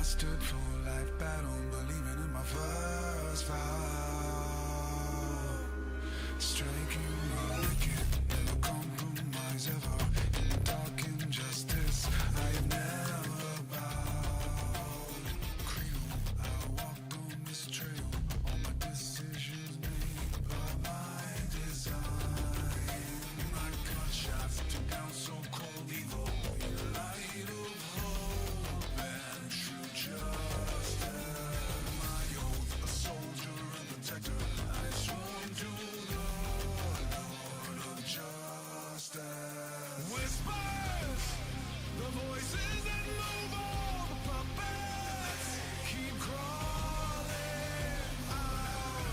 stood for a life battle, believing in my first vow. Striking my wicked, never compromise ever. In the dark injustice, I have never bowed. Credo, I walk on this trail, all my decisions made by my design. My gunshots took down so-called evil in the light of hope and true justice. My oath, a soldier and protector, I sworn to the Lord of justice. Whispers, the voices that move all the puppets keep crawling out.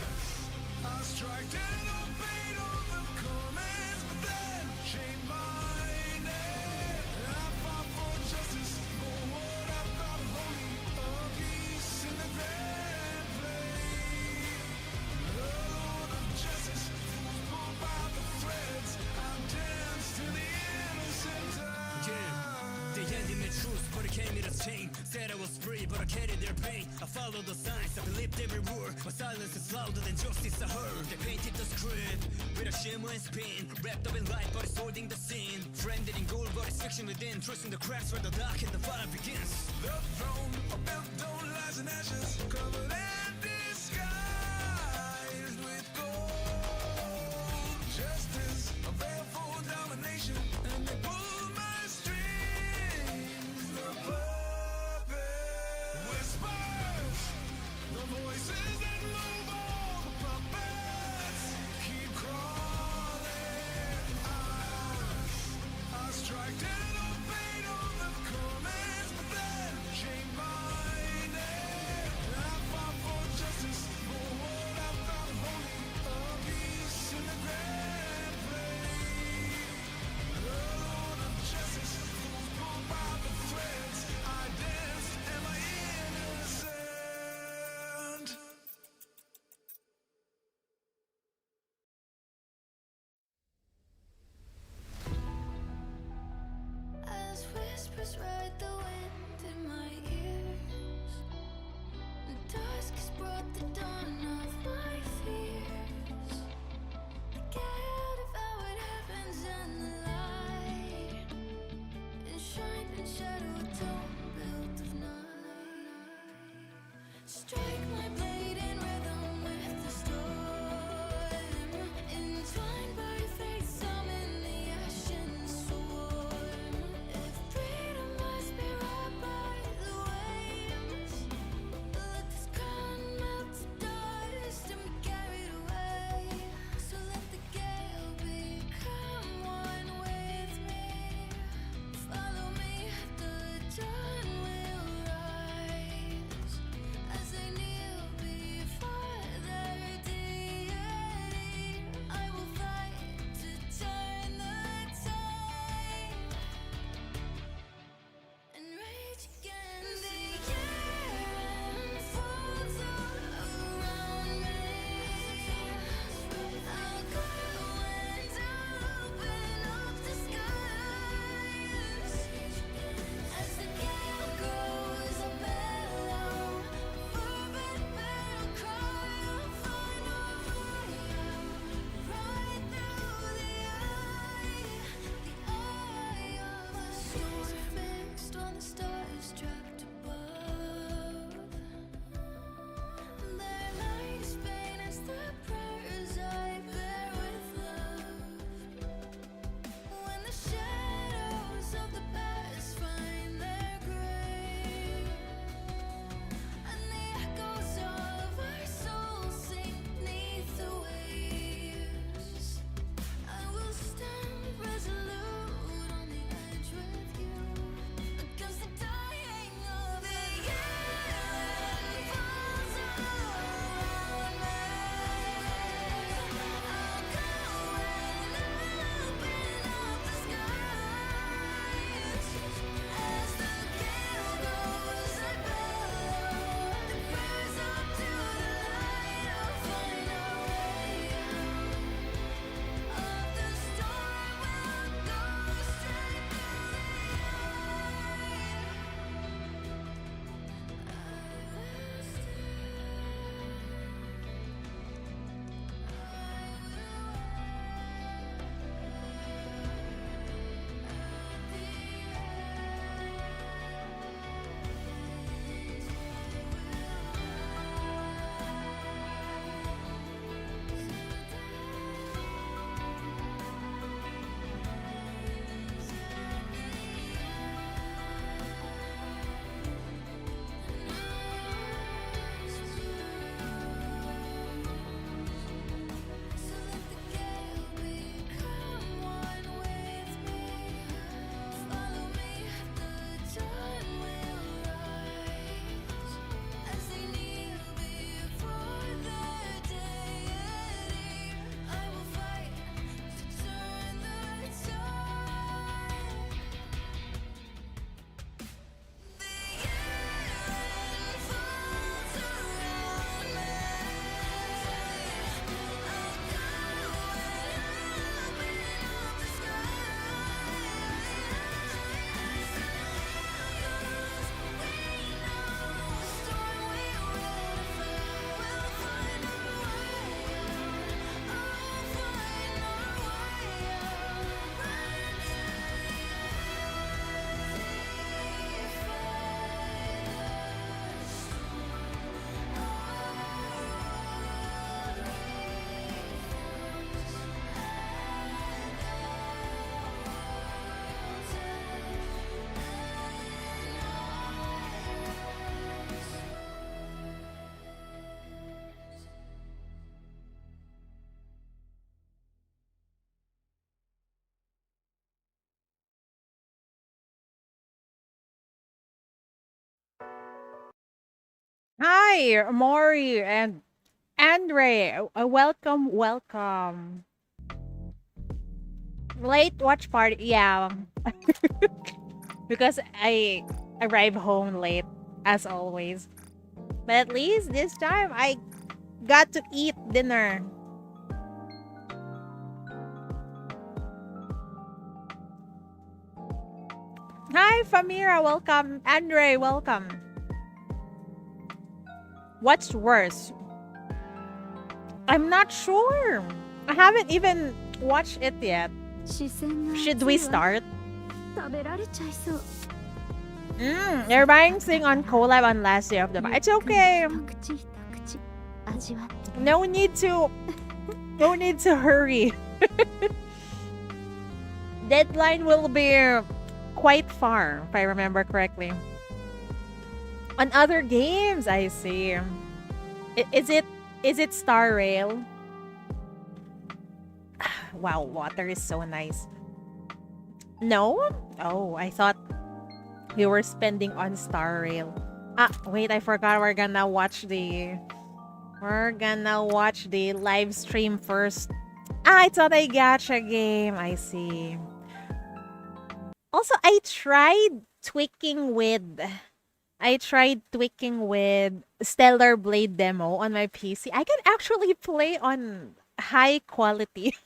I strike and obeyed all the commands, but then changed my name. I fought for justice, for what I thought holy, a peace in the grand flame. The Lord of justice, fools pulled by the threads, I danced in the innocent eye. Yeah, they handed me truth, but it came in a chain. Said I was free, but I carried their pain. I followed the signs, I believed every word. My silence is louder than justice I heard. They painted the script with a shimmer and spin, wrapped up in light, but it's holding the sin. Branded in gold, but it's fiction within. Trusting the cracks where the dark and the fire begins. The throne of built on lies and ashes, covered and disguised with gold. Justice, a veil for domination, and they pulled my strings. The puppet whispers, the voices that move all the puppets keep crawling out. I strike and obeyed all the commands, but then changed my name. I fought for justice, for what I thought holy, a peace in the grand flame. The Lord of justice, fools pulled by the threads, I danced, am I innocent? As whispers ride the wind in my ears, the dusk has brought the dawn of my fears. The gale devoured heavens and the light, enshrined in shadow, a tomb built of night. Strike my blade in rhythm with the storm, entwined by faith, summon the ashen swarm. If freedom must be robbed by the waves, let this crown melt to dust and be carried away. So let the gale become one with me. Follow me, the dark Hi, Maury and Andre. Welcome, welcome. Late watch party. Yeah, because I arrive home late as always. But at least this time I got to eat dinner. Hi, Famira. Welcome. Andre, welcome. What's worse? I'm not sure. I haven't even watched it yet. Should we start? They're buying thing on Collab on last day of the month. It's okay. No need to hurry. Deadline will be quite far, if I remember correctly. On other games, I see. Is it Star Rail? Wow, water is so nice. No? Oh, I thought we were spending on Star Rail. Ah, wait, I forgot we're gonna watch the live stream first. Ah, it's not a gacha game. I see. Also, I tried tweaking with Stellar Blade demo on my PC. I can actually play on high quality.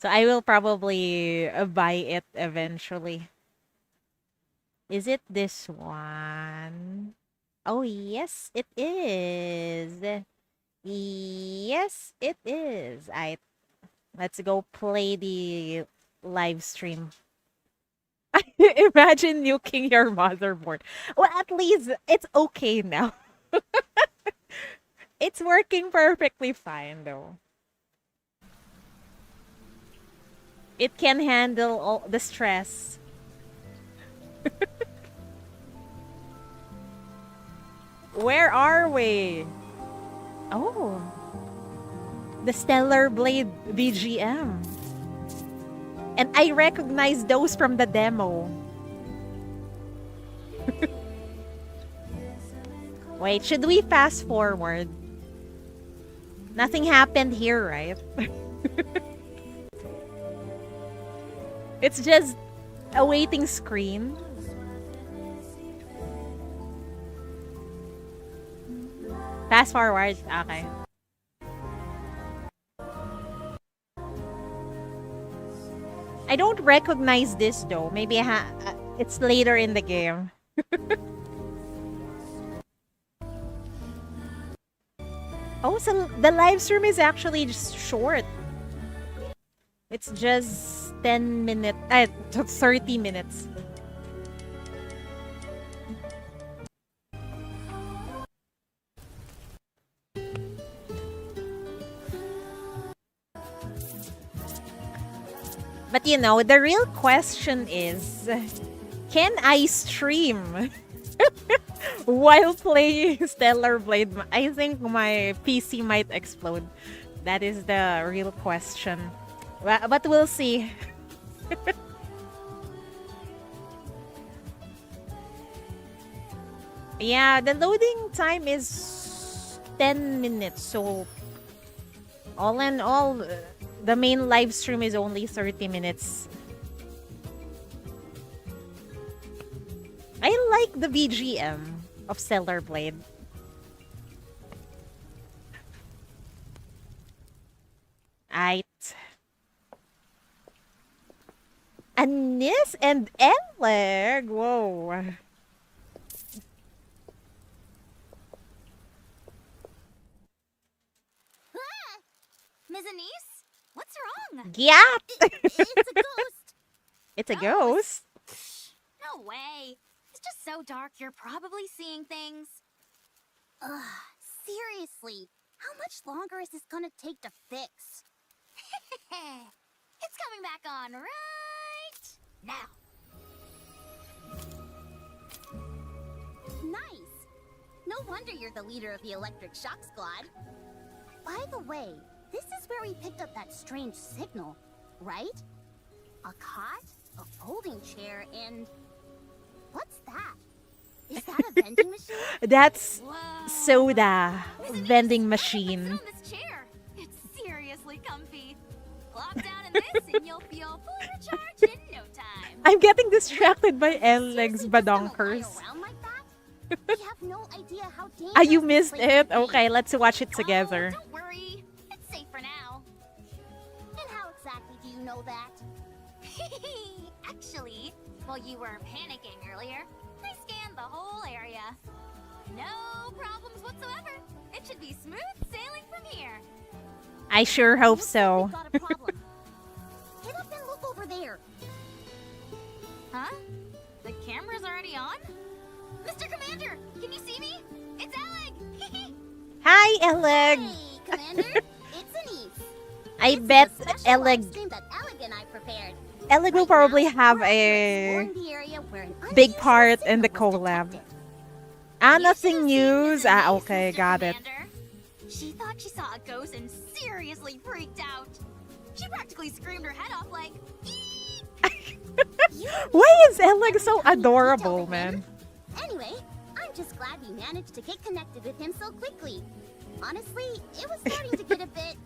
So I will probably buy it eventually. Is it this one? Oh, yes, it is. Yes, it is. Let's go play the live stream. Imagine nuking your motherboard. Well, at least it's okay now. It's working perfectly fine, though. It can handle all the stress. Where are we? Oh, the Stellar Blade VGM. And I recognize those from the demo. Wait, should we fast forward? Nothing happened here, right? It's just a waiting screen. Fast forward. Okay. I don't recognize this though. Maybe it's later in the game. Oh, so the live stream is actually just short. It's just 10 minutes, 30 minutes. But you know, the real question is, can I stream while playing Stellar Blade? I think my PC might explode. That is the real question. But we'll see. Yeah, the loading time is 10 minutes. So, all in all, the main live stream is only 30 minutes. I like the BGM of Stellar Blade. Aight. Anis and Eller. Whoa. Miss Anise? What's wrong? Yeah. It's a ghost. It's a ghost. No way. It's just so dark you're probably seeing things. Ugh, seriously. How much longer is this gonna take to fix? It's coming back on right now. Nice. No wonder you're the leader of the Electric Shock Squad. By the way, this is where we picked up that strange signal, right? A cot, a folding chair, and... what's that? Is that a vending machine? That's Whoa. soda Listen to vending this. Sit machine. on this chair. It's seriously comfy. Plop down in this and you'll feel fully recharged in no time. I'm getting distracted by L legs Seriously just gonna lie badonkers. around like that? We have no idea how dangerous Ah, you this missed place it? can be. Okay, let's watch it Oh, together. don't worry. It's safe for now. And how exactly do you know that? Actually, while you were panicking earlier, I scanned the whole area. No problems whatsoever. It should be smooth sailing from here. I sure hope Looks like so. we've got a problem. Get up and look over there. Huh? The camera's already on? Mr. Commander, can you see me? It's Alec! Hi, Eleg. Hey, Commander, it's Anise. I This is bet a special Eleg live stream that Alec and I prepared. Eleg will Right probably now, have we're out here a exploring the area where an big unusual part in the signal was collab. detected. Ah, You nothing should've seen news. Miss Ah, Anise, okay, Mr. got it. Commander. She thought she saw a ghost and seriously freaked out. She practically screamed her head off like, "Eek!" You Why is Eleg every so tiny detail adorable, to man? him. Anyway, I'm just glad we managed to get connected with him so quickly. Honestly, it was starting to get a bit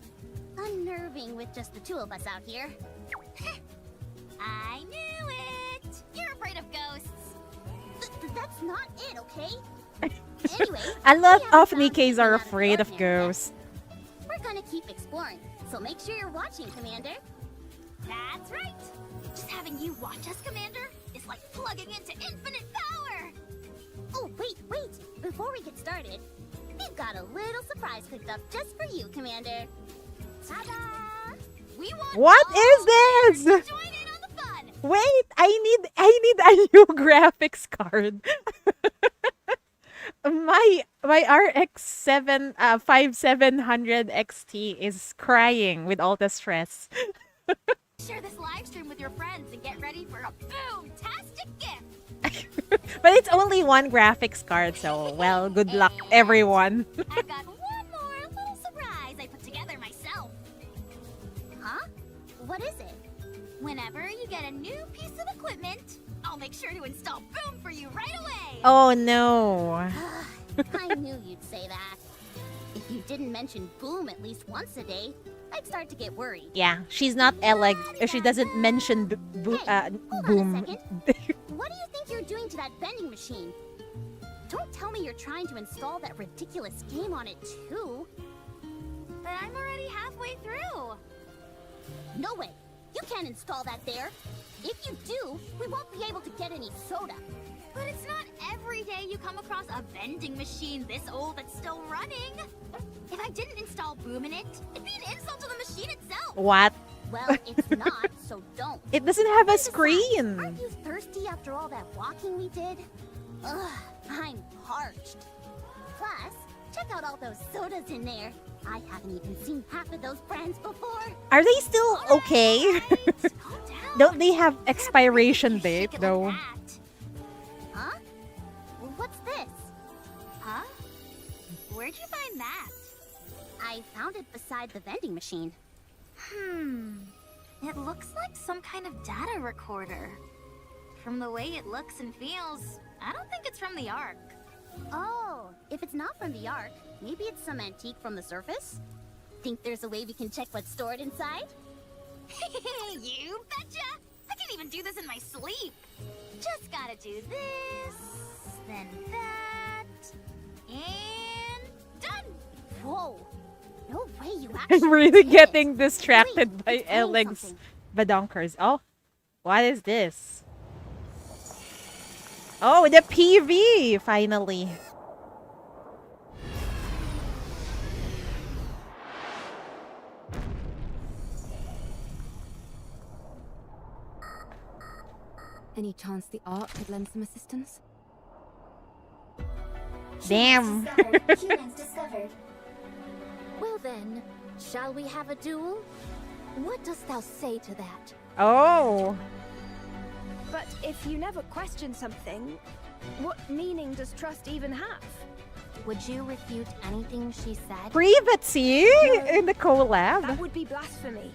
unnerving with just the two of us out here. I knew it! You're afraid of ghosts. That's not it, okay? Anyway, A lot we haven't of found Nikke's anything are out of the afraid of ordinary yet. ghosts. We're gonna keep exploring, so make sure you're watching, Commander. That's right. Just having you watch us, Commander, is like plugging into infinite power. Oh, wait. Before we get started, we've got a little surprise cooked up just for you, Commander. Ta-da! We want What all is commanders this? to join in on the fun. Wait, I need a new graphics card. My RX 5700 XT is crying with all the stress. Share this live stream with your friends and get ready for a boom-tastic gift. But it's only one graphics card, so well, good luck everyone. I've got one more little surprise I put together myself. Huh? What is it? Whenever you get a new piece of equipment, I'll make sure to install Boom for you right away. Oh no. I knew you'd say that. If you didn't mention Boom at least once a day, I'd start to get worried. Yeah, she's not Eleg if she doesn't mention Hold on a boom. second. What do you think you're doing to that vending machine? Don't tell me you're trying to install that ridiculous game on it too. But I'm already halfway through. No way. You can't install that there. If you do, we won't be able to get any soda. But it's not every day you come across a vending machine this old that's still running. If I didn't install Boom in it, it'd be an insult to the machine itself. What? Well, it's not, so don't. It doesn't have a Besides, screen. Aren't you thirsty after all that walking we did? Ugh, I'm parched. Plus, check out all those sodas in there. I haven't even seen half of those brands before. Are they still okay? Calm down. Don't they have Can't expiration believe you date shake it like though? that. Huh? What's this? Huh? Where'd you find that? I found it beside the vending machine. It looks like some kind of data recorder. From the way it looks and feels, I don't think it's from the Ark. Oh, if it's not from the Ark, maybe it's some antique from the surface? Think there's a way we can check what's stored inside? You betcha! I can even do this in my sleep! Just gotta do this, then that, and done! Whoa! No way you actually I'm really did it. getting distracted Wait, by it's playing Eleg's something. badonkers. Oh, what is this? Oh, the PV finally. Any chance the Ark could lend some assistance? Damn. Humans discovered. Well then, shall we have a duel? What dost thou say to that? Oh, But if you never question something, what meaning does trust even have? Would you refute anything she said? privacy in the collab. That would be blasphemy.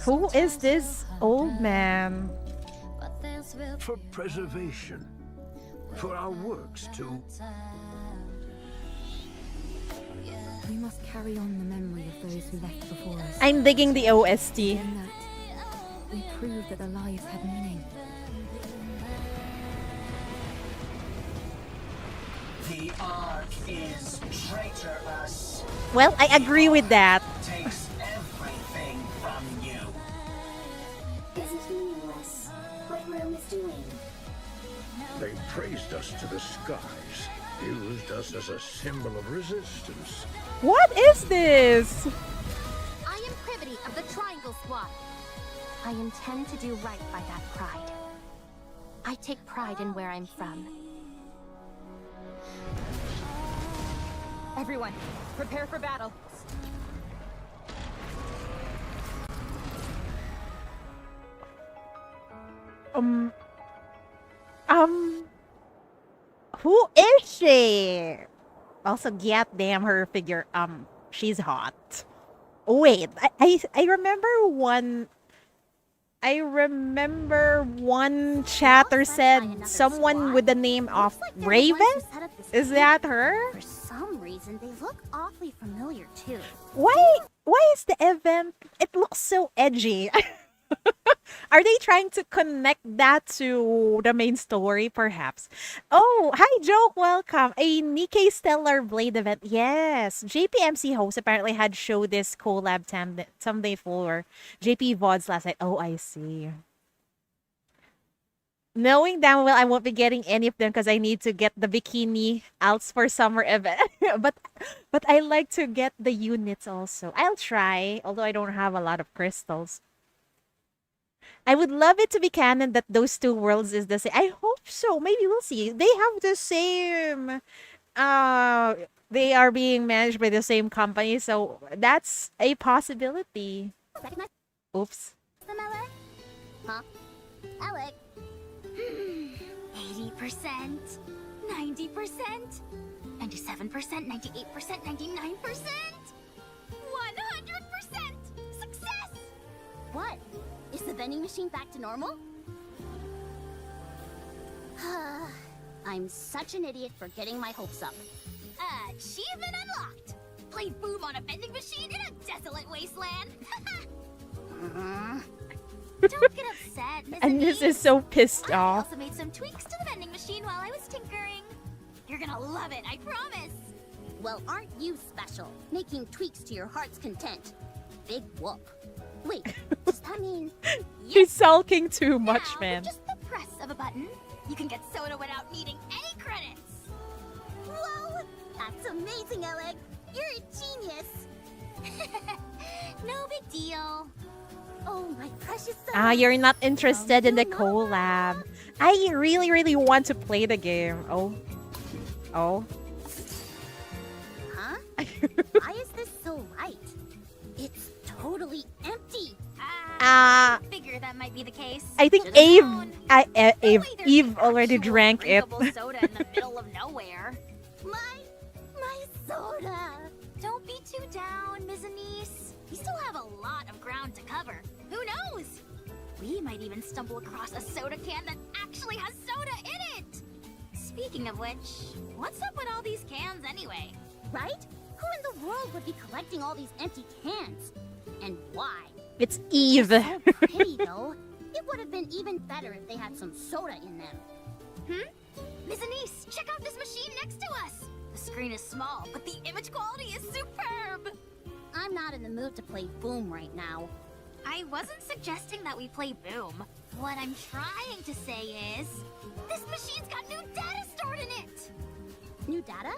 Who is this old man? But there's real For preservation, for our works to... We must carry on the memory of those who left before us. I'm digging the OST. In that, we proved that their lives had meaning. The art is traitorous. Well, I agree with that. Takes everything from you. Isn't meaningless what Rome is doing? They praised us to the skies, used us as a symbol of resistance. What is this? I am privity of the Triangle Squad. I intend to do right by that pride. I take pride in where I'm from. Everyone, prepare for battle. Who is she? Also, goddamn her figure. She's hot. Wait, I remember one. I remember one chatter said someone with the name of Raven. Is that her? For some reason, they look awfully familiar too. Why is the event? It looks so edgy. Are they trying to connect that to the main story, perhaps? Oh, hi, Joke. Welcome. A NIKKE Stellar Blade event. Yes. JPMC host apparently had showed this collab someday for JP VODs last night. Oh, I see. Knowing damn well I won't be getting any of them because I need to get the bikini outs for summer event. but I like to get the units also. I'll try, although I don't have a lot of crystals. I would love it to be canon that those two worlds is the same. I hope so. Maybe we'll see. They have the same they are being managed by the same company, so that's a possibility. Recognize Oops. them, Alec? Huh? Alec? 80%, 90%, 97%, 98%, 99%, 100%! Success! What? Is the vending machine back to normal? I'm such an idiot for getting my hopes up. Achievement unlocked! Play boom on a vending machine in a desolate wasteland! Don't get upset, Miss And this Anise. is so pissed I off. also made some tweaks to the vending machine while I was tinkering. You're gonna love it, I promise! Well, aren't you special? Making tweaks to your heart's content. Big whoop. Wait, does that mean... He's sulking too much, Now, man. with just the press of a button, you can get soda without needing any credits. Whoa! That's amazing, Alec! You're a genius! No big deal. Oh, my precious soda. You're not interested in the collab. I really, really want to play the game. Oh. Huh? Why is this so light? It's totally empty. Figure that might be the case. I think Should've Eve, known. Eve already drank it. Drinkable soda in the middle of nowhere. My soda. Don't be too down, Ms. Anise. We still have a lot of ground to cover. Who knows? We might even stumble across a soda can that actually has soda in it. Speaking of which, what's up with all these cans anyway? Right? Who in the world would be collecting all these empty cans? And why? It's Eve. So pretty though. It would have been even better if they had some soda in them. Miss Anise, check out this machine next to us. The screen is small, but the image quality is superb. I'm not in the mood to play Boom right now. I wasn't suggesting that we play Boom. What I'm trying to say is, this machine's got new data stored in it. New data?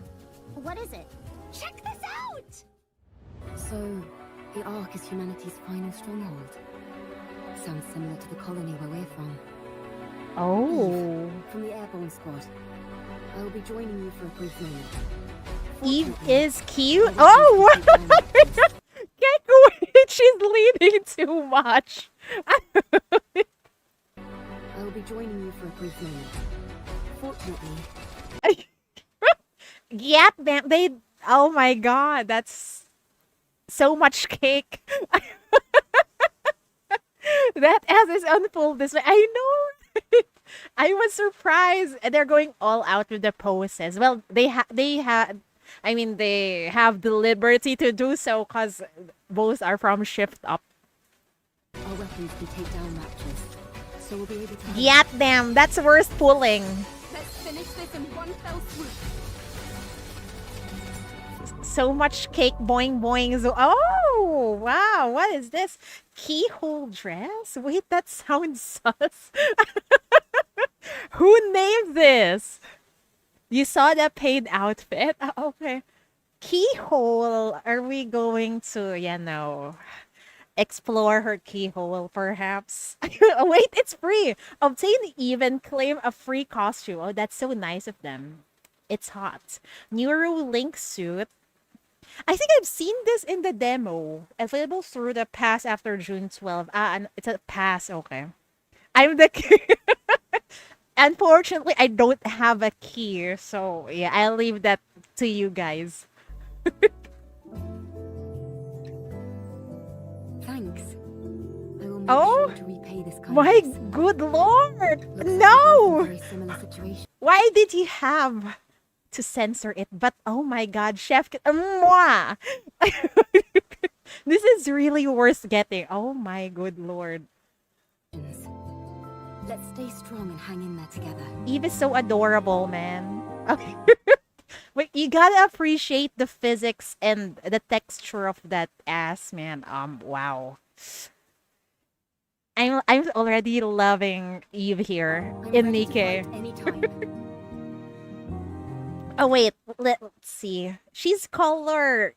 What is it? Check this out. So, the Ark is humanity's final stronghold. Sounds similar to the colony where we're from. Oh. From the Airborne Squad. I will be joining you for a brief moment. Eve is cute. Oh, get away. She's leading too much. I will be joining you for a brief moment. Fortunately, Yeah, they. Oh my god, that's so much cake. That as is unfold this way. I know. I was surprised. They're going all out with the poses. Well, they have the liberty to do so because both are from Shift Up. Our weapons can take down raptors, so we'll be able to... Yat them. That's worth pulling. Let's finish this in one fell swoop. So much cake boing boing. Oh, wow. What is this? Keyhole dress? Wait, that sounds sus. Who named this? You saw the paid outfit? Okay. Keyhole. Are we going to, explore her keyhole, perhaps? Oh, wait, it's free. Obtain even claim a free costume. Oh, that's so nice of them. It's hot. Neuralink suit. I think I've seen this in the demo. Available through the pass after June 12. And it's a pass. Okay. I'm the Unfortunately, I don't have a key. So, yeah, I'll leave that to you guys. Thanks. I will make Oh, sure to repay this kindness. my good lord. Looks No. like a very similar situation. Why did you have to censor it? But oh my god, Chef. Mwah! This is really worth getting. Oh my good lord. Let's stay strong and hang in there together. Eve is so adorable, man. Okay. Wait, you gotta appreciate the physics and the texture of that ass, man. Wow. I'm already loving Eve here I'm in ready to NIKKE. fight anytime. Oh wait, let's see. She's color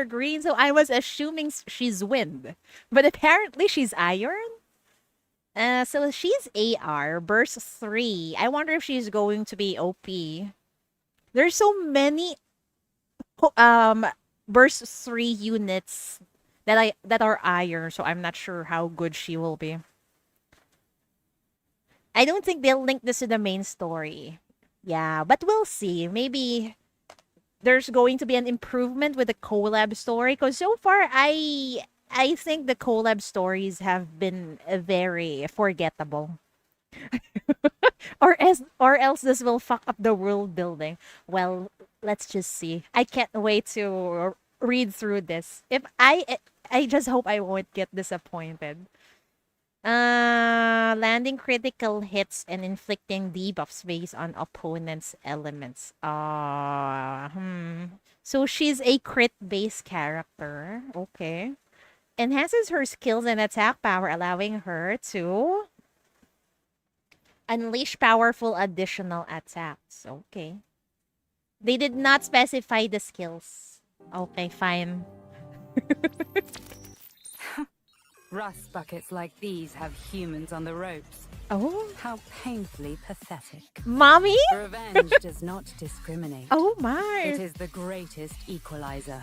green, so I was assuming she's wind, but apparently she's iron. So she's AR, burst 3. I wonder if she's going to be OP. There's so many burst 3 units that are iron, so I'm not sure how good she will be. I don't think they'll link this to the main story. Yeah, but we'll see. Maybe there's going to be an improvement with the collab story, because so far I think the collab stories have been very forgettable. or else this will fuck up the world building. Well, let's just see. I can't wait to read through this. If I just hope I won't get disappointed. Landing critical hits and inflicting debuffs based on opponent's elements. So she's a crit-based character. Okay. Enhances her skills and attack power, allowing her to unleash powerful additional attacks. Okay. They did not specify the skills. Okay, fine. Rust buckets like these have humans on the ropes. Oh. How painfully pathetic. Mommy? Revenge does not discriminate. Oh my. It is the greatest equalizer.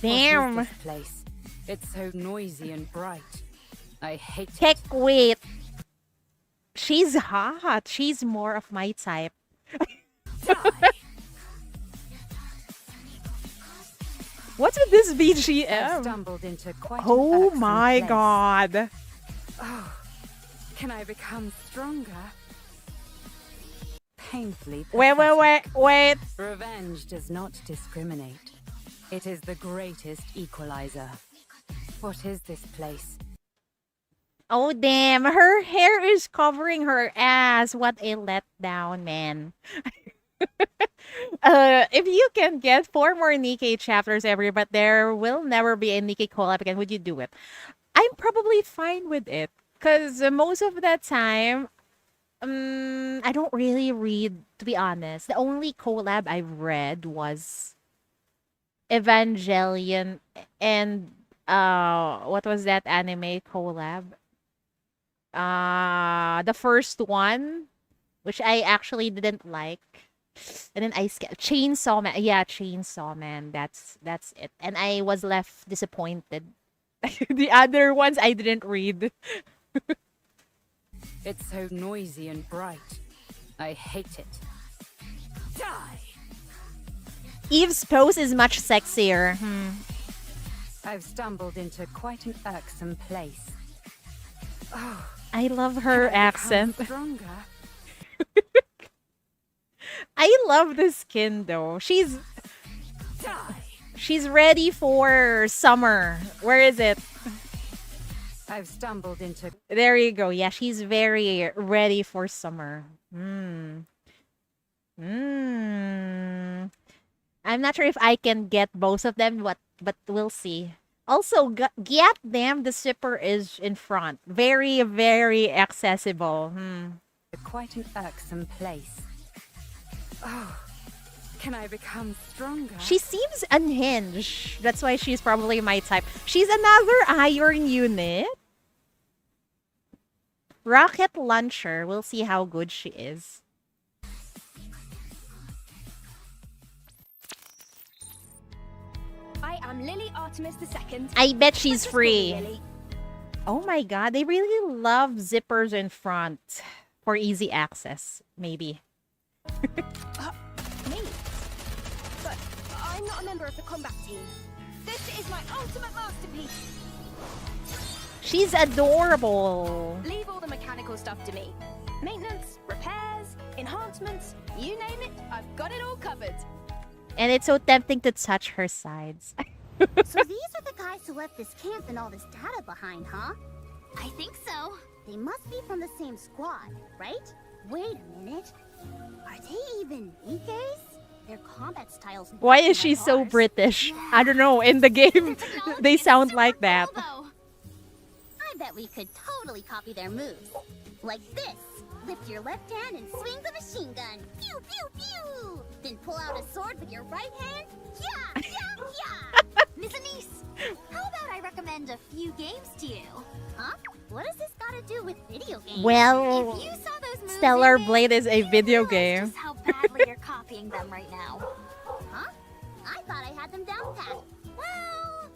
Damn. What is this place? It's so noisy and bright. I hate it. Heck, wait. She's hot. She's more of my type. What's with this I BGM? stumbled into quite an Oh irksome my place. god. Oh, can I become stronger? Painfully Wait. Revenge does not discriminate. It is the greatest equalizer. What is this place? Oh damn, her hair is covering her ass. What a letdown, man. If you can get 4 more NIKKE chapters but there will never be a NIKKE collab again, would you do it? I'm probably fine with it. Because most of the time, I don't really read, to be honest. The only collab I've read was Evangelion and what was that anime collab? The first one, which I actually didn't like. And then I skipped Chainsaw Man. Yeah, Chainsaw Man. That's it. And I was left disappointed. The other ones I didn't read. It's so noisy and bright. I hate it. Die! Eve's pose is much sexier. I've stumbled into quite an irksome place. Oh, I love her Can I become accent. Stronger. I love the skin though. She's ready for summer. Where is it? I've stumbled into. There you go. Yeah, she's very ready for summer. Hmm. Hmm. I'm not sure if I can get both of them, but we'll see. Also, get them. The zipper is in front. Very, very accessible. Quite an irksome place. Oh, can I become stronger? She seems unhinged. That's why she's probably my type. She's another iron unit. Rocket launcher. We'll see how good she is. I am Lily Artemis II. I bet she's But just call me free. Lily. Oh my god, they really love zippers in front for easy access, maybe. Me? But I'm not a member of the combat team. This is my ultimate masterpiece. She's adorable. Leave all the mechanical stuff to me. Maintenance, repairs, enhancements, you name it, I've got it all covered. And it's so tempting to touch her sides. So these are the guys who left this camp and all this data behind, huh? I think so. They must be from the same squad, right? Wait a minute. Are they even Nikke's? Their combat styles. Why nothing is she like so ours. British? I don't know, in the game, they sound like that. I bet we could totally copy their moves. Like this. Lift your left hand and swing the machine gun. Pew, pew, pew. Then pull out a sword with your right hand. Yeah, yeah, yeah. Miss Anise, how about I recommend a few games to you? Huh? What does this got to do with video games? Well, If you saw those moves Stellar in Blade is a video realize game. just how badly you're copying them right now. Huh? I thought I had them down pat. Well,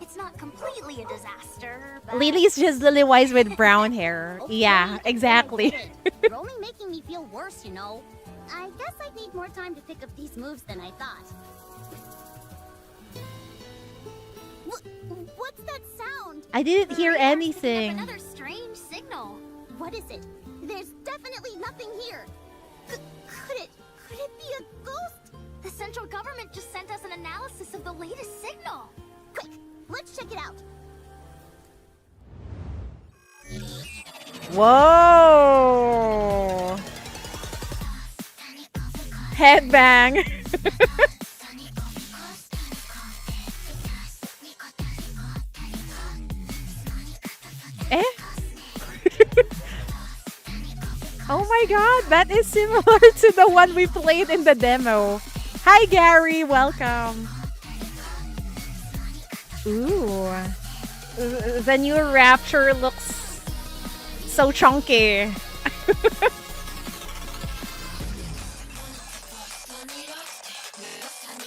it's not completely a disaster, but... Lily's just Lily Wise with brown hair. Okay, Yeah, I exactly. get it. You're only making me feel worse, you know. I guess I need more time to pick up these moves than I thought. What's that sound? I didn't hear Radar picking up anything. Another strange signal. What is it? There's definitely nothing here. Could it be a ghost? The central government just sent us an analysis of the latest signal. Quick, let's check it out. Whoa! Headbang. Eh? Oh my god, that is similar to the one we played in the demo. Hi Gary, welcome. Ooh. The new Rapture looks so chunky.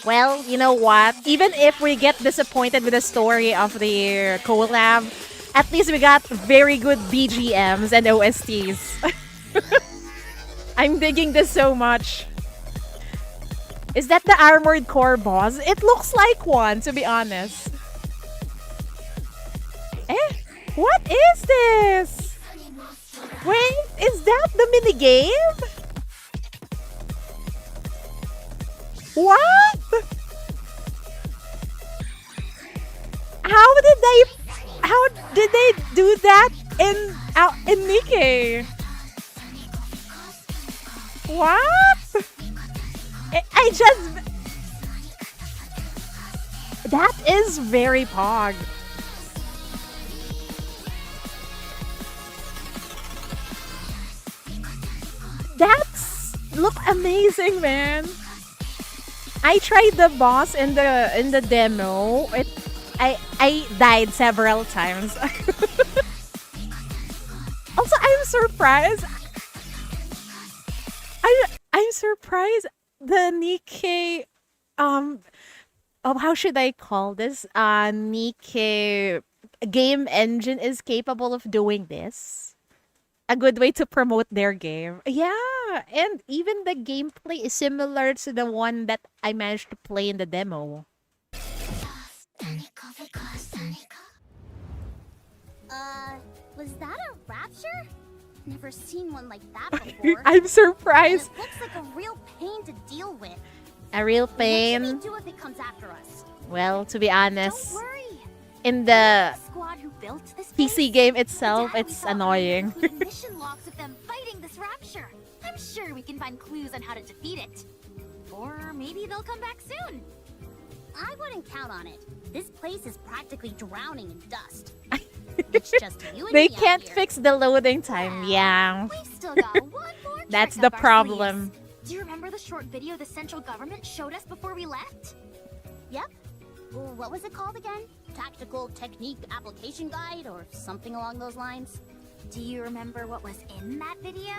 Well, you know what? Even if we get disappointed with the story of the collab, at least we got very good BGMs and OSTs. I'm digging this so much. Is that the Armored Core boss? It looks like one, to be honest. Eh? What is this? Wait, is that the minigame? What? How did they do that in NIKKE? What? I just... That is very pog. That's... Look amazing, man. I tried the boss in the demo. I died several times. Also, I'm surprised. I'm surprised the NIKKE how should I call this? NIKKE game engine is capable of doing this. A good way to promote their game. Yeah, and even the gameplay is similar to the one that I managed to play in the demo. Was that a rapture rapture? Never seen one like that before. I'm surprised. And it looks like a real pain to deal with. A real What pain. should we do if it comes after us? Well, to be honest, Don't worry. in the Squad who built this PC game itself, it's annoying. mission logs of them fighting this rapture. I'm sure we can find clues on how to defeat it. Or maybe they'll come back soon. I wouldn't count on it. This place is practically drowning in dust. It's just you and They me out can't here. fix the loading time. Yeah. We've still got one more trick That's up the our problem. sleeves. Do you remember the short video the central government showed us before we left? Yep. What was it called again? Tactical Technique Application Guide or something along those lines? Do you remember what was in that video?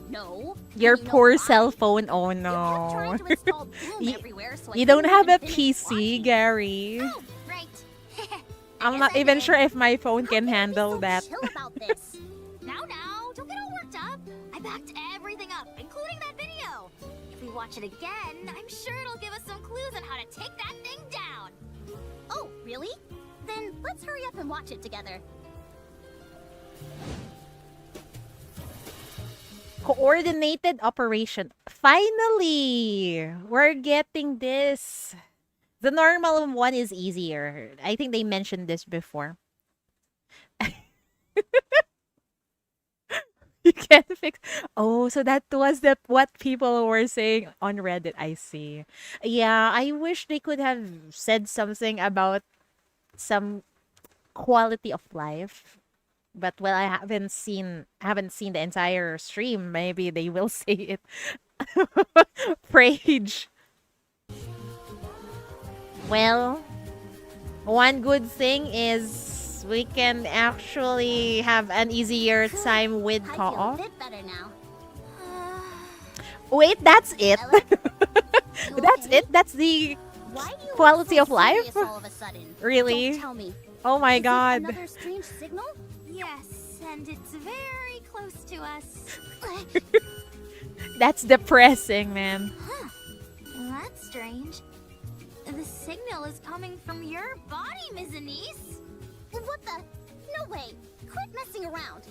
No. Your You know poor why? cell phone. Oh You kept no. trying to install Bloom You- everywhere, so I You don't couldn't have a even finish PC, watching. Gary. Oh, right. I'm guess not I even did. sure if my phone How can can I be handle so that. chill about this? Now, don't get all worked up. I backed everything up, including that video. If we watch it again, I'm sure it'll give us some clues on how to take that thing down. Oh, really? Then let's hurry up and watch it together. Coordinated operation. Finally! We're getting this. The normal one is easier. I think they mentioned this before. You can't fix. Oh, so that was what people were saying on Reddit. I see. Yeah, I wish they could have said something about some quality of life. But well, I haven't seen the entire stream. Maybe they will say it. Rage. Well, one good thing is we can actually have an easier time with I feel a co-op. bit better now. Wait, that's it. You That's okay? it. That's the Why do you look quality so of life. serious all of a sudden? Really? Don't tell me. Oh my Is it god. another strange signal? Yes, and it's very close to us. That's depressing, man. Huh. That's strange. The signal is coming from your body, Ms. Anise. What the? No way. Quit messing around.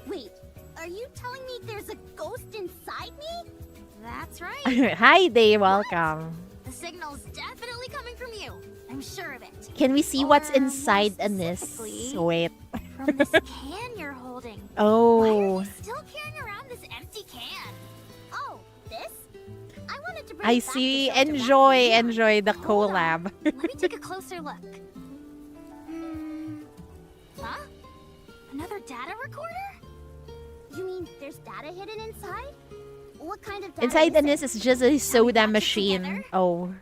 Wait, are you telling me there's a ghost inside me? That's right. Hi, Day. Welcome. The signal's definitely coming from you. I'm sure of it. Can we see what's Or more inside Anis? specifically, Wait. From this can you're holding. Why are Oh, you still carrying around this empty can? Oh, this? I wanted to bring I it back to see. show to Enjoy, Matthew. enjoy the Hold on. collab. Let me take a closer look. Huh? Another data recorder? You mean there's data hidden inside? What kind of data Inside is Anis it? is just a soda watch it machine. together? Oh.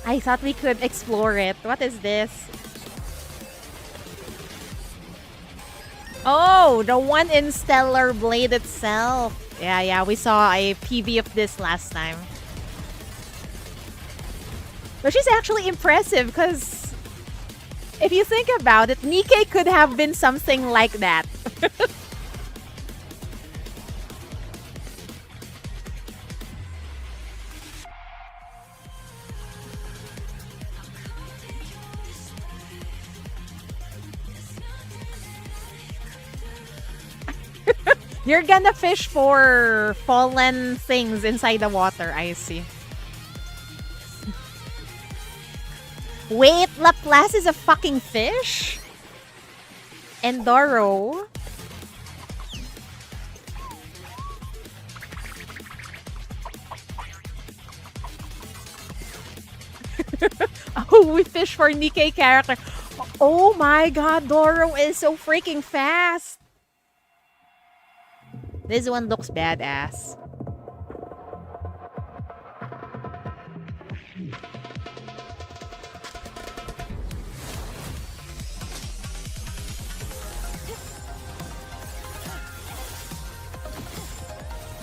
I thought we could explore it. What is this? Oh, the one in Stellar Blade itself. Yeah, we saw a PV of this last time. Which is actually impressive because if you think about it, NIKKE could have been something like that. You're gonna fish for fallen things inside the water, I see. Wait, Laplace is a fucking fish? Endoro? Oh, we fish for NIKKE character. Oh my god, Doro is so freaking fast. This one looks badass.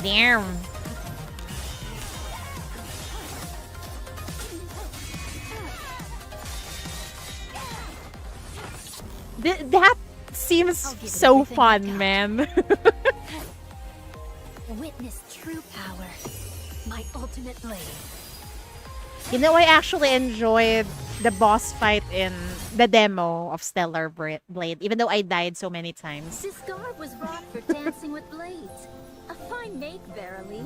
Damn. That seems so fun, man. Witness true power. My ultimate blade. You know, I actually enjoyed the boss fight in the demo of Stellar Blade, even though I died so many times. This garb was wrought for dancing with blades. A fine make, verily.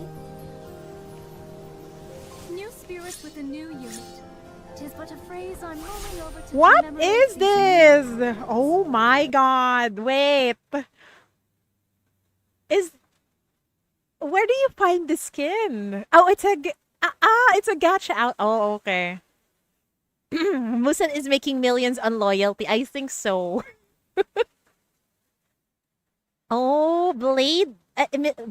New spirits with a new unit. Tis but a phrase I'm rolling over to What commemorate is these this? Oh my god, wait. Where do you find the skin? Oh, it's a gacha out. Oh, okay. Musan is making millions on loyalty. I think so. Oh, Blade.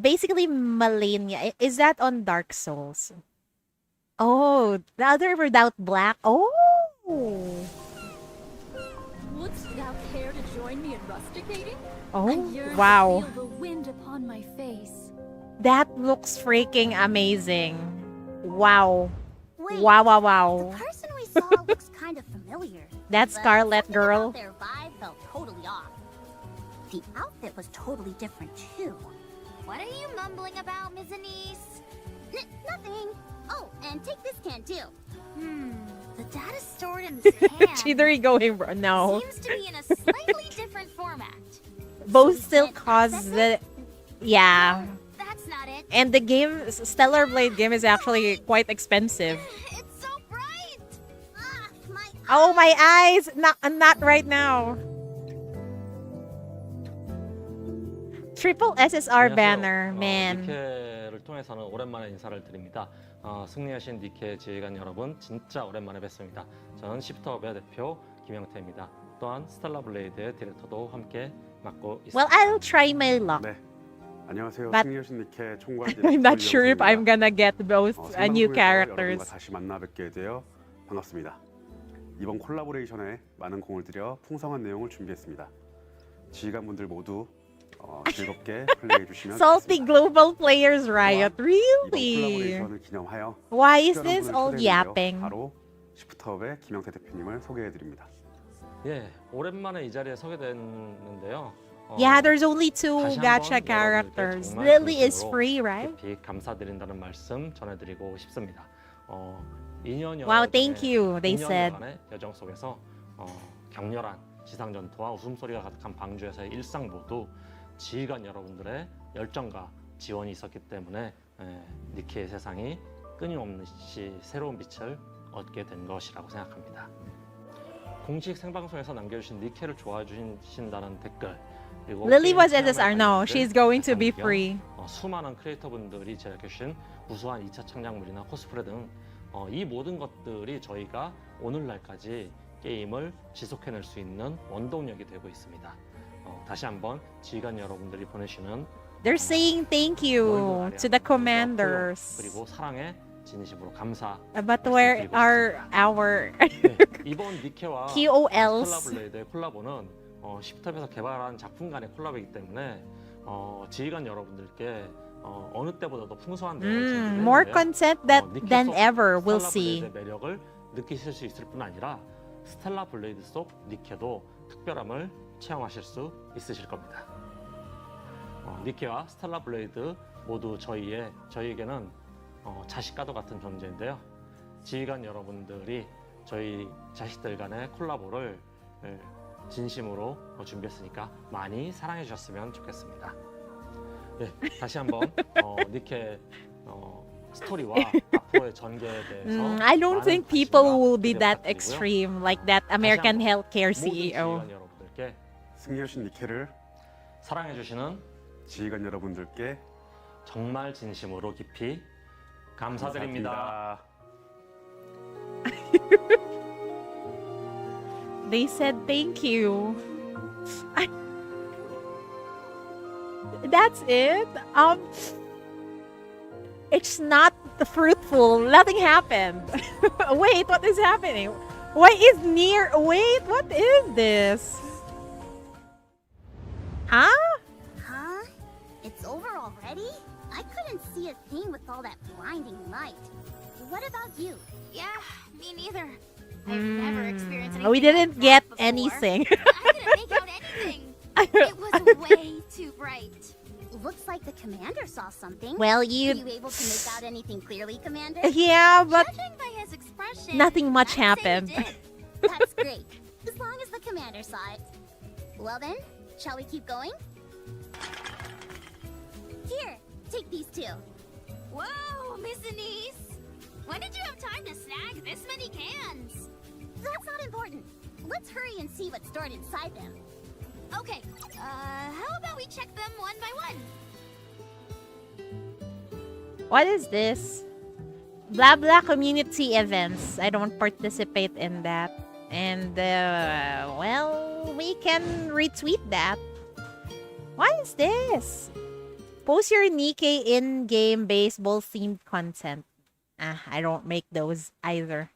Basically, Malenia. Is that on Dark Souls? Oh, the other without black. Oh. Wouldst thou care to join me in rusticating? Oh, I yearn wow. to feel the wind upon my face. That looks freaking amazing. Wow. Wait, Wow, wow, wow. the person we saw looks kind of familiar. That but Scarlet something girl. about their vibe felt totally off. The outfit was totally different too. What are you mumbling about, Ms. Anise? Nothing. Oh, and take this can too. The data stored in this can Chidori going, bro. No. seems to be in a slightly different format. Both still can't cause access the... Yeah. That's not it. And the game, Stellar Blade game is actually quite expensive. It's so bright. My Oh, my eyes! Not right now. Triple SSR banner, man. 니케를 통해서는 오랜만에 인사를 드립니다. 승리하신 니케 지휘관 여러분, 진짜 오랜만에 뵙습니다. 저는 시프트업의 대표 김영태입니다. 또한 스텔라 블레이드의 디렉터도 함께 맡고 있습니다. Well, I'll try my luck. 네. 안녕하세요. But 승리하신 니케 총괄 I'm not sure if I'm gonna get both new 여러분과 characters. 다시 만나 뵙게 되어 반갑습니다. 이번 콜라보레이션에 많은 공을 들여 풍성한 내용을 준비했습니다. 지휘관분들 모두 즐겁게 플레이해 주시면 Salty 좋겠습니다. global players riot. 이번 Really? 콜라보레이션을 기념하여 Why is 특별한 this 분을 all 초대해드려 yapping? 바로 시프트업의 김영태 대표님을 소개해 드립니다. 예, 오랜만에 이 자리에 서게 됐는데요. Yeah, there's only two 다시 gacha 한번 characters. 여러분들께 정말 Lily is 진심으로 free, right? 깊이 감사드린다는 말씀 전해드리고 싶습니다. 2년여 Wow, thank you, they said. 의 여정 속에서 격렬한 지상 전투와 웃음소리가 가득한 방주에서의 일상 모두 지휘관 여러분들의 열정과 지원이 있었기 때문에 니케의 세상이 끊임없이 새로운 빛을 얻게 된 것이라고 생각합니다. 공식 생방송에서 남겨주신 니케를 좋아해 주신다는 댓글 그리고 Lily was 게임 SSR. 체험에 No, 관련된 she's going to be 반경, free. 수많은 크리에이터분들이 제작해주신 우수한 2차 창작물이나 코스프레 등 이 모든 것들이 저희가 오늘날까지 게임을 지속해낼 수 있는 원동력이 되고 있습니다. 다시 한번 지휘관 여러분들이 보내시는 They're saying thank you to the commanders. 그리고 사랑에 진심으로 감사. But where are our 이번 니케와 QOLs? 스텔라 블레이드의 콜라보는 시프트업에서 개발한 작품 간의 콜라보이기 때문에 지휘관 여러분들께 어느 때보다도 풍성한 내용을 more content than ever, we'll 스텔라 see. 블레이드의 매력을 느끼실 수 있을 뿐 아니라 스텔라 블레이드 속 니케도 특별함을 체험하실 수 있으실 겁니다. 니케와 스텔라 블레이드 모두 저희에게는 자식과도 같은 존재인데요. 지휘관 여러분들이 저희 자식들 간의 콜라보를 진심으로 준비했으니까 많이 사랑해 주셨으면 좋겠습니다. 네, 다시 한번 니케 스토리와 앞으로의 전개에 대해서 I don't think people will be that 부탁드리고요. extreme like that American healthcare 모든 CEO. 지휘관 여러분들께 승리하신 니케를 사랑해 주시는 지휘관 여러분들께 정말 진심으로 깊이 감사드립니다. They said thank you. That's it. It's not fruitful. Nothing happened. Wait, what is happening? Why is near? Wait, what is this? Huh? Huh? It's over already? I couldn't see a thing with all that blinding light. What about you? Yeah, me neither. I've never experienced anything We didn't like get that before. anything. I couldn't make out anything. It was way too bright. Looks like the commander saw something. Well, Were you able to make out anything clearly, Commander? Yeah, but Judging by his expression, nothing much I'd say he happened. did. That's great. As long as the commander saw it. Well then, shall we keep going? Here, take these two. Whoa, Miss Anise! When did you have time to snag this many cans? That's not important. Let's hurry and see what's stored inside them. Okay, how about we check them one by one? What is this? Blah blah community events. I don't participate in that. And, well, we can retweet that. What is this? Post your NIKKE in-game baseball-themed content. I don't make those either.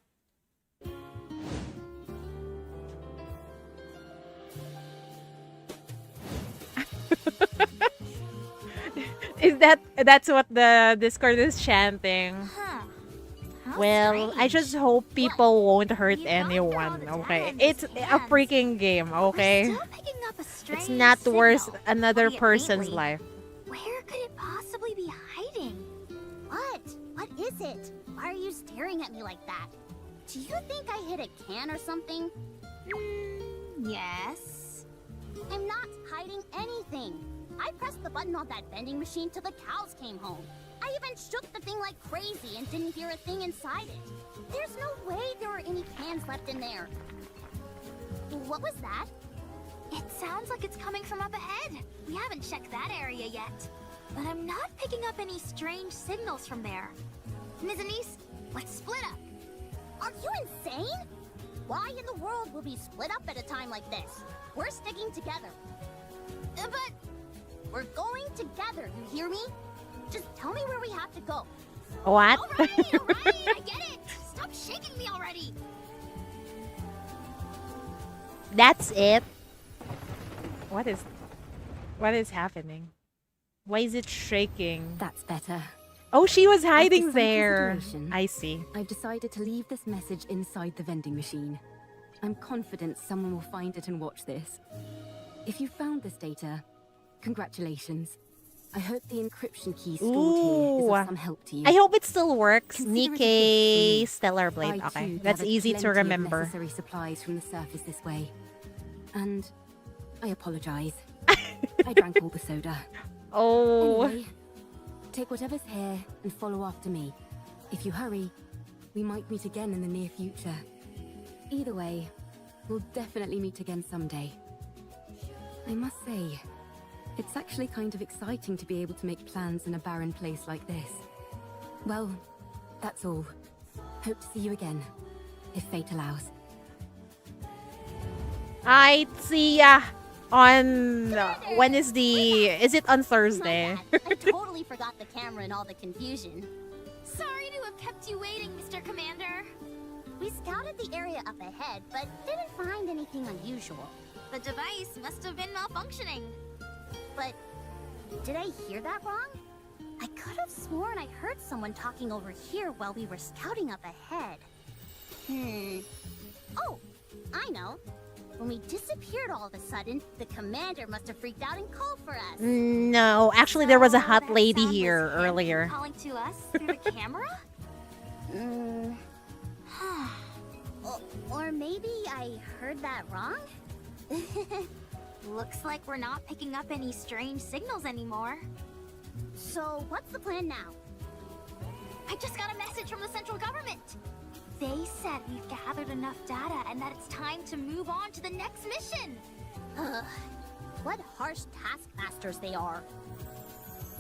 That's what the Discord is chanting? Well, I just hope people won't hurt anyone, okay? It's a freaking game, okay? It's not worth another person's life. Where could it possibly be hiding? What? What is it? Why are you staring at me like that? Do you think I hit a can or something? Yes. I'm not hiding anything. I pressed the button on that vending machine till the cows came home. I even shook the thing like crazy and didn't hear a thing inside it. There's no way there were any cans left in there. What was that? It sounds like it's coming from up ahead. We haven't checked that area yet. But I'm not picking up any strange signals from there. Ms. Anise, let's split up. Are you insane? Why in the world will we split up at a time like this? We're sticking together. But we're going together, you hear me? Just tell me where we have to go. What? Alright, I get it. Stop shaking me already. That's it. What is happening? Why is it shaking? That's better. Oh, she was hiding After some there. consideration, I see. I've decided to leave this message inside the vending machine. I'm confident someone will find it and watch this. If you found this data, congratulations. I hope the encryption key stored here is of some help to you. I hope it still works. Consider it a gift NIKKE from me. Stellar Blade. I, Okay, too, that's gathered easy to plenty of remember. Necessary supplies from the surface this way. And I apologize. I drank all the soda. Oh. Anyway, take whatever's here and follow after me. If you hurry, we might meet again in the near future. Either way, we'll definitely meet again someday. I must say, it's actually kind of exciting to be able to make plans in a barren place like this. Well, that's all. Hope to see you again, if fate allows. I see ya on when is it on Thursday? I totally forgot the camera and all the confusion. Sorry to have kept you waiting, Mr. Commander. We scouted the area up ahead, but didn't find anything unusual. The device must have been malfunctioning. But did I hear that wrong? I could have sworn I heard someone talking over here while we were scouting up ahead. Oh, I know. When we disappeared all of a sudden, the commander must have freaked out and called for us. No, actually there was a hot that lady sound here was him earlier. calling to us through the camera? Or maybe I heard that wrong? Looks like we're not picking up any strange signals anymore. So what's the plan now? I just got a message from the central government. They said we've gathered enough data and that it's time to move on to the next mission. What harsh taskmasters they are.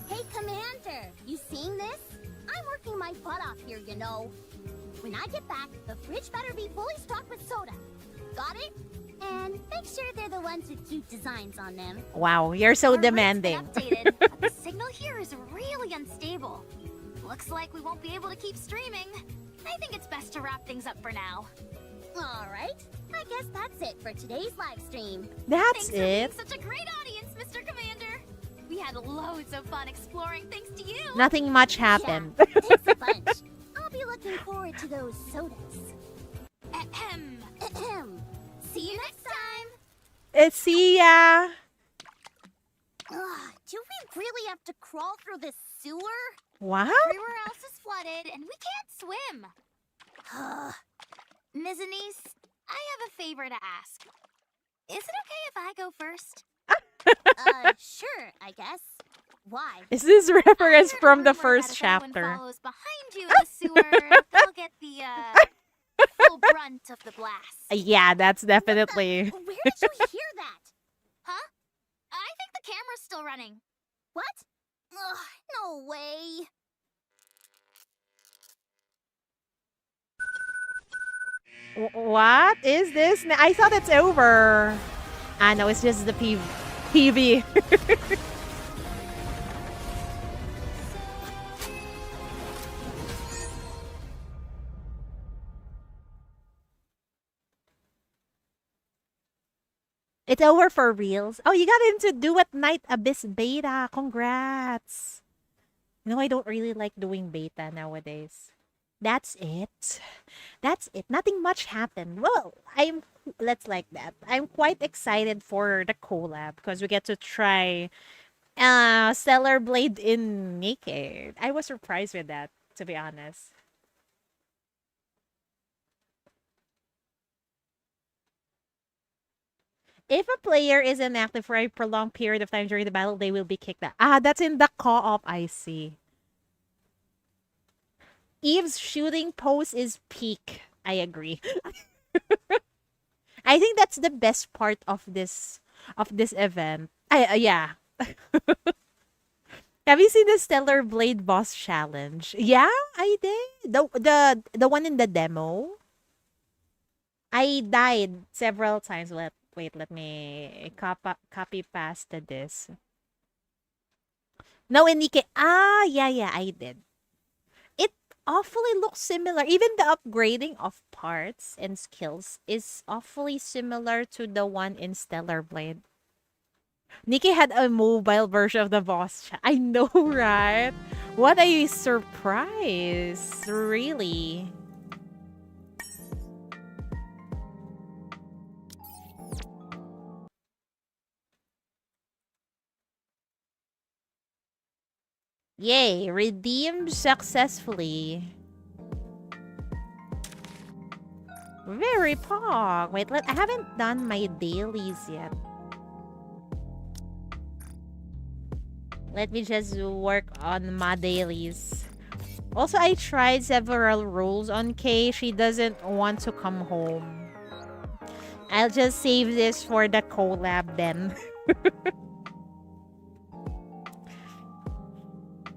Hey, Commander, you seeing this? I'm working my butt off here, you know. When I get back, the fridge better be fully stocked with soda. Got it? And make sure they're the ones with cute designs on them. Wow, you're so demanding. Updated, but the signal here is really unstable. Looks like we won't be able to keep streaming. I think it's best to wrap things up for now. All right. I guess that's it for today's live stream. That's Thanks it. for being such a great audience, Mr. Commander. We had loads of fun exploring thanks to you. Nothing much happened. Yeah, thanks a bunch. I'll be looking forward to those sodas. Ahem. See you next time. See ya. Do we really have to crawl through this sewer? What? Everywhere else is flooded and we can't swim. Ugh. Ms. Anise, I have a favor to ask. Is it okay if I go first? Sure, I guess. Why? Is this reference I heard a from the rumor that first if anyone chapter? follows behind you in the sewer, they'll get the full brunt of the blast. Yeah, that's definitely. Where did you hear that? Huh? I think the camera's still running. What? Ugh, no way. What is this? I thought it's over. Ah, no, it's just the PV. It's over for reals. Oh, you got into Duet Night Abyss beta. Congrats. You know, I don't really like doing beta nowadays. That's it. That's it. Nothing much happened. Well, let's like that. I'm quite excited for the collab because we get to try Stellar Blade in NIKKE. I was surprised with that, to be honest. If a player is inactive for a prolonged period of time during the battle, they will be kicked out. Ah, that's in the co-op, I see. Eve's shooting pose is peak. I agree. I think that's the best part of this event. Yeah. Have you seen the Stellar Blade boss challenge? Yeah, I did. The one in the demo. I died several times. Wait, let me copy paste this. No, in NIKKE. Ah, yeah, I did. It awfully looks similar. Even the upgrading of parts and skills is awfully similar to the one in Stellar Blade. NIKKE had a mobile version of the boss chat. I know, right? What a surprise, really. Yay, redeemed successfully. Very pog. Wait, I haven't done my dailies yet. Let me just work on my dailies. Also, I tried several roles on Kay. She doesn't want to come home. I'll just save this for the collab then.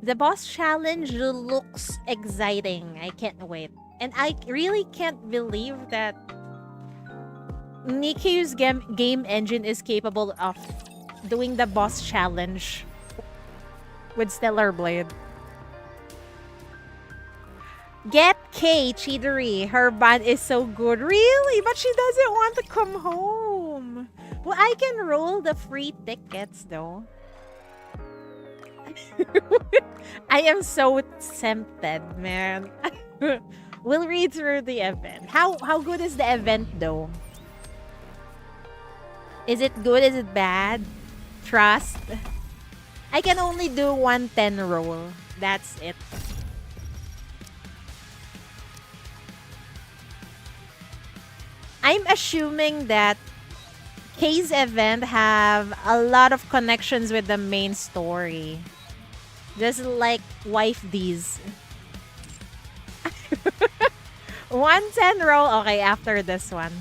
The boss challenge looks exciting. I can't wait. And I really can't believe that NIKKE's game engine is capable of doing the boss challenge with Stellar Blade. Get K, Cheatery. Her band is so good. Really? But she doesn't want to come home. Well, I can roll the free tickets though. I am so tempted, man. We'll read through the event. How good is the event though? Is it good? Is it bad? Trust. I can only do 110 roll. That's it. I'm assuming that Kay's event have a lot of connections with the main story. Just like Wife D's. 110 roll. Okay, after this one.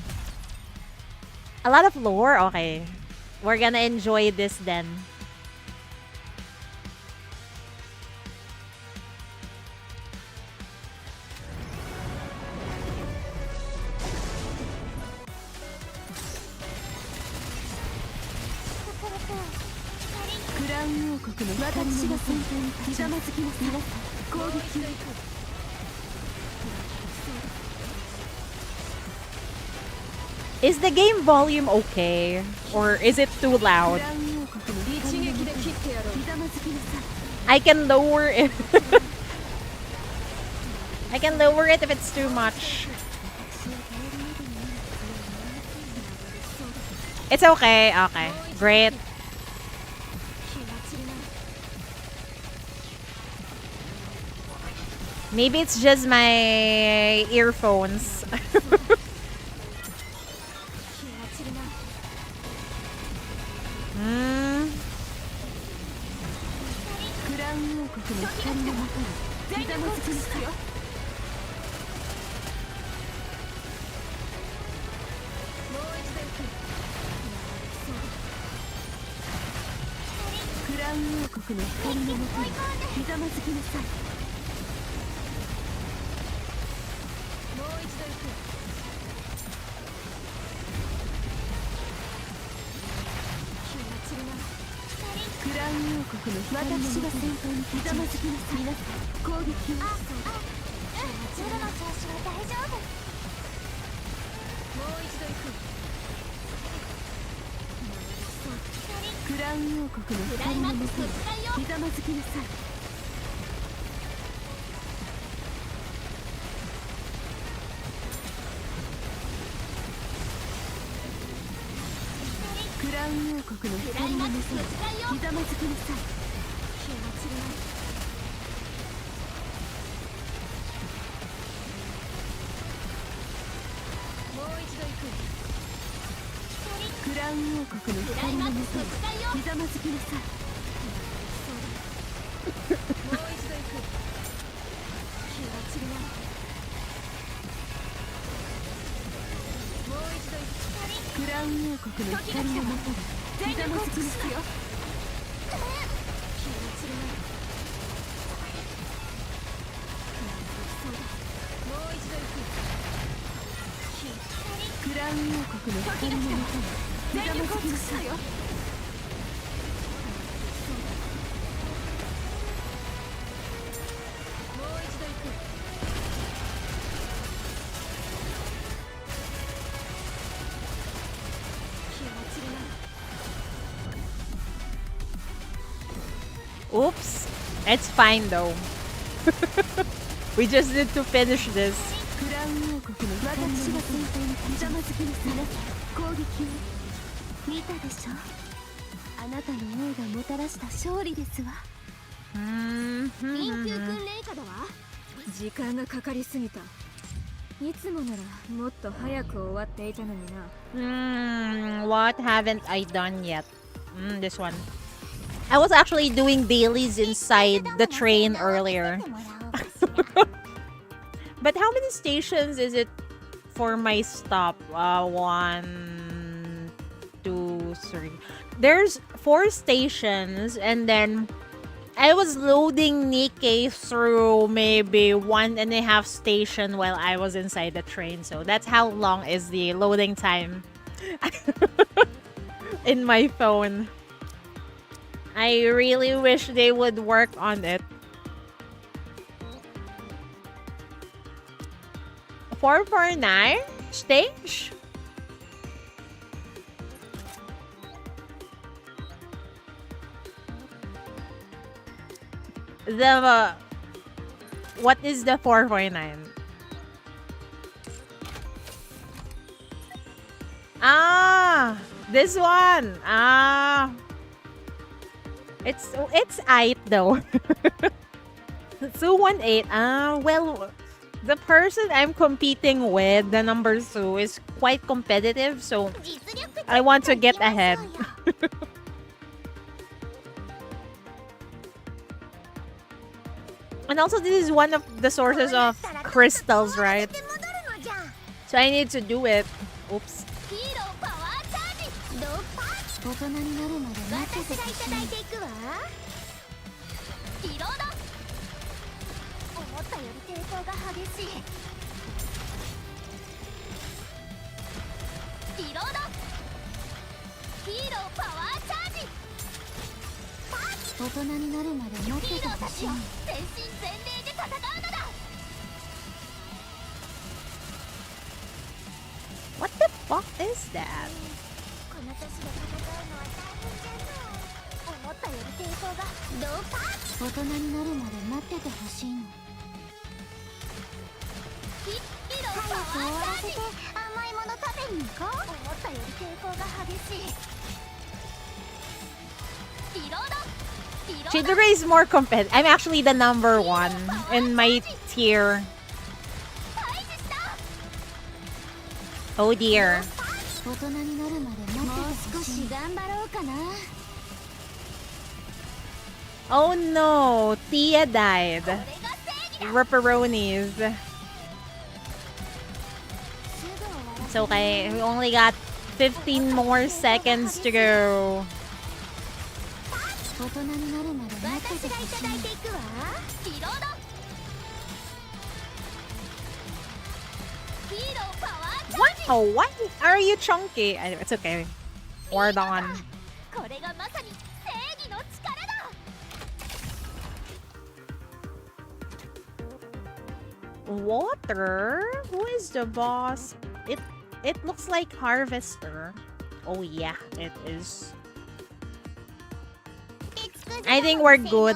A lot of lore. Okay. We're gonna enjoy this then. Is the game volume okay? Or is it too loud? I can lower it. I can lower it if it's too much. It's okay. Okay. Great. Maybe it's just my earphones. 王国の光の中にひざまずきなさい。クラウン王国の光のもとにひざまずきなさい。もう一度行く。クラウン王国の光のもとにひざまずきなさい。皆さん攻撃を。ルルの調子は大丈夫。もう一度行く。クラウン王国の光のもとにひざまずきなさい。クラウン王国の光のもとにひざまずきなさい。もう一度行く。クラウン王国の光のもとにひざまずきなさい。もう一度行く。気が散るな。もう一度行く。クラウン王国の光のもとにひざまずきなさい。気が散るな。もう一度行く。クラウン王国の光のもとにひざまずきなさい。Oops. It's fine though. We just need to finish this. クラウン王国の光のもとにひざまずきなさい。攻撃を。見たでしょ。あなたの王がもたらした勝利ですわ。緊急訓練下だわ。時間がかかりすぎた。いつもならもっと早く終わっていたのにな。What haven't I done yet? This one. I was actually doing dailies inside the train earlier. But how many stations is it for my stop? 1, 2, 3. There's 4 stations, and then I was loading NIKKE through maybe 1.5 station while I was inside the train. So that's how long is the loading time in my phone. I really wish they would work on it. 449 stage? What is the 449? Ah, this one. Ah. It's 8 though. 218. Well, the person I'm competing with, the number 2, is quite competitive, so I want to get ahead. And also, this is one of the sources of crystals, right? So I need to do it. Oops. 大人になるまで待っててほしい。リロード。思ったより抵抗が激しい。リロード。ヒーローパワーチャージ。大人になるまで待っててほしい。全身全霊で戦うのだ。What the fuck is that? この年で戦うのは大変じゃの。思ったより抵抗がドーパー。大人になるまで待っててほしいの。ヒーローパワーチャージ。早く終わらせて甘いもの食べに行こう。思ったより抵抗が激しい。リロード。Chidori is more competitive. I'm actually the number 1 in my tier. Oh dear. 大人になるまで待っててほしい。もう少し頑張ろうかな。Oh no, Tia died. Ripperonis. It's okay. We only got 15 more seconds to go. Wow, why are you chunky? It's okay. Ward on. Water? Who is the boss? It looks like Harvester. Oh yeah, it is. I think we're good.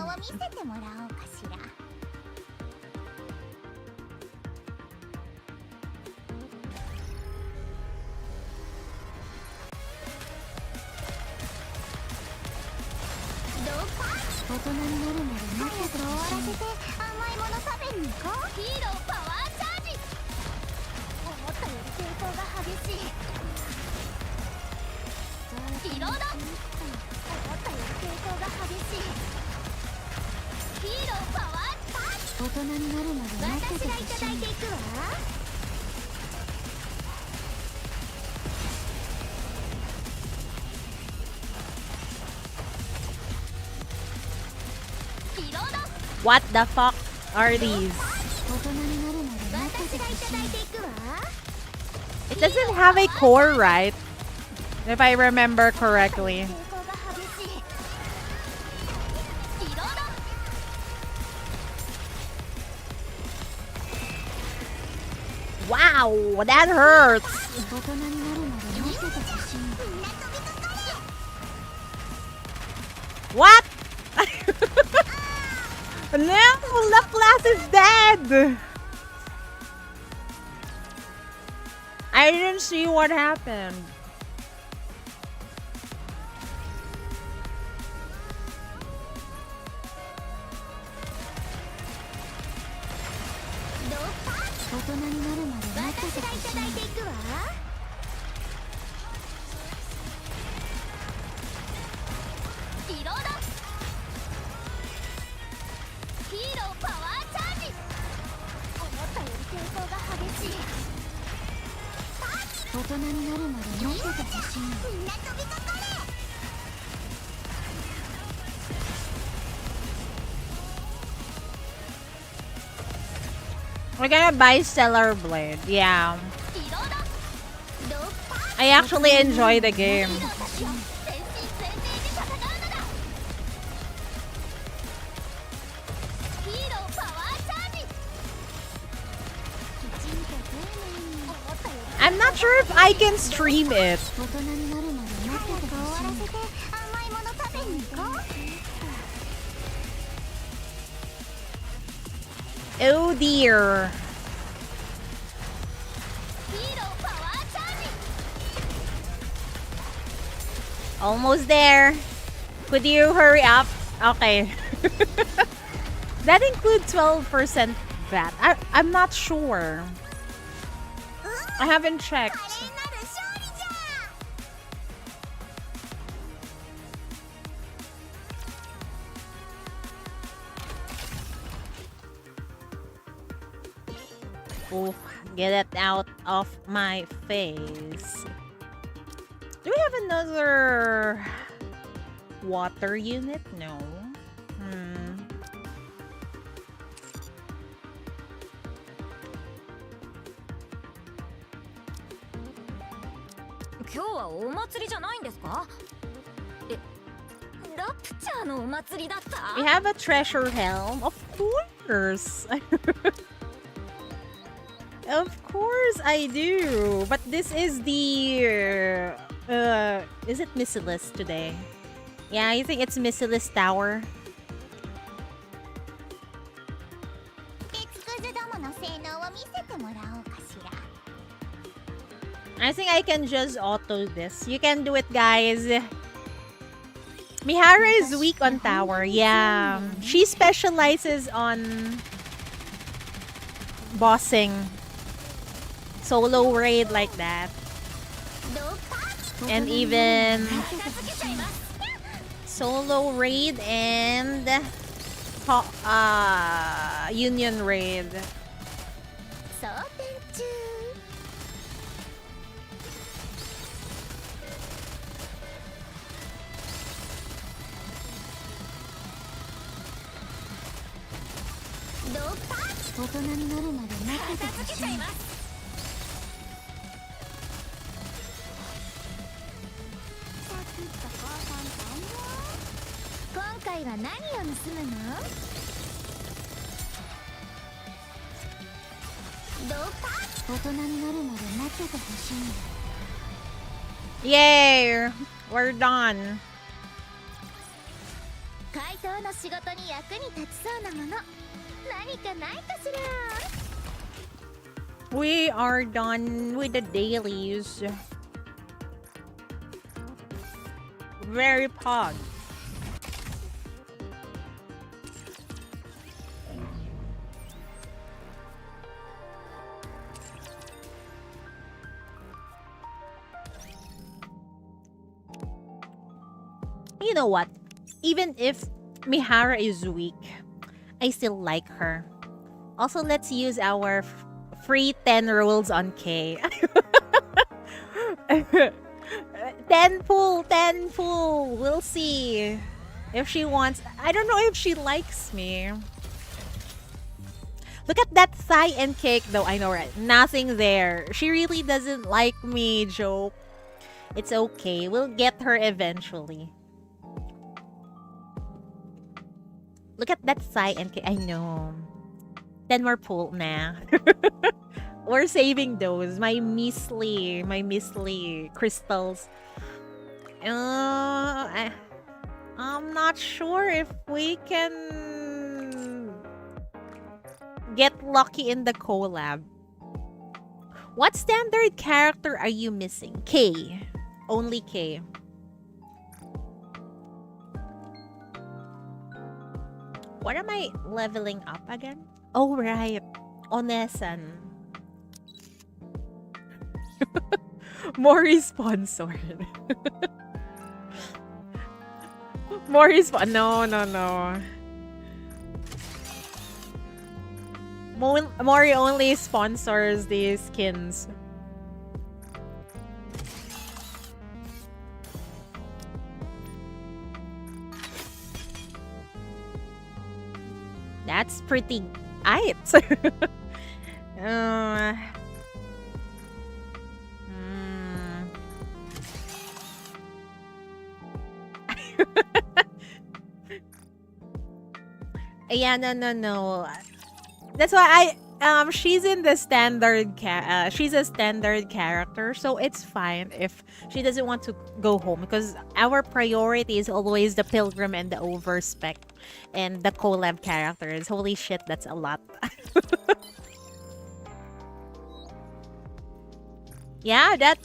What the fuck are these? It doesn't have a core, right? If I remember correctly. Wow, that hurts. What? No, Laplace is dead. I didn't see what happened. We're gonna buy Stellar Blade, yeah. I actually enjoy the game. I'm not sure if I can stream it. Oh dear. Almost there. Could you hurry up? Okay. That includes 12% VAT. I'm not sure. I haven't checked. Oh, get it out of my face. Do we have another water unit? No. We have a treasure helm? Of course! Of course I do! But this is the... is it Missilis today? Yeah, I think it's Missilis Tower. I think I can just auto this. You can do it, guys. Mihara is weak on tower. Yeah. She specializes on bossing. Solo raid like that. And even solo raid and union raid. Yay! We're done. We are done with the dailies. Very pog. You know what? Even if Mihara is weak, I still like her. Also, let's use our free 10 rules on K. 10 pull, 10 pull. We'll see if she wants. I don't know if she likes me. Look at that thigh and cake though. I know, right? Nothing there. She really doesn't like me, joke. It's okay. We'll get her eventually. Look at that thigh and cake. I know. 10 more pull nah. We're saving those. My measly crystals. I'm not sure if we can get lucky in the collab. What standard character are you missing? K. Only K. What am I leveling up again? Oh, right. Onesan. Mori sponsored. Mori no. Mori only sponsors these skins. That's pretty aight. Yeah, no. That's why she's in the standard she's a standard character, so it's fine if she doesn't want to go home because our priority is always the pilgrim and the overspec and the collab characters. Holy shit, that's a lot. Yeah, that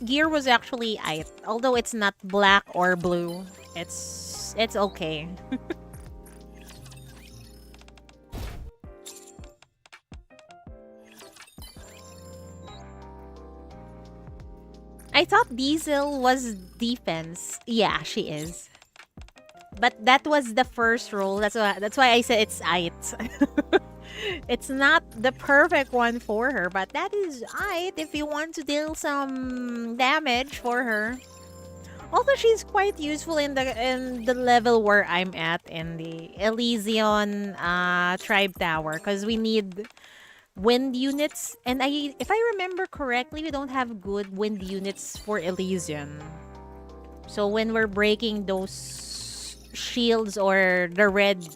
gear was actually aight. Although it's not black or blue. It's okay. I thought Diesel was defense. Yeah, she is. But that was the first role. That's why I said it's aight. It's not the perfect one for her, but that is aight if you want to deal some damage for her. Also, she's quite useful in the level where I'm at in the Elysian Tribe Tower because we need wind units, and if I remember correctly, we don't have good wind units for Elysian. So when we're breaking those shields or the red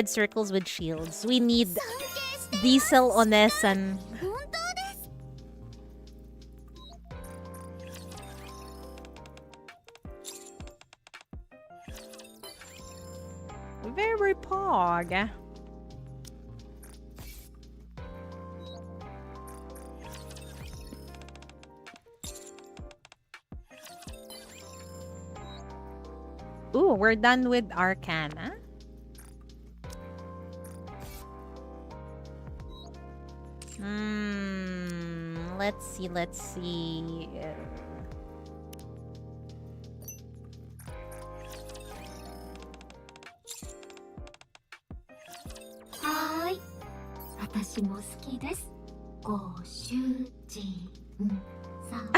circles with shields, we need Diesel Onesan. Very pog. Ooh, we're done with Arcana. Let's see. 私も好きです。ご主人様。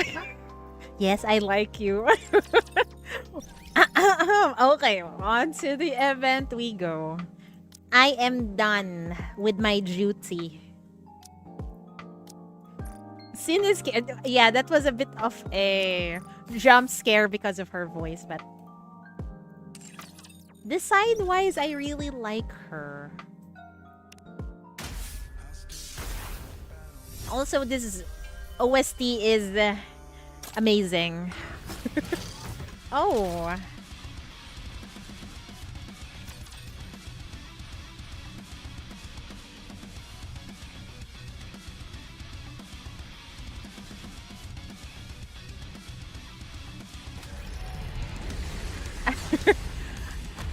Yes, I like you. Okay, on to the event we go. I am done with my duty. Sin is yeah, that was a bit of a jump scare because of her voice, but design-wise, I really like her. Also, this OST is amazing. Oh.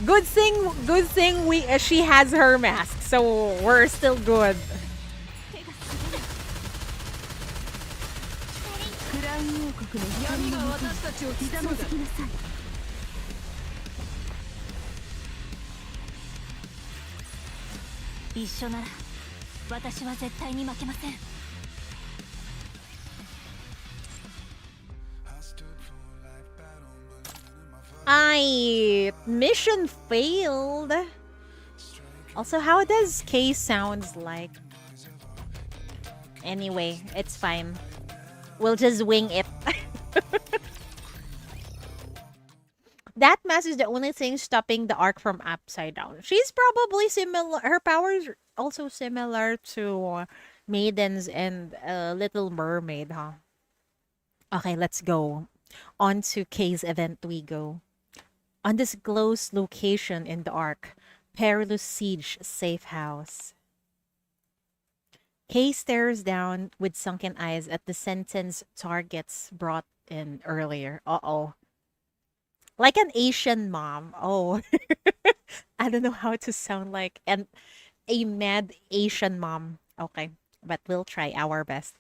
Good thing we she has her mask, so we're still good. Mission failed. Also, how does K sounds like? Anyway, it's fine. We'll just wing it. That mask is the only thing stopping the arc from upside down. She's probably similar. Her powers are also similar to Maidens and Little Mermaid, huh? Okay, let's go. On to K's event we go. Undisclosed location in the arc. Perilous Siege Safe House. Kay stares down with sunken eyes at the sentence targets brought in earlier. Uh-oh. Like an Asian mom. Oh. I don't know how to sound like a mad Asian mom. Okay, but we'll try our best.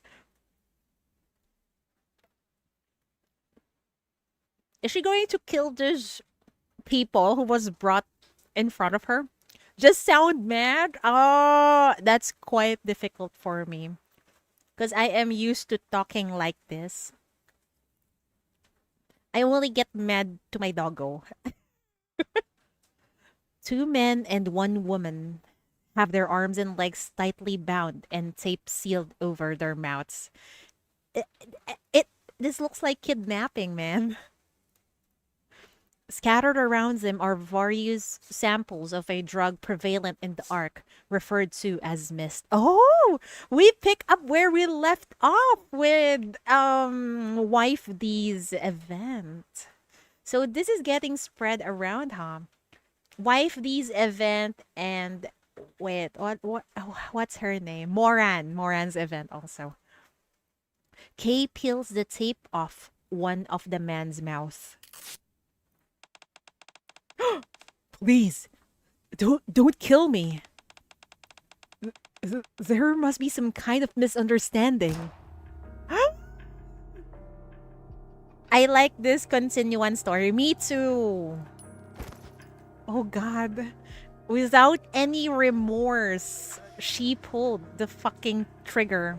Is she going to kill this people who was brought in front of her? Just sound mad? Oh, that's quite difficult for me. Because I am used to talking like this. I only get mad to my doggo. 2 men and 1 woman have their arms and legs tightly bound and tape sealed over their mouths. This looks like kidnapping, man. Scattered around them are various samples of a drug prevalent in the arc, referred to as mist. Oh, we pick up where we left off with Wife D's event. So this is getting spread around, huh? Wife D's event and wait, what's her name? Moran's event also. Kay peels the tape off one of the man's mouth. Please, don't kill me. There must be some kind of misunderstanding. I like this continuance story. Me too. Oh God. Without any remorse, she pulled the fucking trigger.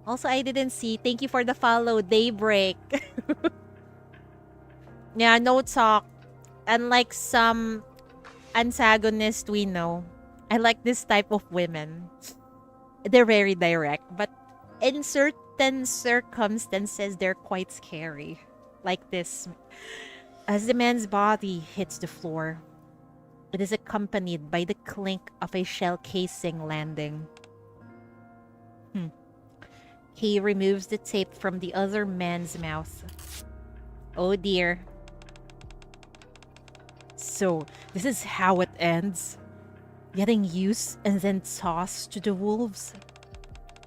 Also, I didn't see. Thank you for the follow, Daybreak. Yeah, no talk. Unlike some antagonists we know, I like this type of women. They're very direct, but in certain circumstances, they're quite scary. Like this. As the man's body hits the floor, it is accompanied by the clink of a shell casing landing. He removes the tape from the other man's mouth. Oh dear. So, this is how it ends? Getting used and then tossed to the wolves?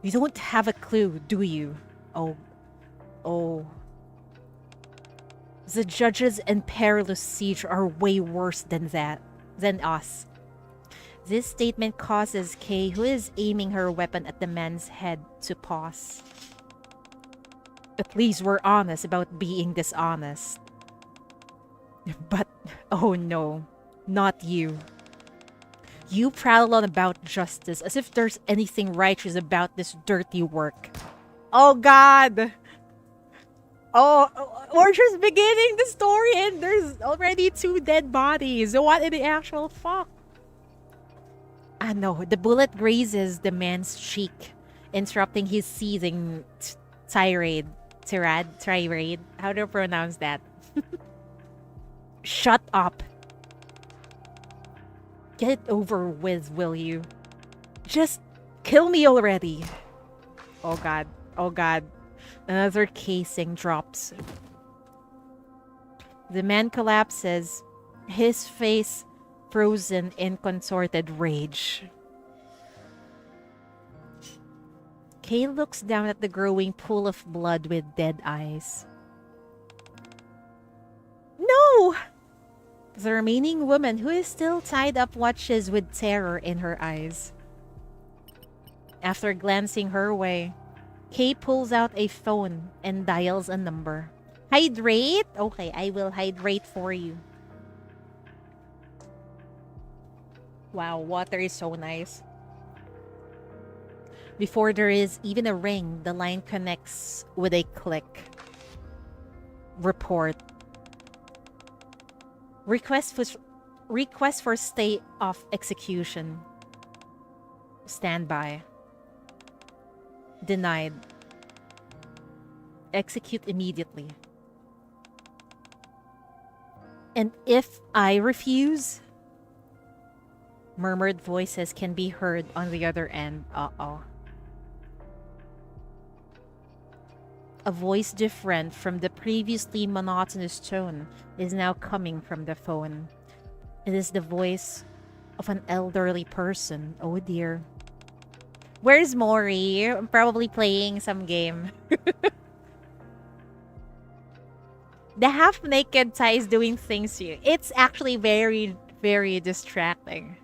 You don't have a clue, do you? Oh. The judges in Perilous Siege are way worse than us. This statement causes Kay, who is aiming her weapon at the man's head, to pause. At least we're honest about being dishonest. But, oh no, not you. You prattle on about justice as if there's anything righteous about this dirty work. Oh God! Oh, we're just beginning the story and there's already 2 dead bodies. What in the actual fuck? Ah no, the bullet grazes the man's cheek, interrupting his seething tirade. Tirade? How do you pronounce that? Shut up. Get it over with, will you? Just kill me already. Oh God. Oh God. Another casing drops. The man collapses, his face frozen in contorted rage. Kay looks down at the growing pool of blood with dead eyes. No! The remaining woman, who is still tied up, watches with terror in her eyes. After glancing her way, Kay pulls out a phone and dials a number. Hydrate? Okay, I will hydrate for you. Wow, water is so nice. Before there is even a ring, the line connects with a click. Report. Request for stay of execution. Standby. Denied. Execute immediately. And if I refuse? Murmured voices can be heard on the other end. Uh-oh. A voice different from the previously monotonous tone is now coming from the phone. It is the voice of an elderly person. Oh dear. Where's Mori? I'm probably playing some game. The half-naked Ty is doing things to you. It's actually very, very distracting.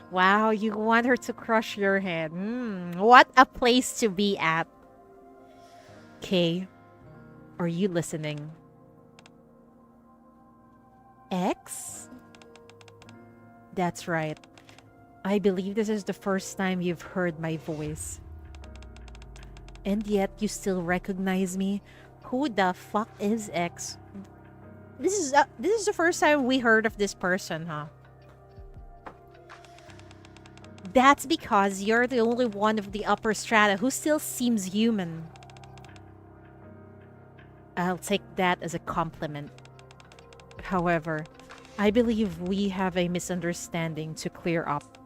Wow, you want her to crush your head. What a place to be at. Kay, are you listening? X? That's right. I believe this is the first time you've heard my voice. And yet you still recognize me? Who the fuck is X? This is the first time we heard of this person, huh? That's because you're the only one of the upper strata who still seems human. I'll take that as a compliment. However, I believe we have a misunderstanding to clear up.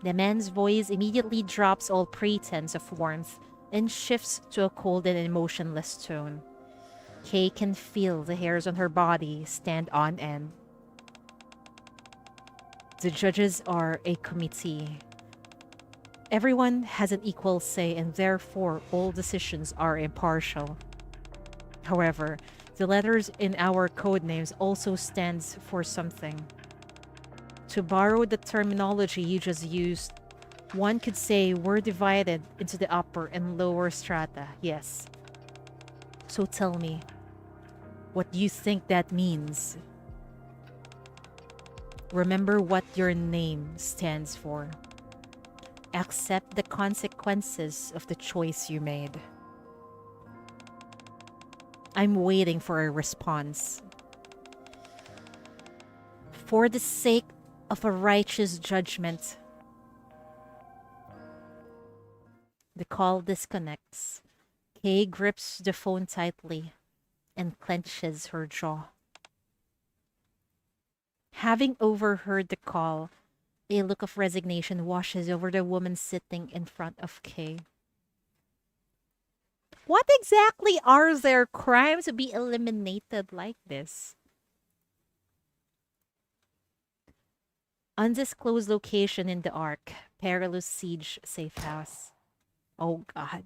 The man's voice immediately drops all pretense of warmth and shifts to a cold and emotionless tone. Kay can feel the hairs on her body stand on end. The judges are a committee. Everyone has an equal say and therefore all decisions are impartial. However, the letters in our code names also stands for something. To borrow the terminology you just used, one could say we're divided into the upper and lower strata, yes. So tell me, what do you think that means? Remember what your name stands for. Accept the consequences of the choice you made. I'm waiting for a response. For the sake of a righteous judgment. The call disconnects. Kay grips the phone tightly and clenches her jaw. Having overheard the call, a look of resignation washes over the woman sitting in front of Kay. What exactly are their crimes to be eliminated like this? Undisclosed location in the Ark. Perilous siege safe house. Oh God.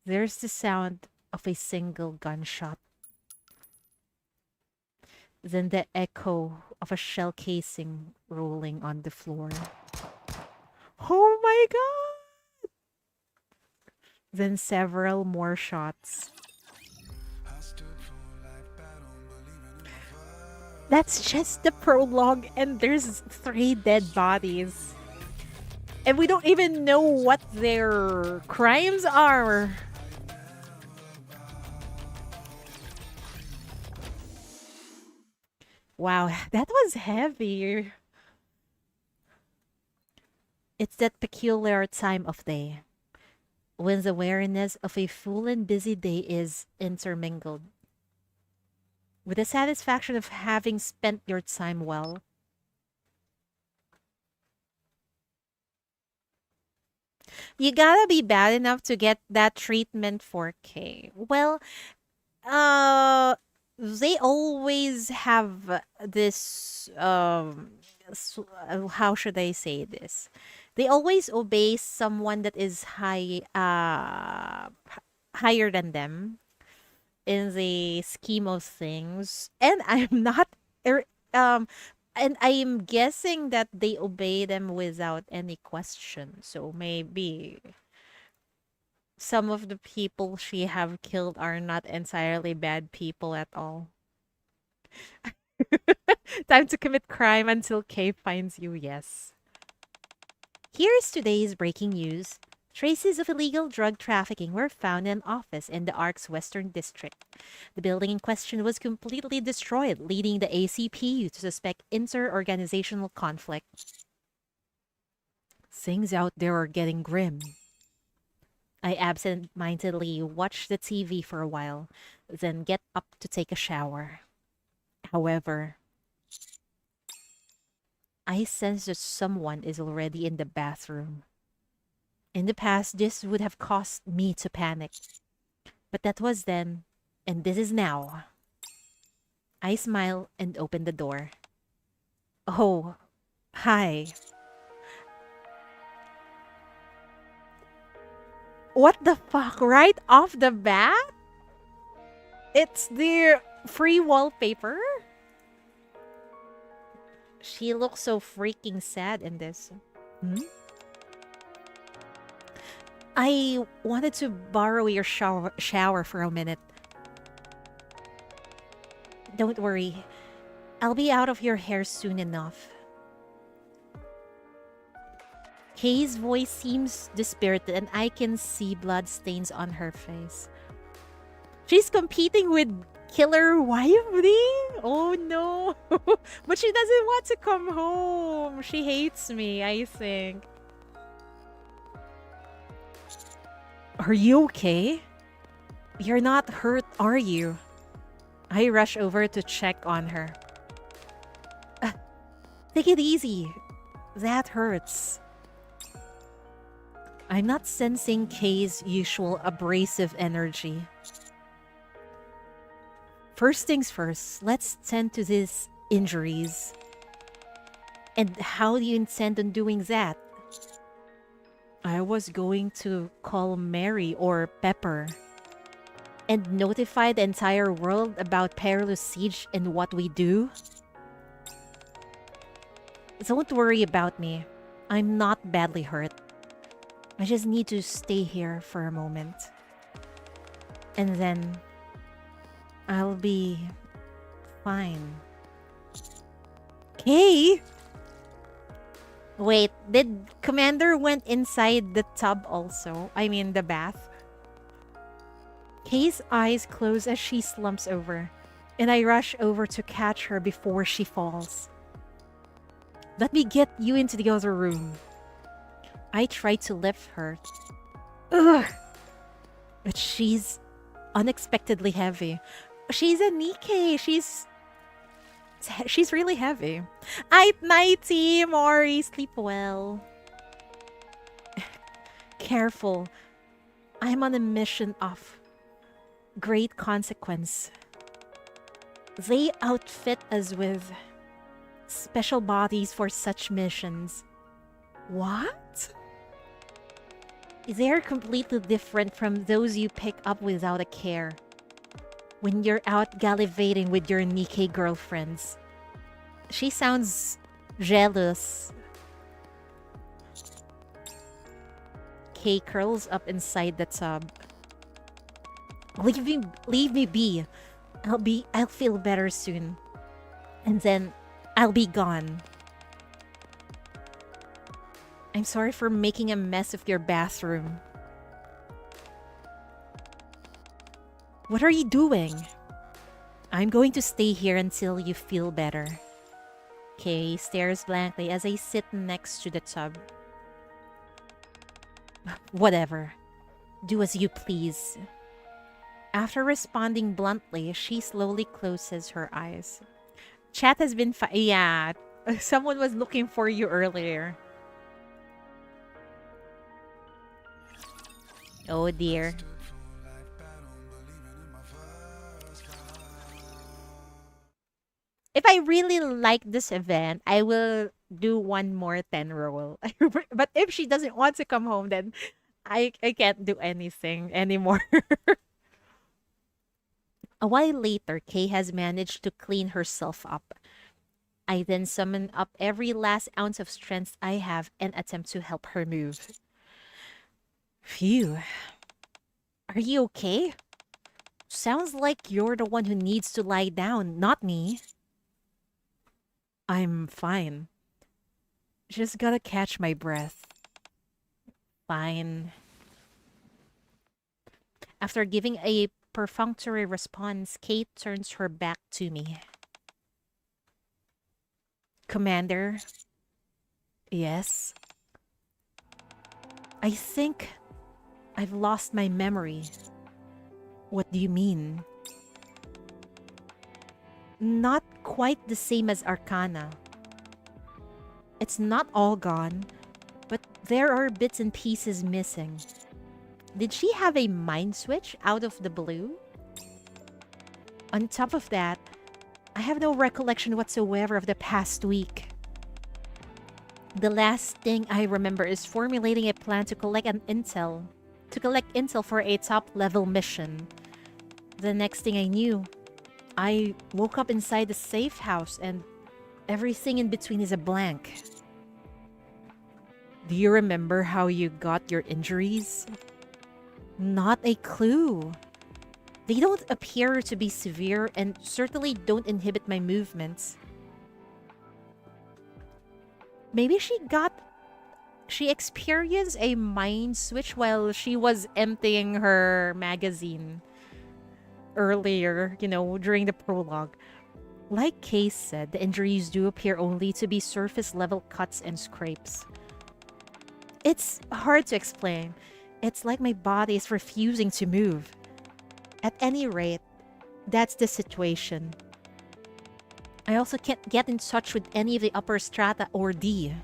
There's the sound of a single gunshot. Then the echo of a shell casing rolling on the floor. Oh my God! Then several more shots. That's just the prologue, and there's 3 dead bodies. And we don't even know what their crimes are. Wow, that was heavy. It's that peculiar time of day when the awareness of a full and busy day is intermingled with the satisfaction of having spent your time well. You gotta be bad enough to get that treatment for K. Well, they always have this how should I say this? They always obey someone that is higher than them in the scheme of things. And I'm not and I am guessing that they obey them without any question. So maybe some of the people she have killed are not entirely bad people at all. Time to commit crime until Kay finds you, yes. Here's today's breaking news. Traces of illegal drug trafficking were found in an office in the ARC's Western District. The building in question was completely destroyed, leading the ACPU to suspect inter-organizational conflict. Things out there are getting grim. I absent-mindedly watch the TV for a while, then get up to take a shower. However, I sense that someone is already in the bathroom. In the past, this would have caused me to panic. But that was then, and this is now. I smile and open the door. Oh, hi. What the fuck? Right off the bat? It's the free wallpaper? She looks so freaking sad in this. I wanted to borrow your shower for a minute. Don't worry. I'll be out of your hair soon enough. Kay's voice seems dispirited and I can see blood stains on her face. She's competing with Killer Wifey? Oh no. But she doesn't want to come home. She hates me, I think. Are you okay? You're not hurt, are you? I rush over to check on her. Take it easy. That hurts. I'm not sensing Kay's usual abrasive energy. First things first, let's tend to these injuries. And how do you intend on doing that? I was going to call Mary or Pepper and notify the entire world about Perilous Siege and what we do. Don't worry about me. I'm not badly hurt. I just need to stay here for a moment. And then I'll be fine. Kay? Wait, did Commander went inside the tub also? I mean the bath. Kay's eyes close as she slumps over, and I rush over to catch her before she falls. Let me get you into the other room. I try to lift her. Ugh! But she's unexpectedly heavy. She's a NIKKE. She's really heavy. Nighty, Mori. Sleep well. Careful. I'm on a mission of great consequence. They outfit us with special bodies for such missions. What? They're completely different from those you pick up without a care when you're out gallivanting with your NIKKE girlfriends. She sounds jealous. Kay curls up inside the tub. Leave me be. I'll feel better soon. And then I'll be gone. I'm sorry for making a mess of your bathroom. What are you doing? I'm going to stay here until you feel better. Kay stares blankly as I sit next to the tub. Whatever. Do as you please. After responding bluntly, she slowly closes her eyes. Chat has been yeah, someone was looking for you earlier. Oh dear. If I really like this event, I will do one more 10 roll. But if she doesn't want to come home, then I can't do anything anymore. A while later, Kay has managed to clean herself up. I then summon up every last ounce of strength I have and attempt to help her move. Phew. Are you okay? Sounds like you're the one who needs to lie down, not me. I'm fine. Just gotta catch my breath. Fine. After giving a perfunctory response, Kate turns her back to me. Commander? Yes? I think I've lost my memory. What do you mean? Not quite the same as Arcana. It's not all gone, but there are bits and pieces missing. Did she have a mind switch out of the blue? On top of that, I have no recollection whatsoever of the past week. The last thing I remember is formulating a plan to collect intel for a top-level mission. The next thing I knew, I woke up inside the safe house and everything in between is a blank. Do you remember how you got your injuries? Not a clue. They don't appear to be severe and certainly don't inhibit my movements. Maybe she experienced a mind switch while she was emptying her magazine earlier, during the prologue. Like Case said, the injuries do appear only to be surface level cuts and scrapes. It's hard to explain. It's like my body is refusing to move. At any rate, that's the situation. I also can't get in touch with any of the upper strata or D.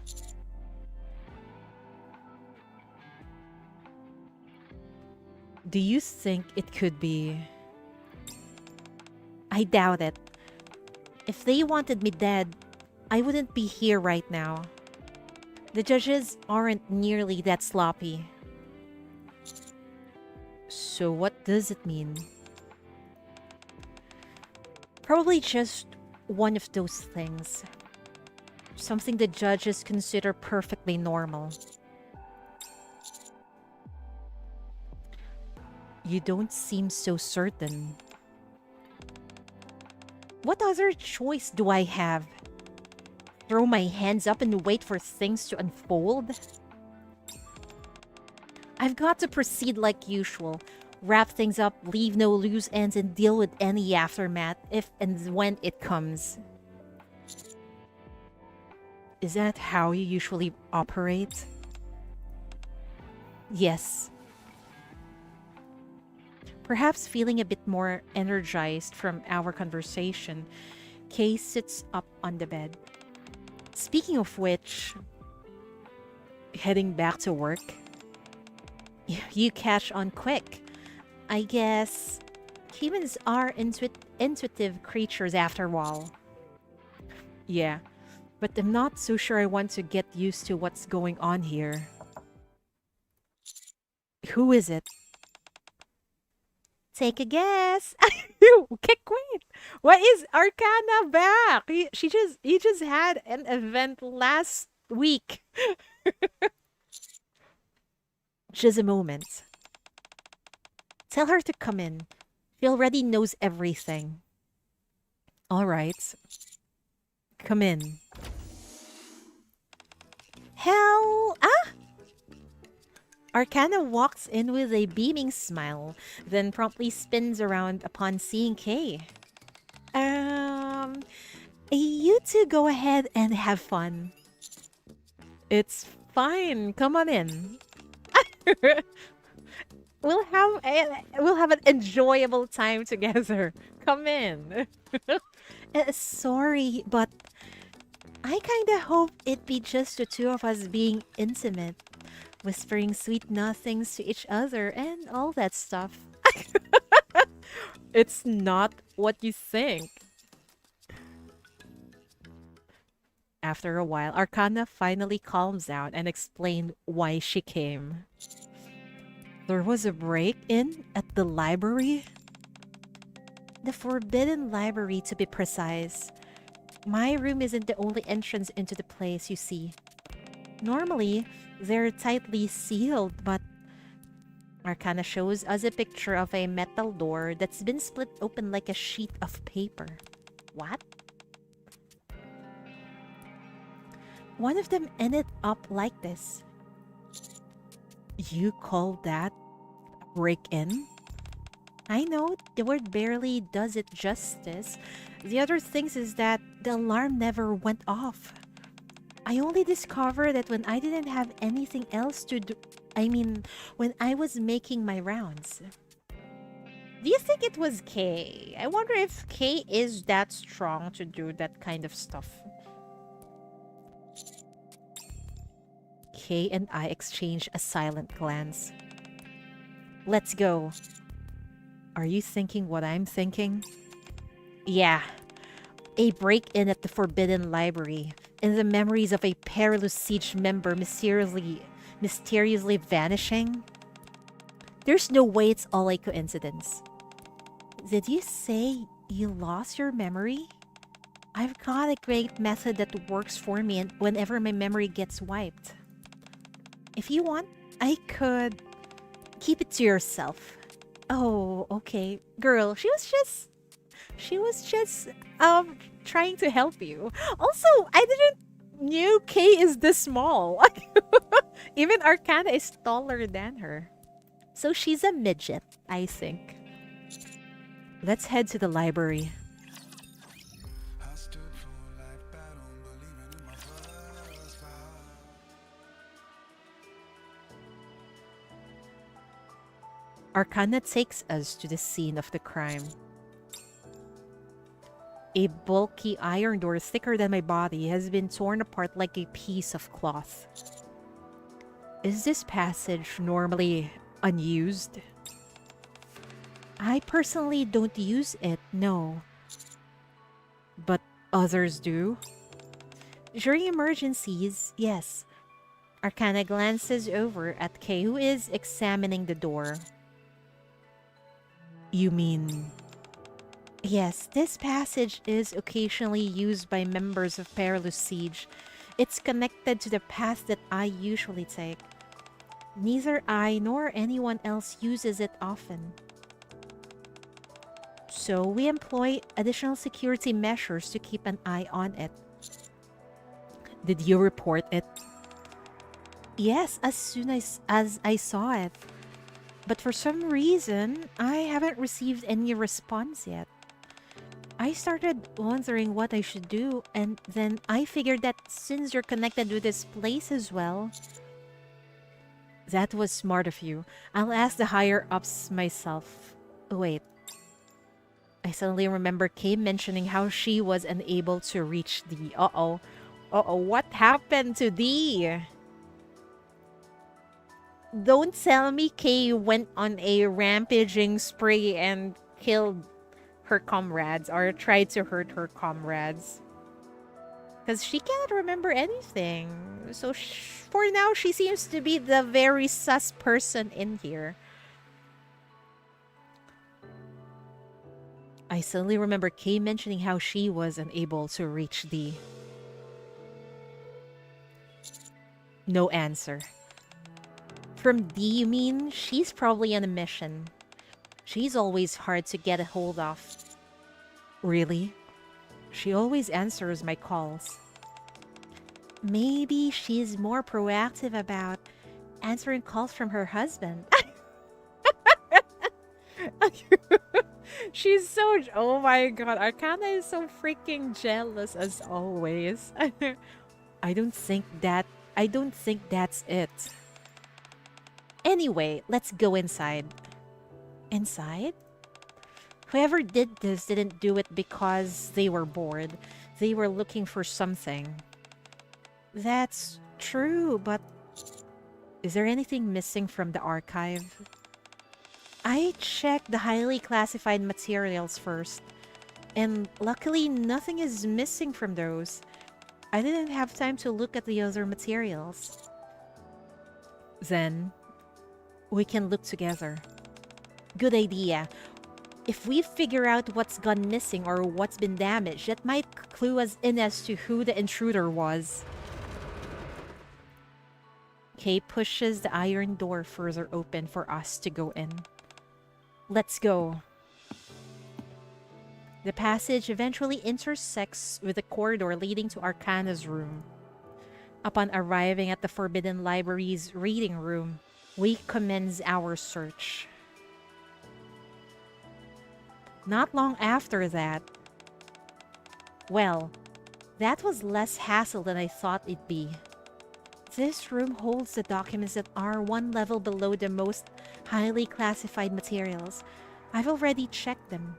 Do you think it could be? I doubt it. If they wanted me dead, I wouldn't be here right now. The judges aren't nearly that sloppy. So what does it mean? Probably just one of those things. Something the judges consider perfectly normal. You don't seem so certain. What other choice do I have? Throw my hands up and wait for things to unfold? I've got to proceed like usual. Wrap things up, leave no loose ends, and deal with any aftermath if and when it comes. Is that how you usually operate? Yes. Perhaps feeling a bit more energized from our conversation, Kay sits up on the bed. Speaking of which, heading back to work? You catch on quick. I guess humans are intuitive creatures after all. Yeah, but I'm not so sure I want to get used to what's going on here. Who is it? Take a guess. Okay, wait. What is Arcana back? He just had an event last week. Just a moment. Tell her to come in. She already knows everything. All right. Come in. Hell, Arcana walks in with a beaming smile, then promptly spins around upon seeing Kay. You two go ahead and have fun. It's fine. Come on in. We'll have an enjoyable time together. Come in. Sorry, but I kinda hope it'd be just the two of us being intimate, whispering sweet nothings to each other and all that stuff. It's not what you think. After a while, Arcana finally calms down and explained why she came. There was a break-in at the library? The Forbidden Library, to be precise. My room isn't the only entrance into the place, you see. Normally, they're tightly sealed, but Arcana shows us a picture of a metal door that's been split open like a sheet of paper. What? One of them ended up like this. You call that a break-in? I know, the word barely does it justice. The other thing is that the alarm never went off. I only discovered that when I didn't have anything else to do. I mean, when I was making my rounds. Do you think it was Kay? I wonder if Kay is that strong to do that kind of stuff. Kay and I exchange a silent glance. Let's go. Are you thinking what I'm thinking? Yeah. A break-in at the Forbidden Library, and the memories of a perilous siege member mysteriously vanishing? There's no way it's all a coincidence. Did you say you lost your memory? I've got a great method that works for me and whenever my memory gets wiped. If you want, I could keep it to yourself. Oh, okay. Girl, she was just trying to help you. Also, I didn't knew Kay is this small. Even Arcana is taller than her. So she's a midget, I think. Let's head to the library. Arcana takes us to the scene of the crime. A bulky iron door thicker than my body has been torn apart like a piece of cloth. Is this passage normally unused? I personally don't use it, no. But others do? During emergencies, yes. Arcana glances over at Kay, who is examining the door. You mean... Yes, this passage is occasionally used by members of Perilous Siege. It's connected to the path that I usually take. Neither I nor anyone else uses it often. So we employ additional security measures to keep an eye on it. Did you report it? Yes, as soon as I saw it. But for some reason, I haven't received any response yet. I started wondering what I should do, and then I figured that since you're connected with this place as well... That was smart of you. I'll ask the higher-ups myself. Wait. I suddenly remember Kay mentioning how she was unable to reach the... Uh-oh. Uh-oh, what happened to the... Don't tell me Kay went on a rampaging spree and killed her comrades or tried to hurt her comrades. Because she cannot remember anything. So for now, she seems to be the very sus person in here. I suddenly remember Kay mentioning how she was unable to reach the... No answer. From D, you mean? She's probably on a mission. She's always hard to get a hold of. Really? She always answers my calls. Maybe she's more proactive about answering calls from her husband. She's so... Oh my god, Arcana is so freaking jealous as always. I don't think that's it. Anyway, let's go inside. Inside? Whoever did this didn't do it because they were bored. They were looking for something. That's true, but is there anything missing from the archive? I checked the highly classified materials first, and luckily nothing is missing from those. I didn't have time to look at the other materials. Then, we can look together. Good idea. If we figure out what's gone missing or what's been damaged, that might clue us in as to who the intruder was. Kay pushes the iron door further open for us to go in. Let's go. The passage eventually intersects with the corridor leading to Arcana's room. Upon arriving at the Forbidden Library's reading room, we commence our search. Not long after that... Well, that was less hassle than I thought it'd be. This room holds the documents that are one level below the most highly classified materials. I've already checked them.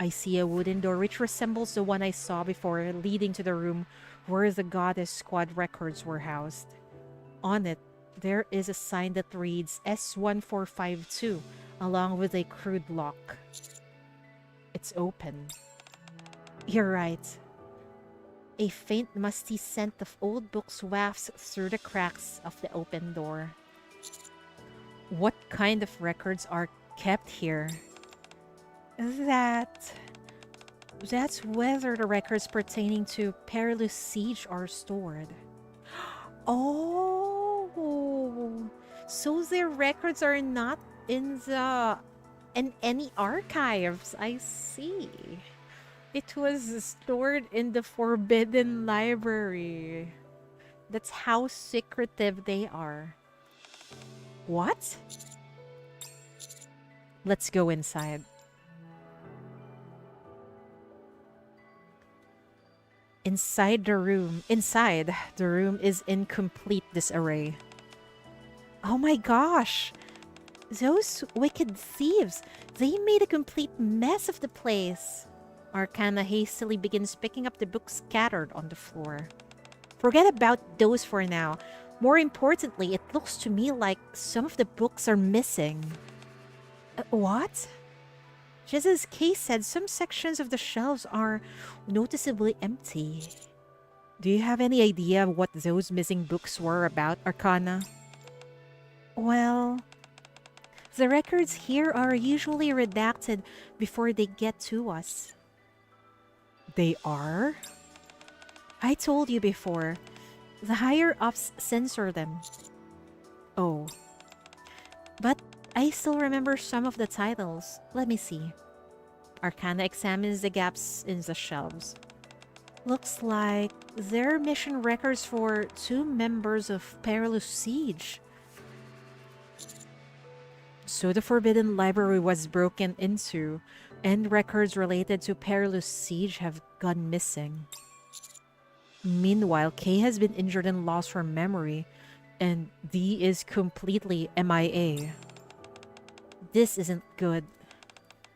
I see a wooden door which resembles the one I saw before, leading to the room where the Goddess Squad records were housed. On it, there is a sign that reads S1452, along with a crude lock. It's open. You're right. A faint, musty scent of old books wafts through the cracks of the open door. What kind of records are kept here? That's whether the records pertaining to Perilous Siege are stored. Oh, so their records are not in any archives. I see. It was stored in the Forbidden Library. That's how secretive they are. What? Let's go inside. Inside the room is in complete disarray. Oh my gosh! Those wicked thieves! They made a complete mess of the place. Arcana hastily begins picking up the books scattered on the floor. Forget about those for now. More importantly, it looks to me like some of the books are missing. What? Just as Kay said, some sections of the shelves are noticeably empty. Do you have any idea what those missing books were about, Arcana? Well, the records here are usually redacted before they get to us. They are? I told you before. The higher-ups censor them. Oh. But I still remember some of the titles. Let me see. Arcana examines the gaps in the shelves. Looks like they're mission records for 2 members of Perilous Siege. So the Forbidden Library was broken into, and records related to Perilous Siege have gone missing. Meanwhile, Kay has been injured and lost her memory, and Dee is completely MIA. This isn't good.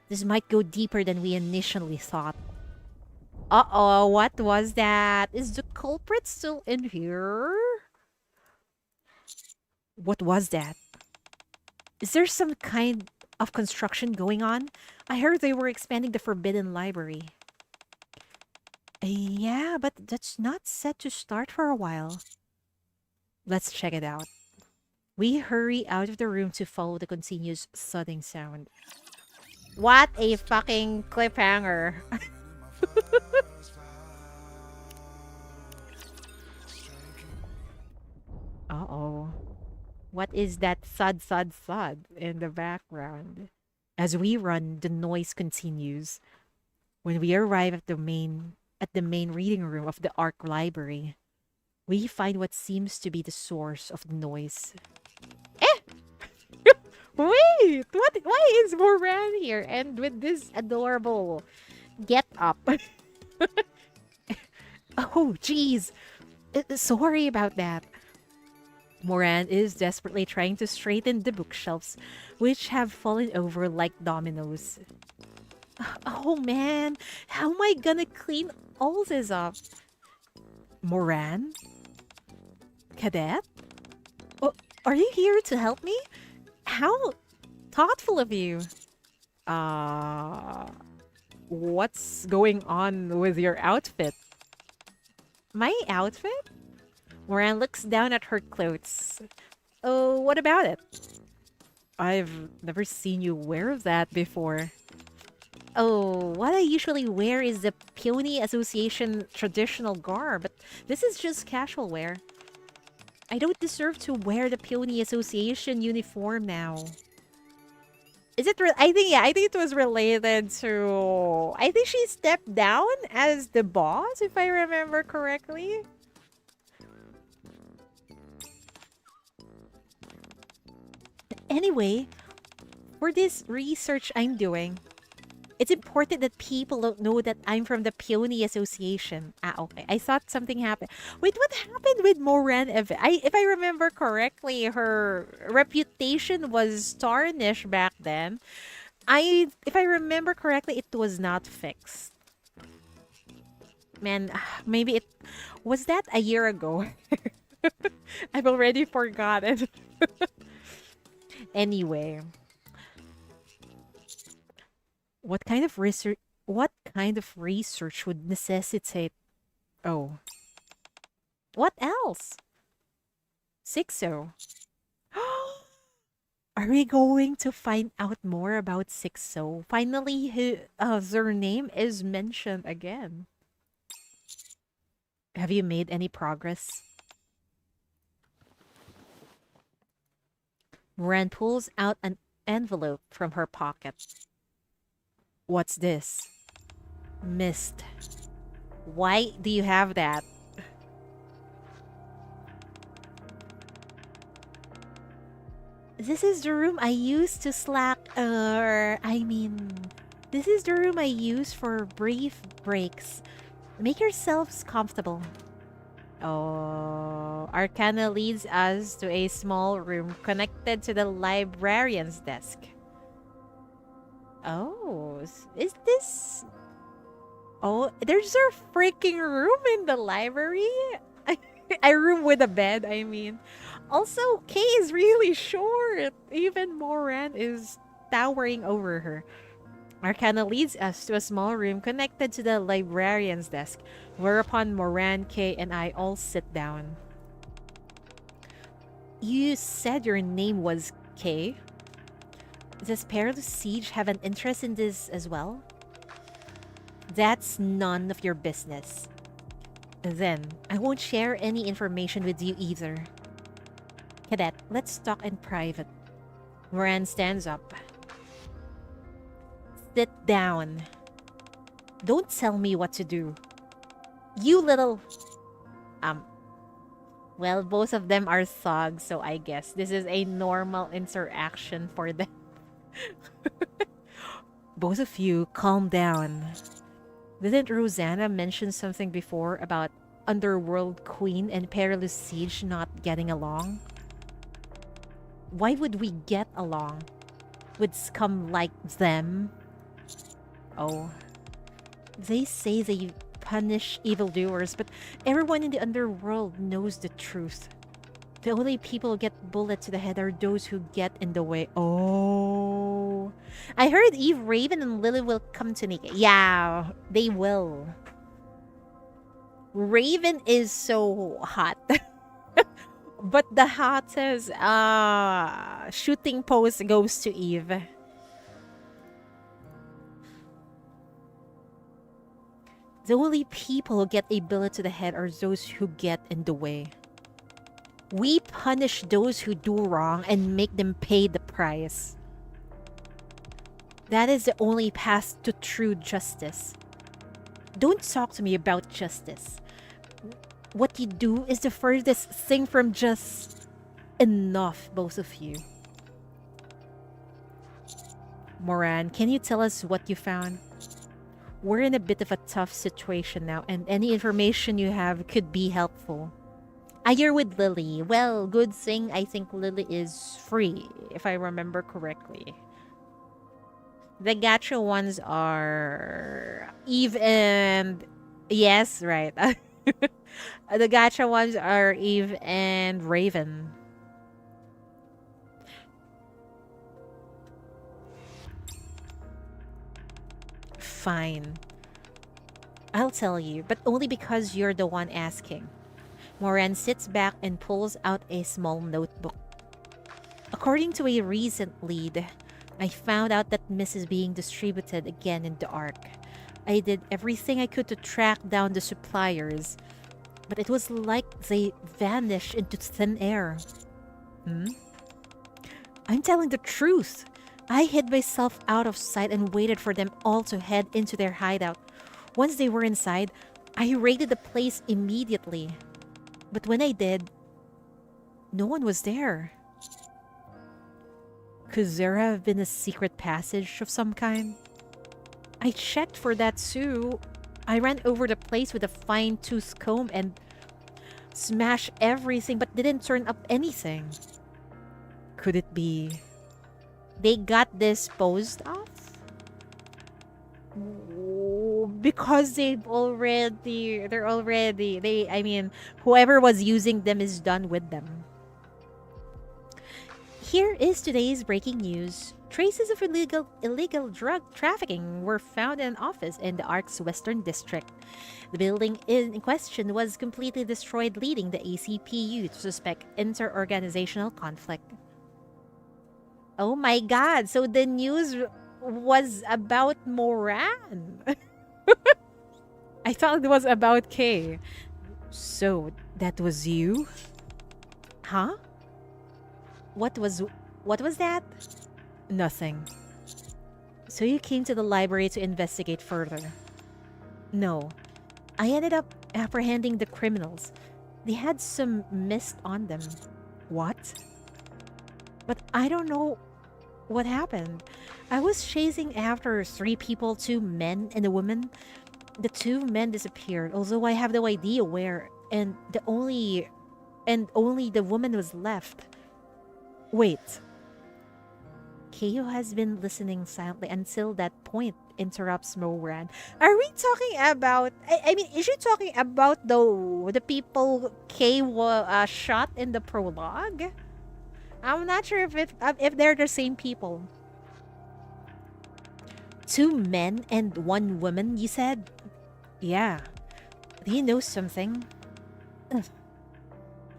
This might go deeper than we initially thought. Uh-oh, what was that? Is the culprit still in here? What was that? Is there some kind of construction going on? I heard they were expanding the Forbidden Library. Yeah, but that's not set to start for a while. Let's check it out. We hurry out of the room to follow the continuous thudding sound. What a fucking cliffhanger. Uh-oh. What is that thud, thud, thud in the background? As we run, the noise continues. When we arrive at the main reading room of the Ark Library, we find what seems to be the source of the noise. Wait, what? Why is Moran here? And with this adorable get up. Oh, jeez. Sorry about that. Moran is desperately trying to straighten the bookshelves, which have fallen over like dominoes. Oh man, how am I gonna clean all this up? Moran? Cadet? Oh, are you here to help me? How thoughtful of you. What's going on with your outfit? My outfit? Moran looks down at her clothes. Oh, what about it? I've never seen you wear that before. Oh, what I usually wear is the Peony Association traditional garb, but this is just casual wear. I don't deserve to wear the Peony Association uniform now. Is it I think it was related to... I think she stepped down as the boss, if I remember correctly. Anyway, for this research I'm doing, it's important that people don't know that I'm from the Peony Association. Okay. I thought something happened. Wait, what happened with Moran? If I remember correctly, her reputation was tarnished back then. If I remember correctly, it was not fixed. Man, maybe it... Was that a year ago? I've already forgotten. Anyway... What kind of research would necessitate... Oh. What else? Sixo. Are we going to find out more about Sixo? Finally, their name is mentioned again. Have you made any progress? Moran pulls out an envelope from her pocket. What's this? Mist. Why do you have that? This is the room I use to this is the room I use for brief breaks. Make yourselves comfortable. Oh, Arcana leads us to a small room connected to the librarian's desk. Oh, is this... Oh, there's a freaking room in the library? A room with a bed, I mean. Also, Kay is really short. Even Moran is towering over her. Arcana leads us to a small room connected to the librarian's desk, whereupon Moran, Kay, and I all sit down. You said your name was Kay? Does Perilous Siege have an interest in this as well? That's none of your business. Then, I won't share any information with you either. Cadet, let's talk in private. Moran stands up. Sit down. Don't tell me what to do. You little... Well, both of them are thugs, so I guess this is a normal interaction for them. Both of you, calm down. Didn't Rosanna mention something before about Underworld Queen and Perilous Siege not getting along? Why would we get along with scum like them? Oh, they say they punish evildoers, but everyone in the underworld knows the truth. The only people who get bullets to the head are those who get in the way. Oh. I heard Eve, Raven, and Lily will come to NIKKE. Yeah, they will. Raven is so hot. But the hottest shooting pose goes to Eve. The only people who get a bullet to the head are those who get in the way. We punish those who do wrong and make them pay the price. That is the only path to true justice. Don't talk to me about justice. What you do is the furthest thing from just enough, both of you. Moran, can you tell us what you found? We're in a bit of a tough situation now, and any information you have could be helpful. You're with Lily. Well, good thing I think Lily is free, if I remember correctly. The gacha ones are Eve and... Yes, right. The gacha ones are Eve and Raven. Fine. I'll tell you, but only because you're the one asking. Moran sits back and pulls out a small notebook. According to a recent lead, I found out that Miss is being distributed again in the Ark. I did everything I could to track down the suppliers, but it was like they vanished into thin air. I'm telling the truth. I hid myself out of sight and waited for them all to head into their hideout. Once they were inside, I raided the place immediately. But when I did, no one was there. Could there have been a secret passage of some kind? I checked for that too. I ran over the place with a fine-tooth comb and smashed everything but didn't turn up anything. Could it be they got disposed of? Because whoever was using them is done with them. Here is today's breaking news. Traces of illegal drug trafficking were found in an office in the Ark's Western District. The building in question was completely destroyed, leading the ACPU to suspect inter-organizational conflict. Oh my god, so the news was about Moran. I thought it was about Kay. So, that was you? Huh? What was that? Nothing. So you came to the library to investigate further? No. I ended up apprehending the criminals. They had some mist on them. What? But I don't know what happened. I was chasing after 3 people, 2 men and a woman. The 2 men disappeared, although I have no idea where, and only the woman was left. Wait. Keo has been listening silently until that point, interrupts Moran. Are we talking about... I mean, is she talking about the people Kay shot in the prologue? I'm not sure if they're the same people. 2 men and 1 woman, you said? Yeah. Do you know something? Ugh.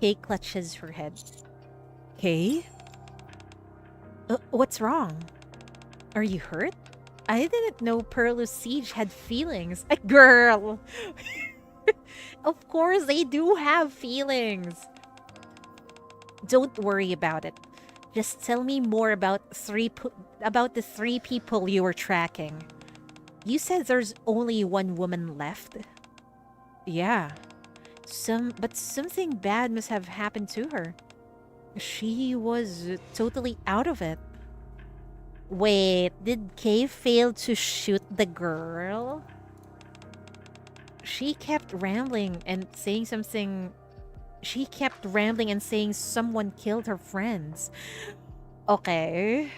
Kay clutches her head. Kay? What's wrong? Are you hurt? I didn't know Perlu Siege had feelings. Girl! Of course they do have feelings. Don't worry about it. Just tell me more about the 3 people you were tracking. You said there's only 1 woman left? Yeah. But something bad must have happened to her. She was totally out of it. Wait, did Kay fail to shoot the girl? She kept rambling and saying someone killed her friends. Okay.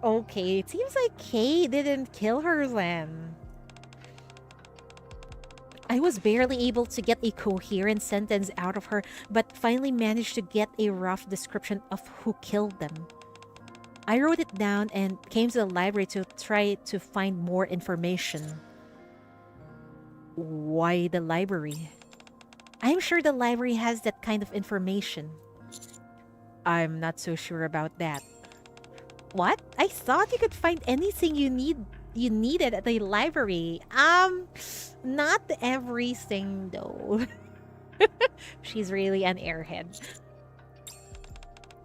It seems like Kay didn't kill her then. I was barely able to get a coherent sentence out of her, but finally managed to get a rough description of who killed them. I wrote it down and came to the library to try to find more information. Why the library? I'm sure the library has that kind of information. I'm not so sure about that. What? I thought you could find anything you needed at the library. Not everything though. She's really an airhead.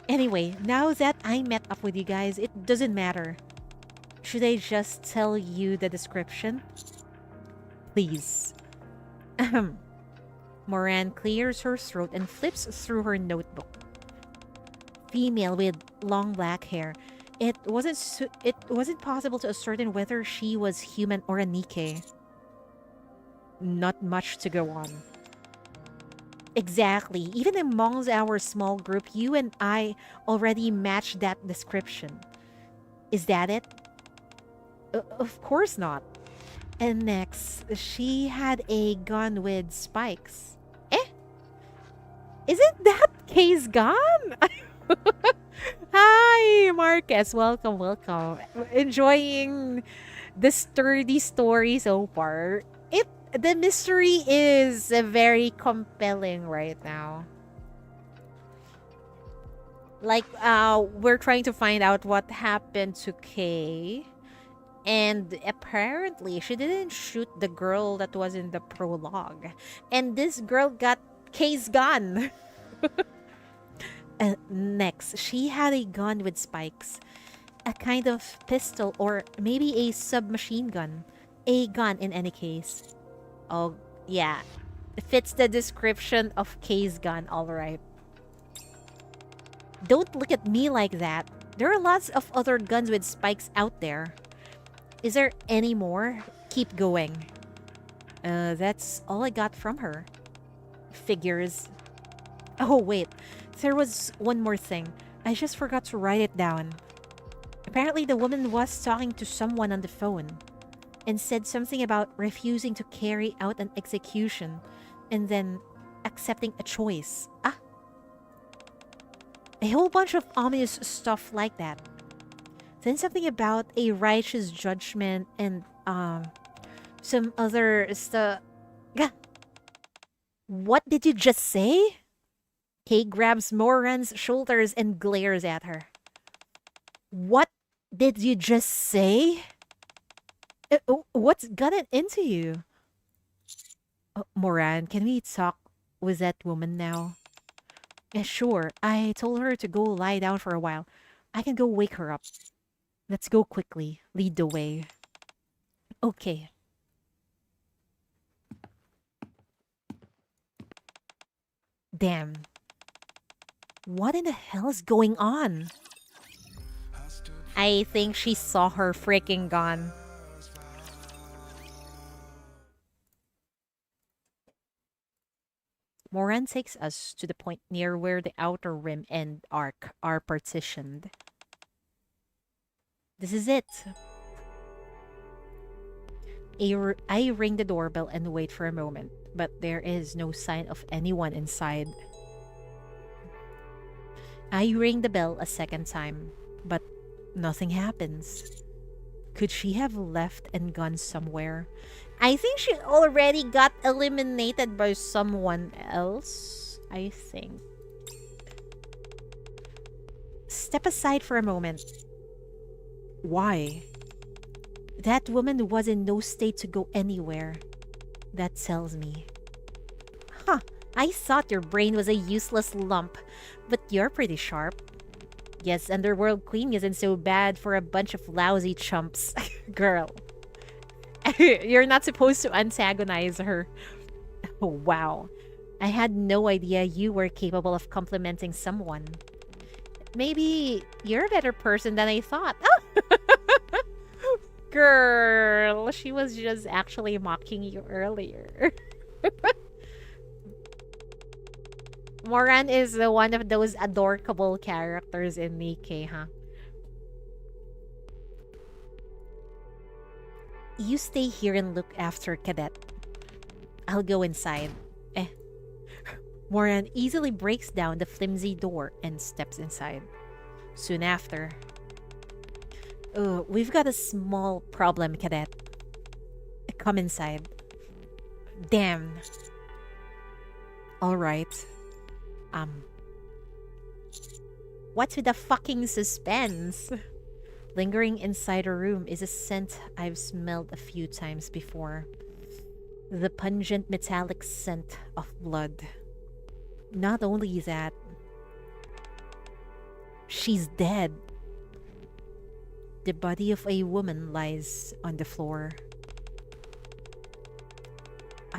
Anyway, now that I met up with you guys, it doesn't matter. Should I just tell you the description? please. Moran clears her throat and flips through her notebook. Female with long black hair. It wasn't possible to ascertain whether she was human or a NIKKE. Not much to go on. Exactly. Even amongst our small group, you and I already matched that description. Is that it? Of course not. And next, she had a gun with spikes. Isn't that Kay's gun? Hi, Marcus. Welcome, welcome. Enjoying the sturdy story so far. The mystery is very compelling right now. Like, we're trying to find out what happened to Kay. And apparently, she didn't shoot the girl that was in the prologue. And this girl got Kay's gun. Next, she had a gun with spikes. A kind of pistol or maybe a submachine gun. A gun in any case. Oh, yeah. It fits the description of Kay's gun, alright. Don't look at me like that. There are lots of other guns with spikes out there. Is there any more? Keep going. That's all I got from her. Figures. Oh, wait. There was one more thing. I just forgot to write it down. Apparently, the woman was talking to someone on the phone and said something about refusing to carry out an execution and then accepting a choice. A whole bunch of ominous stuff like that. Then something about a righteous judgment and some other stuff. What did you just say? Kay grabs Moran's shoulders and glares at her. What did you just say? What's gotten into you? Moran, can we talk with that woman now? Yeah, sure. I told her to go lie down for a while. I can go wake her up. Let's go quickly. Lead the way. Okay. Damn. What in the hell is going on? I think she saw her freaking gun. Moran takes us to the point near where the outer rim and arc are partitioned. This is it. I ring the doorbell and wait for a moment, but there is no sign of anyone inside. I ring the bell a second time, but nothing happens. Could she have left and gone somewhere? I think she already got eliminated by someone else, I think. Step aside for a moment. Why? That woman was in no state to go anywhere. That tells me. Huh, I thought your brain was a useless lump, but you're pretty sharp. Yes, Underworld Queen isn't so bad for a bunch of lousy chumps. Girl. You're not supposed to antagonize her. Oh, wow. I had no idea you were capable of complimenting someone. Maybe you're a better person than I thought. Oh! Girl, she was just actually mocking you earlier. Moran is one of those adorable characters in NIKKE, huh? You stay here and look after Cadet. I'll go inside. Moran easily breaks down the flimsy door and steps inside. Soon after, we've got a small problem, Cadet. Come inside. Damn. Alright. What's with the fucking suspense? Lingering inside a room is a scent I've smelled a few times before. The pungent metallic scent of blood. Not only that, she's dead. The body of a woman lies on the floor.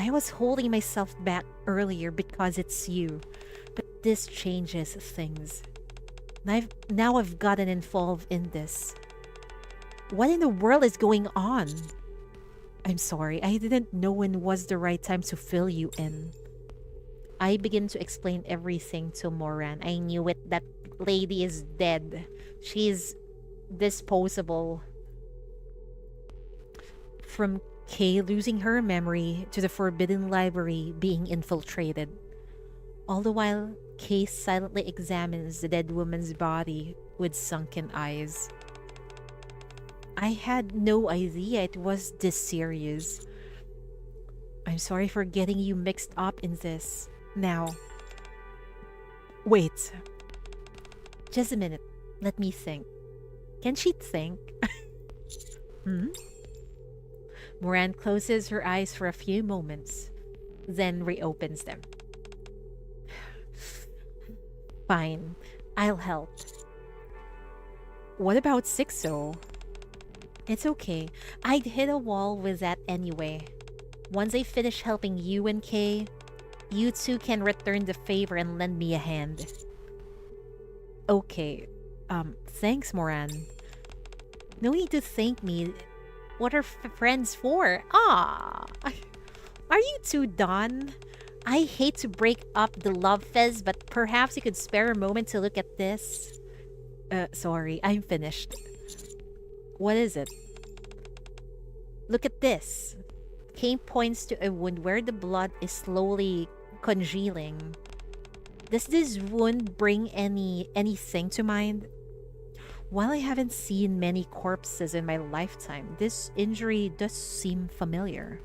I was holding myself back earlier because it's you. But this changes things. Now I've gotten involved in this. What in the world is going on? I'm sorry, I didn't know when was the right time to fill you in. I begin to explain everything to Moran. I knew it. That lady is dead. She's disposable. From Kay losing her memory to the Forbidden Library being infiltrated. All the while, Kay silently examines the dead woman's body with sunken eyes. I had no idea it was this serious. I'm sorry for getting you mixed up in this. Now, wait. Just a minute. Let me think. Can she think? Moran closes her eyes for a few moments, then reopens them. Fine, I'll help. What about Sixo? It's okay. I'd hit a wall with that anyway. Once I finish helping you and Kay, you two can return the favor and lend me a hand. Okay. Thanks, Moran. No need to thank me. What are friends for? Ah, are you two done? I hate to break up the love fest, but perhaps you could spare a moment to look at this. Sorry, I'm finished. What is it? Look at this. Kane points to a wound where the blood is slowly congealing. Does this wound bring anything to mind? While I haven't seen many corpses in my lifetime, this injury does seem familiar.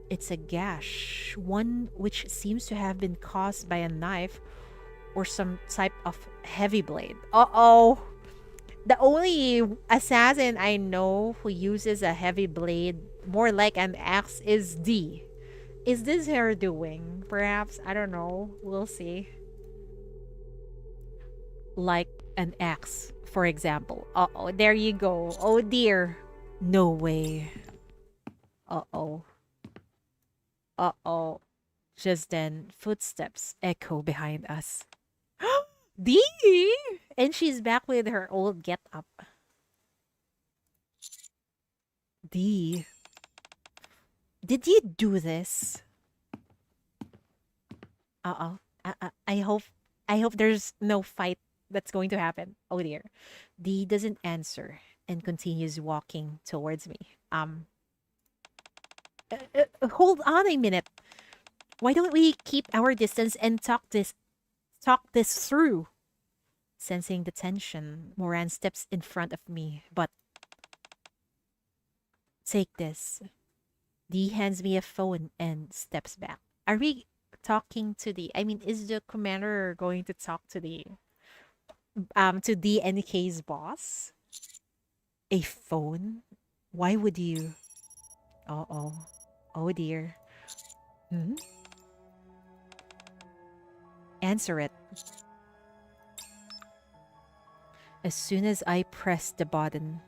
It's a gash, one which seems to have been caused by a knife or some type of heavy blade. Uh-oh! The only assassin I know who uses a heavy blade, more like an axe, is D. Is this her doing? Perhaps? I don't know. We'll see. Like an axe, for example. Uh-oh, there you go. Oh dear. No way. Uh-oh. Uh-oh. Just then, footsteps echo behind us. D! And she's back with her old get-up. D. Did you do this? Uh-oh. I hope there's no fight that's going to happen. Oh dear. D doesn't answer and continues walking towards me. Hold on a minute. Why don't we keep our distance and talk this through? Sensing the tension, Moran steps in front of me, but take this. D hands me a phone and steps back. Are we talking to the... I mean, is the commander going to talk to the... to DNK's boss? A phone? Why would you... Uh-oh. Oh dear. Answer it. As soon as I press the button,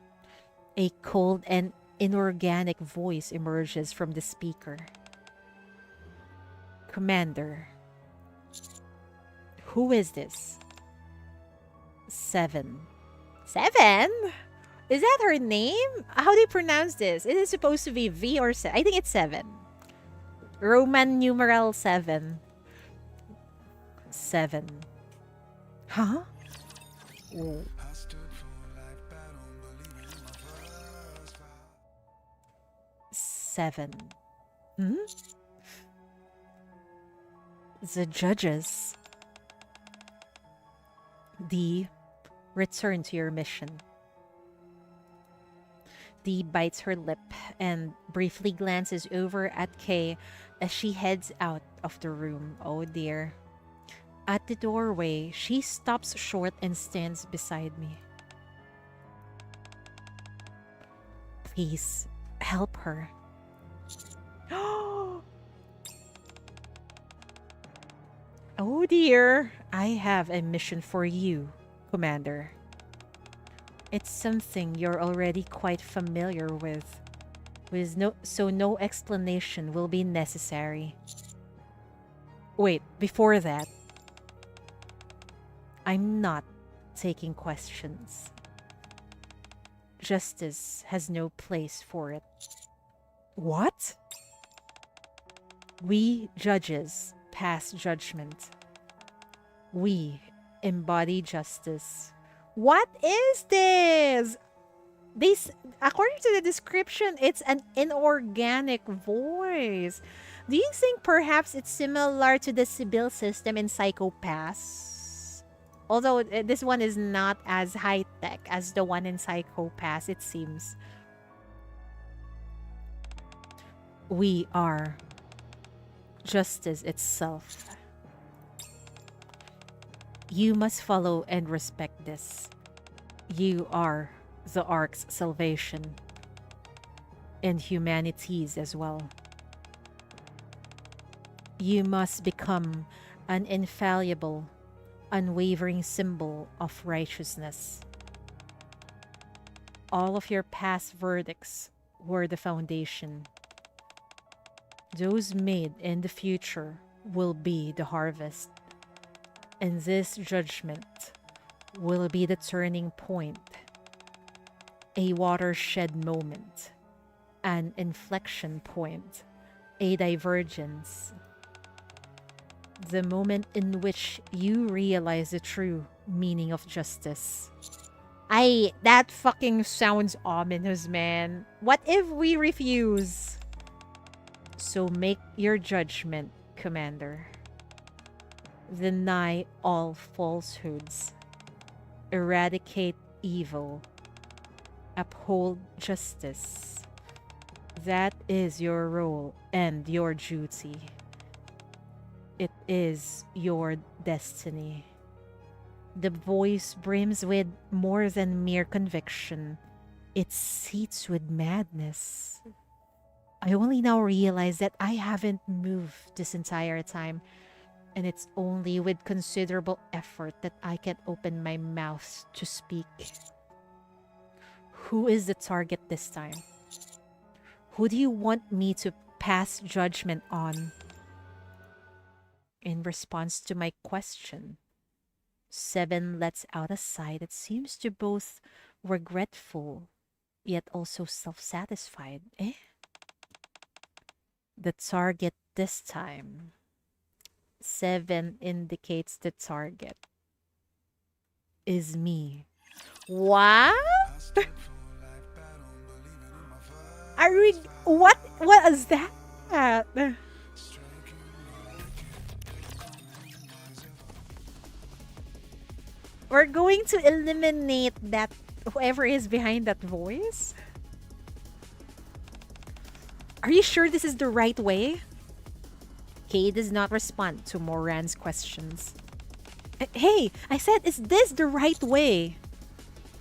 a cold and inorganic voice emerges from the speaker. Commander. Who is this? 7. 7? Is that her name? How do you pronounce this? Is it supposed to be V or 7? I think it's 7. Roman numeral 7. 7. Huh? Oh. 7. The judges. D. Return to your mission. D bites her lip and briefly glances over at Kay as she heads out of the room. Oh dear. At the doorway, she stops short and stands beside me. Please, help her. Oh dear. I have a mission for you, Commander. It's something you're already quite familiar with. So no explanation will be necessary. Wait, before that, I'm not taking questions. Justice has no place for it. What? We judges pass judgment. We embody justice. What is this? This, according to the description, it's an inorganic voice. Do you think perhaps it's similar to the Sibyl system in Psycho Pass? Although this one is not as high-tech as the one in Psycho Pass, it seems. We are justice itself. You must follow and respect this. You are the Ark's salvation. And humanity's as well. You must become an infallible, unwavering symbol of righteousness. All of your past verdicts were the foundation. Those made in the future will be the harvest. And this judgment will be the turning point. A watershed moment. An inflection point. A divergence. The moment in which you realize the true meaning of justice. That fucking sounds ominous, man. What if we refuse? So make your judgment, Commander. Deny all falsehoods. Eradicate evil. Uphold justice. That is your role and your duty. It is your destiny. The voice brims with more than mere conviction. It seethes with madness. I only now realize that I haven't moved this entire time, and it's only with considerable effort that I can open my mouth to speak. Who is the target this time? Who do you want me to pass judgment on? In response to my question, Seven lets out a sigh that seems to both regretful yet also self-satisfied. The target this time. 7 indicates the target is me. What? What is that? We're going to eliminate that, whoever is behind that voice. Are you sure this is the right way? Kay does not respond to Moran's questions. Hey, I said, is this the right way?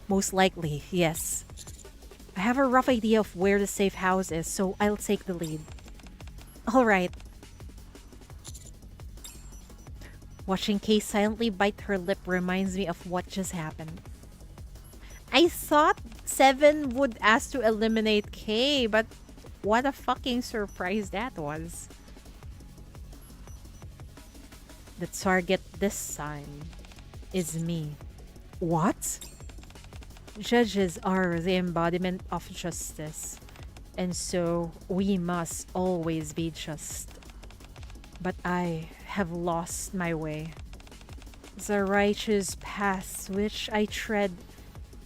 Most likely, yes. I have a rough idea of where the safe house is, so I'll take the lead. Alright. Watching Kay silently bite her lip reminds me of what just happened. I thought 7 would ask to eliminate Kay, but what a fucking surprise that was. The target this time is me. What? Judges are the embodiment of justice, and so we must always be just. But I have lost my way. The righteous path which I tread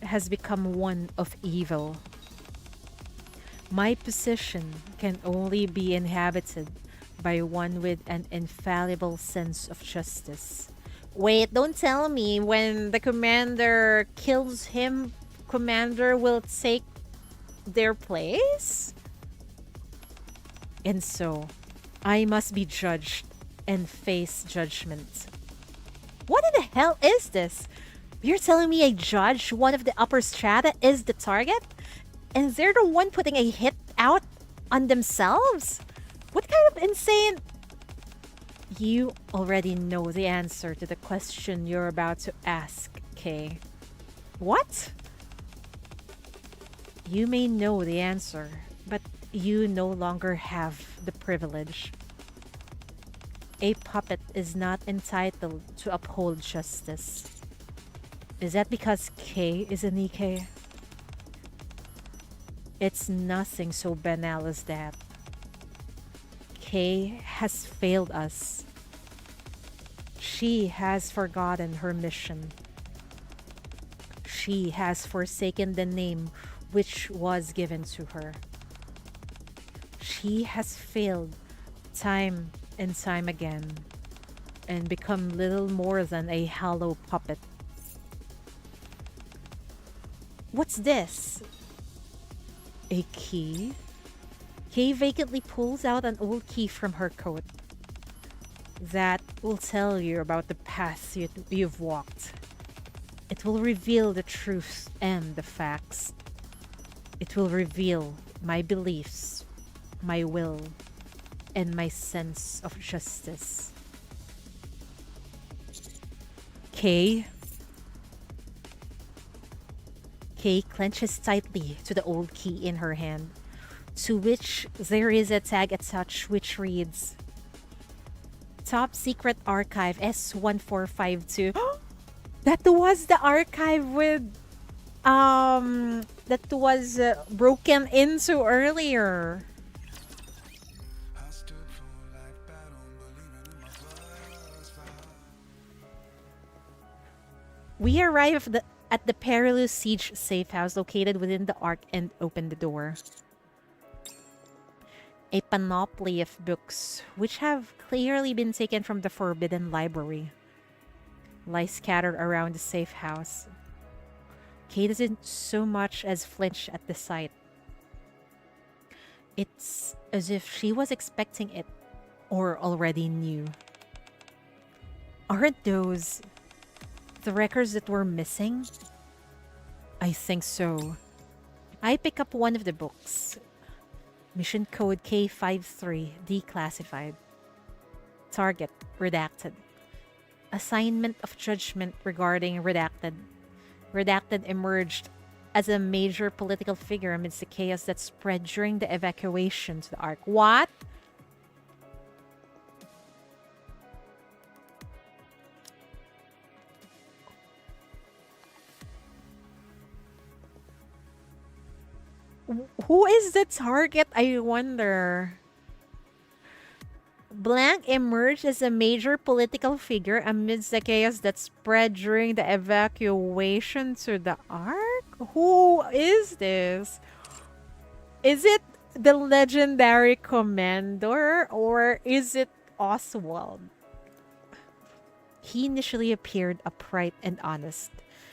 has become one of evil. My position can only be inhabited by one with an infallible sense of justice. Wait, don't tell me when the commander kills him, commander will take their place? And so, I must be judged and face judgment. What in the hell is this? You're telling me a judge, one of the upper strata, is the target? And they're the one putting a hit out on themselves? What kind of insane... You already know the answer to the question you're about to ask, Kay. What? You may know the answer, but you no longer have the privilege. A puppet is not entitled to uphold justice. Is that because K is a NIKKE? It's nothing so banal as that. K has failed us. She has forgotten her mission. She has forsaken the name which was given to her. She has failed time and time again and become little more than a hollow puppet. What's this? A key? Kay vacantly pulls out an old key from her coat. That will tell you about the path you've walked. It will reveal the truth and the facts. It will reveal my beliefs, my will, and my sense of justice. Kay clenches tightly to the old key in her hand, to which there is a tag attached which reads, Top Secret Archive S1452. That was the archive with that was broken into earlier. We arrive at the Perilous Siege safe house located within the Ark and open the door. A panoply of books, which have clearly been taken from the Forbidden Library, lie scattered around the safe house. Kay doesn't so much as flinch at the sight. It's as if she was expecting it or already knew. Aren't those the records that were missing? I think so. I pick up one of the books. Mission code K53, declassified. Target, redacted. Assignment of judgment regarding redacted. Redacted emerged as a major political figure amidst the chaos that spread during the evacuation to the Ark. What? Who is the target, I wonder? Blank emerged as a major political figure amidst the chaos that spread during the evacuation to the Ark? Who is this? Is it the legendary commander or is it Oswald? He initially appeared upright and honest,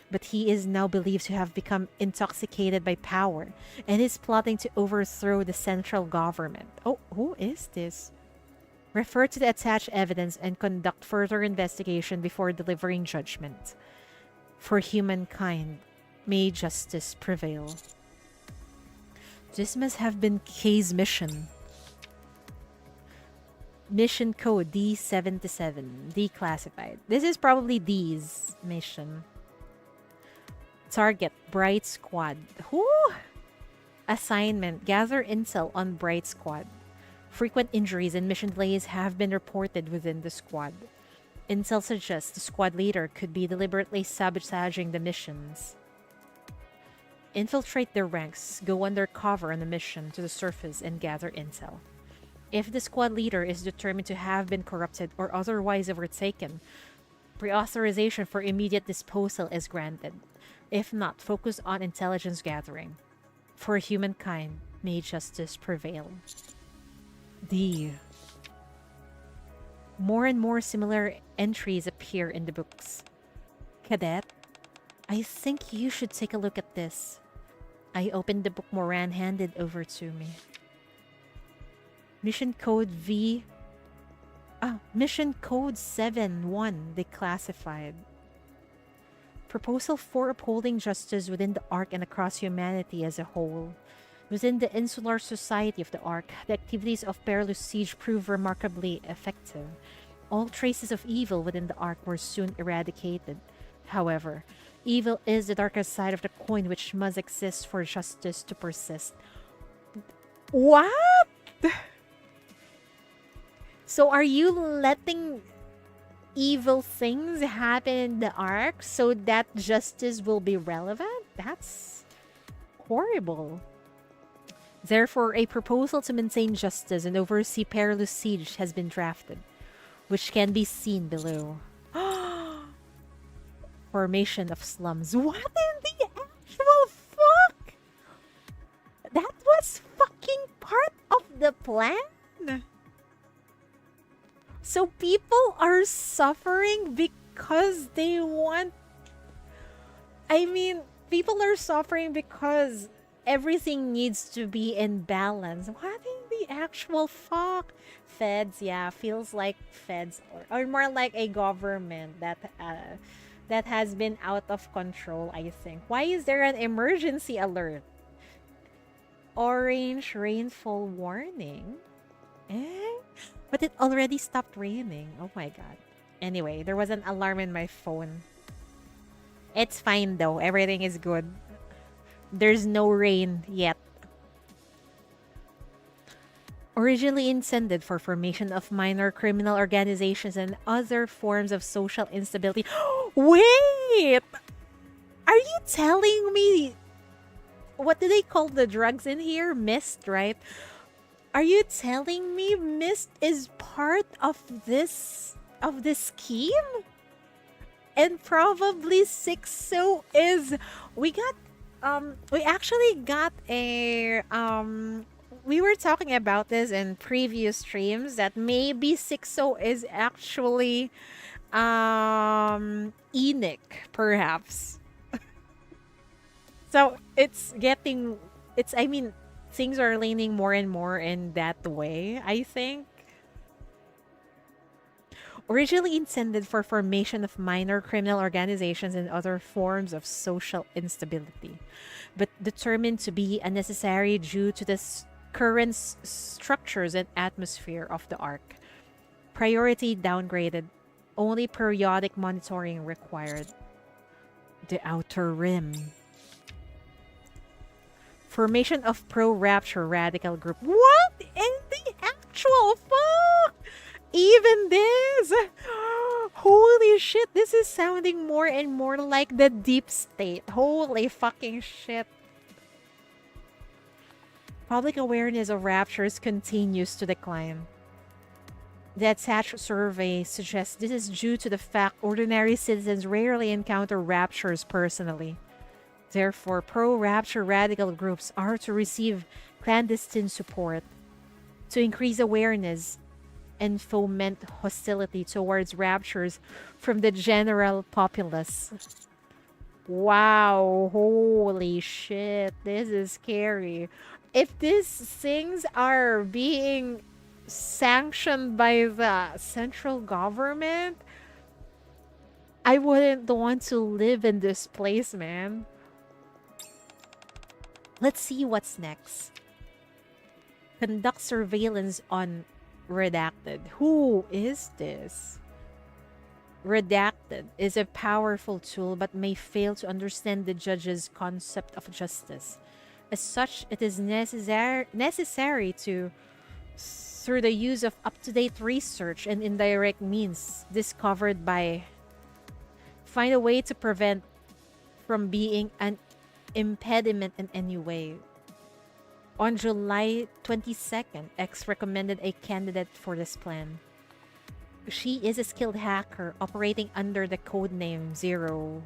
but he is now believed to have become intoxicated by power and is plotting to overthrow the central government. Oh, who is this? Refer to the attached evidence and conduct further investigation before delivering judgment. For humankind, may justice prevail. This must have been Kay's mission. Mission code D77, declassified. This is probably D's mission. Target, Bright Squad. Who? Assignment, gather intel on Bright Squad. Frequent injuries and mission delays have been reported within the squad. Intel suggests the squad leader could be deliberately sabotaging the missions. Infiltrate their ranks, go undercover on a mission to the surface and gather intel. If the squad leader is determined to have been corrupted or otherwise overtaken, pre-authorization for immediate disposal is granted. If not, focus on intelligence gathering. For humankind, may justice prevail. D. More and more similar entries appear in the books. Cadet, I think you should take a look at this. I opened the book Moran handed over to me. Mission code Mission code 7-1, declassified. Proposal for upholding justice within the Ark and across humanity as a whole. Within the insular society of the Ark, the activities of Perilous Siege proved remarkably effective. All traces of evil within the Ark were soon eradicated. However, evil is the darkest side of the coin which must exist for justice to persist. What? So are you letting evil things happen in the arc so that justice will be relevant? That's horrible. Therefore, a proposal to maintain justice and oversee perilous siege has been drafted, which can be seen below. Formation of slums. What in the actual fuck? That was fucking part of the plan? So people are suffering because they want... I mean, people are suffering because everything needs to be in balance. What in the actual fuck? Feds, yeah, feels like feds. Or more like a government that has been out of control, I think. Why is there an emergency alert? Orange rainfall warning? Eh? But it already stopped raining. Oh my god. Anyway, there was an alarm in my phone. It's fine though. Everything is good. There's no rain yet. Originally intended for formation of minor criminal organizations and other forms of social instability. Wait! Are you telling me... What do they call the drugs in here? Mist, right? Are you telling me Mist is part of this scheme? And probably Sixo is... We actually got a we were talking about this in previous streams that maybe Sixo is actually Enoch, perhaps. So I mean, things are leaning more and more in that way, I think. Originally intended for formation of minor criminal organizations and other forms of social instability, but determined to be unnecessary due to the current structures and atmosphere of the arc. Priority downgraded. Only periodic monitoring required. The Outer Rim. Formation of pro-Rapture radical group. What in the actual fuck? Even this? Holy shit, this is sounding more and more like the deep state. Holy fucking shit. Public awareness of raptures continues to decline. The attached survey suggests this is due to the fact ordinary citizens rarely encounter raptures personally. Therefore, pro-rapture radical groups are to receive clandestine support to increase awareness and foment hostility towards raptures from the general populace. Wow, holy shit, this is scary. If these things are being sanctioned by the central government, I wouldn't want to live in this place, man. Let's see what's next. Conduct surveillance on Redacted. Who is this? Redacted is a powerful tool but may fail to understand the judge's concept of justice. As such, it is necessary to, through the use of up-to-date research and indirect means discovered by, find a way to prevent from being an impediment in any way. On July 22nd, X recommended a candidate for this plan. She is a skilled hacker operating under the codename Zero.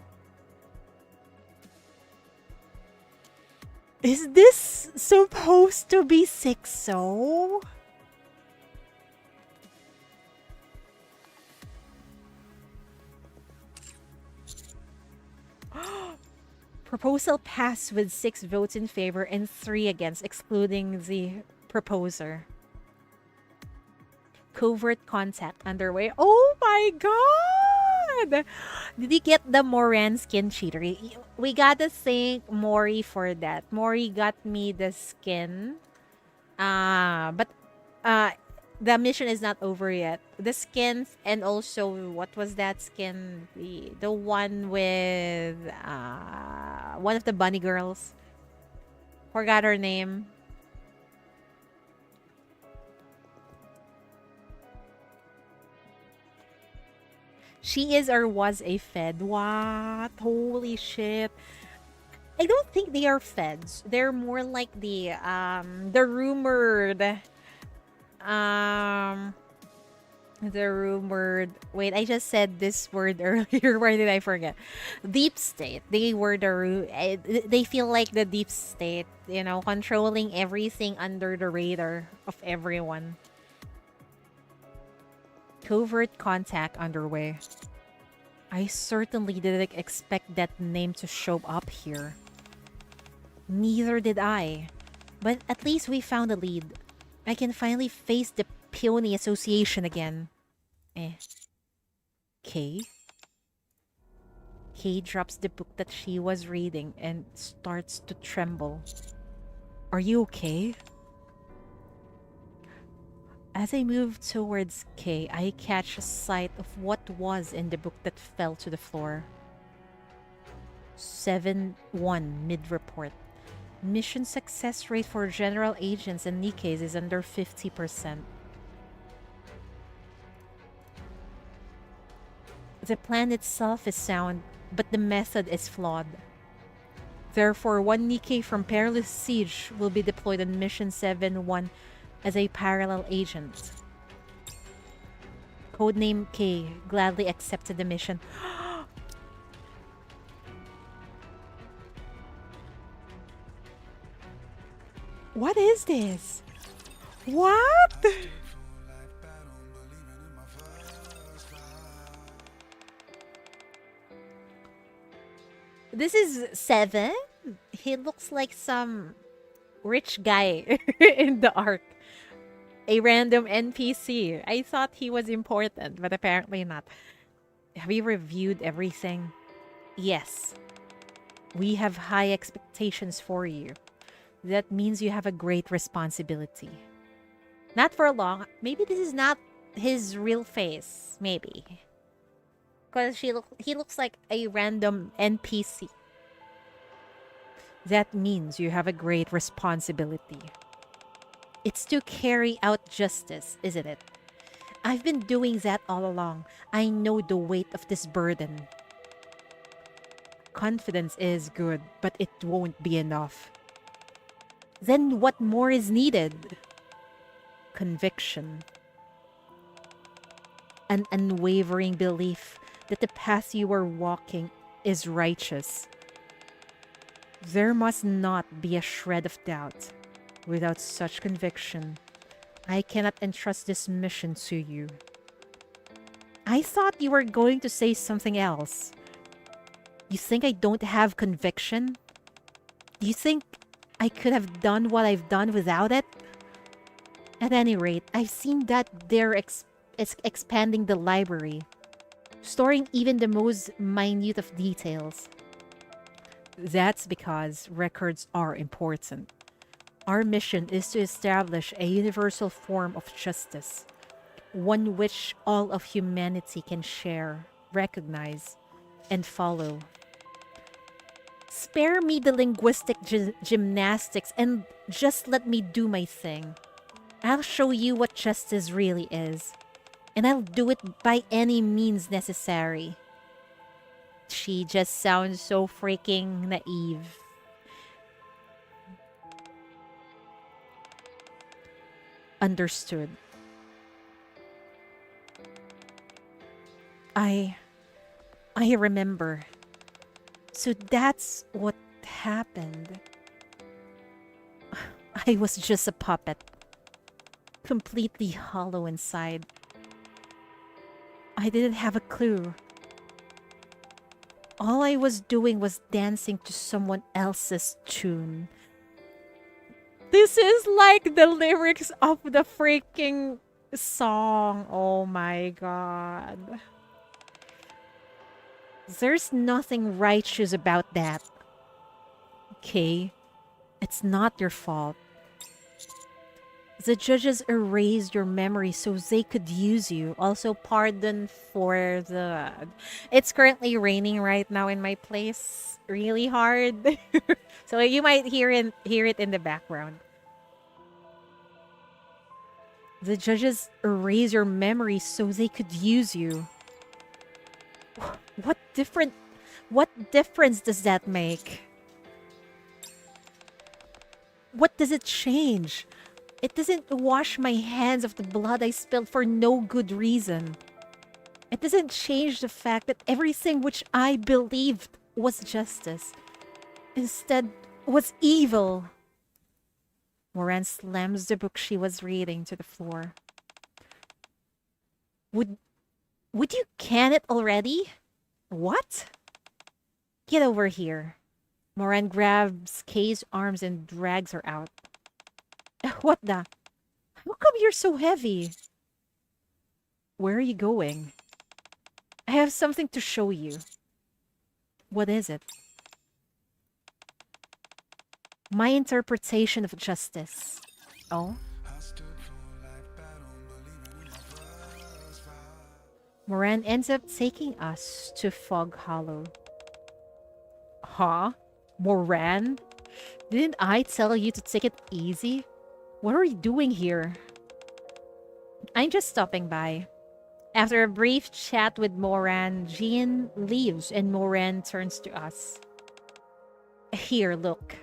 Is this supposed to be Sixo? Proposal passed with 6 votes in favor and 3 against, excluding the proposer. Covert contact underway. Oh my god! Did he get the Moran skin cheater? We gotta thank Mori for that. Mori got me the skin. But the mission is not over yet. The skins and also what was that skin? The one with one of the bunny girls. Forgot her name. She is or was a Fed. What? Holy shit. I don't think they are Feds. They're more like the rumored um the rumored, wait, I just said this word earlier. Where did I forget? Deep state. They were they feel like the deep state, you know, controlling everything under the radar of everyone. Covert contact underway. I certainly didn't expect that name to show up here. Neither did I. But at least we found a lead. I can finally face the Peony Association again. Kay? Kay drops the book that she was reading and starts to tremble. Are you okay? As I move towards Kay, I catch sight of what was in the book that fell to the floor. 7-1 mid-report. Mission success rate for general agents and NIKKEs is under 50%. The plan itself is sound, but the method is flawed. Therefore, one NIKKE from Perilous Siege will be deployed on Mission 7-1 as a parallel agent. Codename K gladly accepted the mission. What is this? What? This is 7? He looks like some rich guy in the arc. A random NPC. I thought he was important, but apparently not. Have you reviewed everything? Yes. We have high expectations for you. That means you have a great responsibility. Not for long. Maybe this is not his real face. Maybe. Because he looks like a random NPC. That means you have a great responsibility. It's to carry out justice, isn't it? I've been doing that all along. I know the weight of this burden. Confidence is good, but it won't be enough. Then what more is needed? Conviction. An unwavering belief that the path you are walking is righteous. There must not be a shred of doubt. Without such conviction, I cannot entrust this mission to you. I thought you were going to say something else. You think I don't have conviction? Do you think I could have done what I've done without it? At any rate, I've seen that they're expanding the library, storing even the most minute of details. That's because records are important. Our mission is to establish a universal form of justice, one which all of humanity can share, recognize, and follow. Spare me the linguistic gymnastics and just let me do my thing. I'll show you what justice really is, and I'll do it by any means necessary. She just sounds so freaking naive. Understood. I remember. So that's what happened. I was just a puppet. Completely hollow inside. I didn't have a clue. All I was doing was dancing to someone else's tune. This is like the lyrics of the freaking song. Oh my god. There's nothing righteous about that. Okay? It's not your fault. The judges erased your memory so they could use you. Also, pardon for the... It's currently raining right now in my place. Really hard. So you might hear it in the background. The judges erased your memory so they could use you. What difference does that make? What does it change? It doesn't wash my hands of the blood I spilled for no good reason. It doesn't change the fact that everything which I believed was justice instead was evil. Moran slams the book she was reading to the floor. Would you can it already? What? Get over here. Moran grabs Kay's arms and drags her out. What the? How come you're so heavy? Where are you going? I have something to show you. What is it? My interpretation of justice. Oh? Moran ends up taking us to Fog Hollow. Huh? Moran? Didn't I tell you to take it easy? What are you doing here? I'm just stopping by. After a brief chat with Moran, Jean leaves and Moran turns to us. Here, look.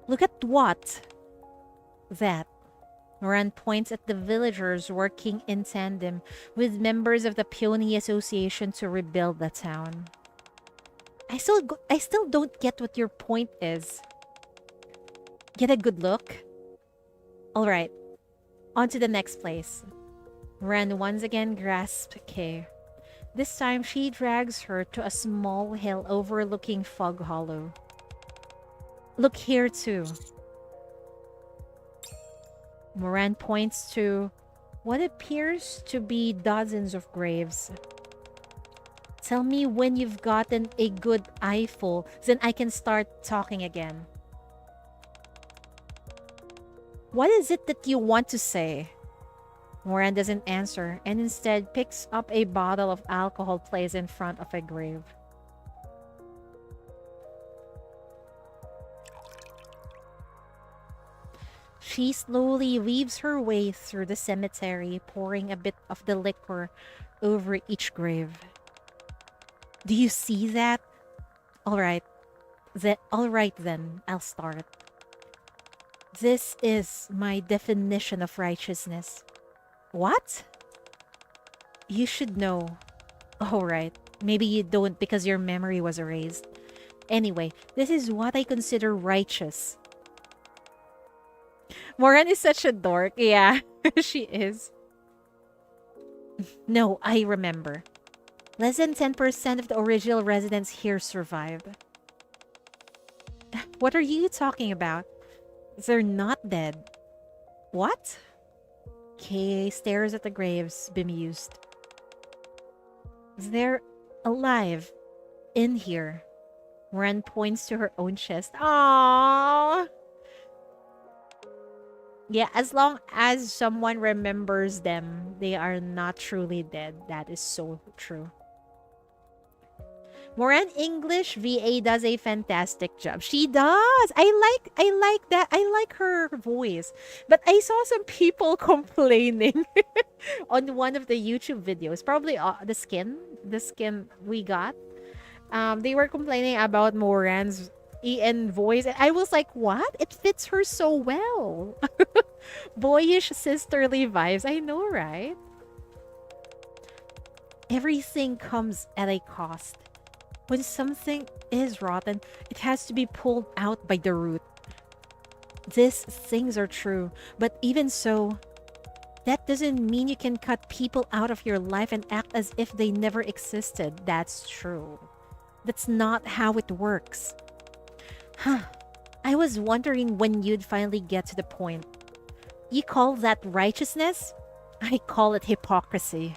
Look at what? That. Moran points at the villagers working in tandem with members of the Peony Association to rebuild the town. I still don't get what your point is. Get a good look? Alright, on to the next place. Moran once again grasps Kay. This time she drags her to a small hill overlooking Fog Hollow. Look here too. Moran points to what appears to be dozens of graves. Tell me when you've gotten a good eyeful, then I can start talking again. What is it that you want to say? Moran doesn't answer and instead picks up a bottle of alcohol placed in front of a grave. She slowly weaves her way through the cemetery, pouring a bit of the liquor over each grave. Do you see that? Alright then, I'll start. This is my definition of righteousness. What? You should know. Alright, maybe you don't because your memory was erased. Anyway, this is what I consider righteous. Moran is such a dork. Yeah, she is. No, I remember. Less than 10% of the original residents here survived. What are you talking about? They're not dead. What? Kay stares at the graves, bemused. They're alive. In here. Moran points to her own chest. Aww. Yeah, as long as someone remembers them, they are not truly dead. That is so true. Moran English VA does a fantastic job. She does. I like that. I like her voice. But I saw some people complaining on one of the YouTube videos. Probably the skin we got. They were complaining about Moran's EN voice. And I was like, what? It fits her so well. Boyish sisterly vibes. I know, right? Everything comes at a cost. When something is rotten, it has to be pulled out by the root. These things are true, but even so, that doesn't mean you can cut people out of your life and act as if they never existed. That's true. That's not how it works. Huh. I was wondering when you'd finally get to the point. You call that righteousness? I call it hypocrisy.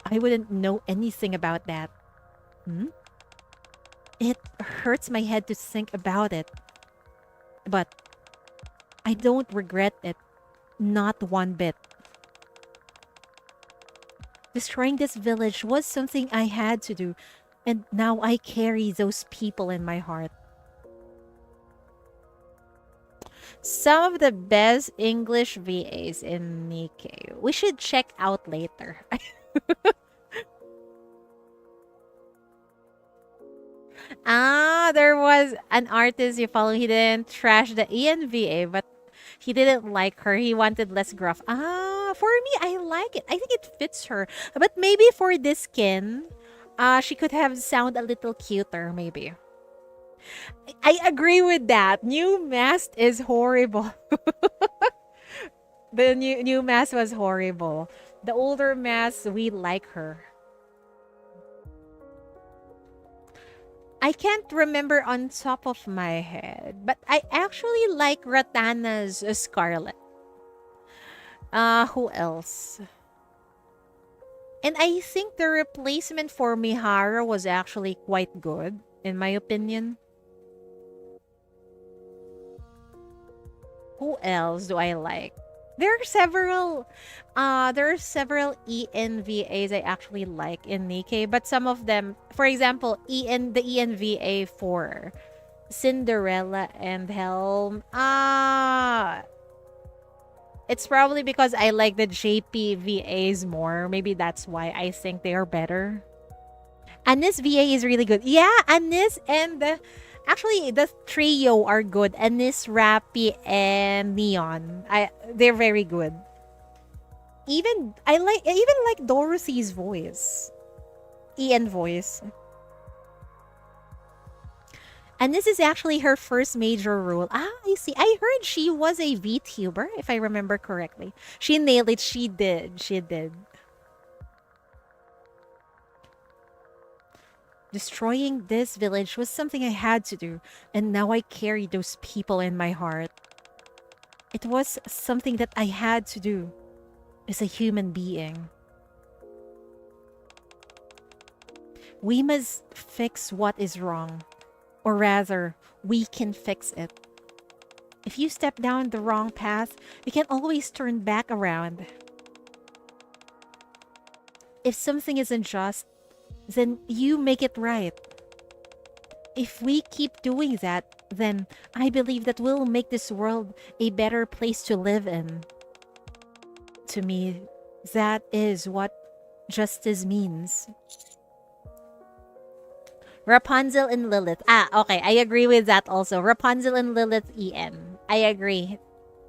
I wouldn't know anything about that. It hurts my head to think about it. But I don't regret it. Not one bit. Destroying this village was something I had to do, and now I carry those people in my heart. Some of the best English VAs in NIKKE. We should check out later. Ah, there was an artist you follow. He didn't trash the ENVA, but he didn't like her. He wanted less gruff. Ah, for me, I like it. I think it fits her. But maybe for this skin, she could have sound a little cuter, maybe. I agree with that. New mask is horrible. The new mask was horrible. The older mask, we like her. I can't remember on top of my head, but I actually like Ratana's Scarlet. Who else? And I think the replacement for Mihara was actually quite good, in my opinion. Who else do I like? There are several ENVAs I actually like in NIKKE, but some of them, for example, the ENVA for Cinderella and Helm. It's probably because I like the JP VAs more. Maybe that's why I think they are better. Anis VA is really good. Yeah, Anis and actually the trio are good. Anis, Rappy, and Neon. They're very good. I even like Dorothy's voice. Ian voice. And this is actually her first major role. Ah, I see. I heard she was a VTuber, if I remember correctly. She nailed it. She did. She did. Destroying this village was something I had to do, and now I carry those people in my heart. It was something that I had to do as a human being. We must fix what is wrong. Or rather, we can fix it. If you step down the wrong path, you can always turn back around. If something isn't just, then you make it right. If we keep doing that, then I believe that we'll make this world a better place to live in. To me, that is what justice means. Rapunzel and Lilith. Ah, okay. I agree with that also. Rapunzel and Lilith EN. I agree.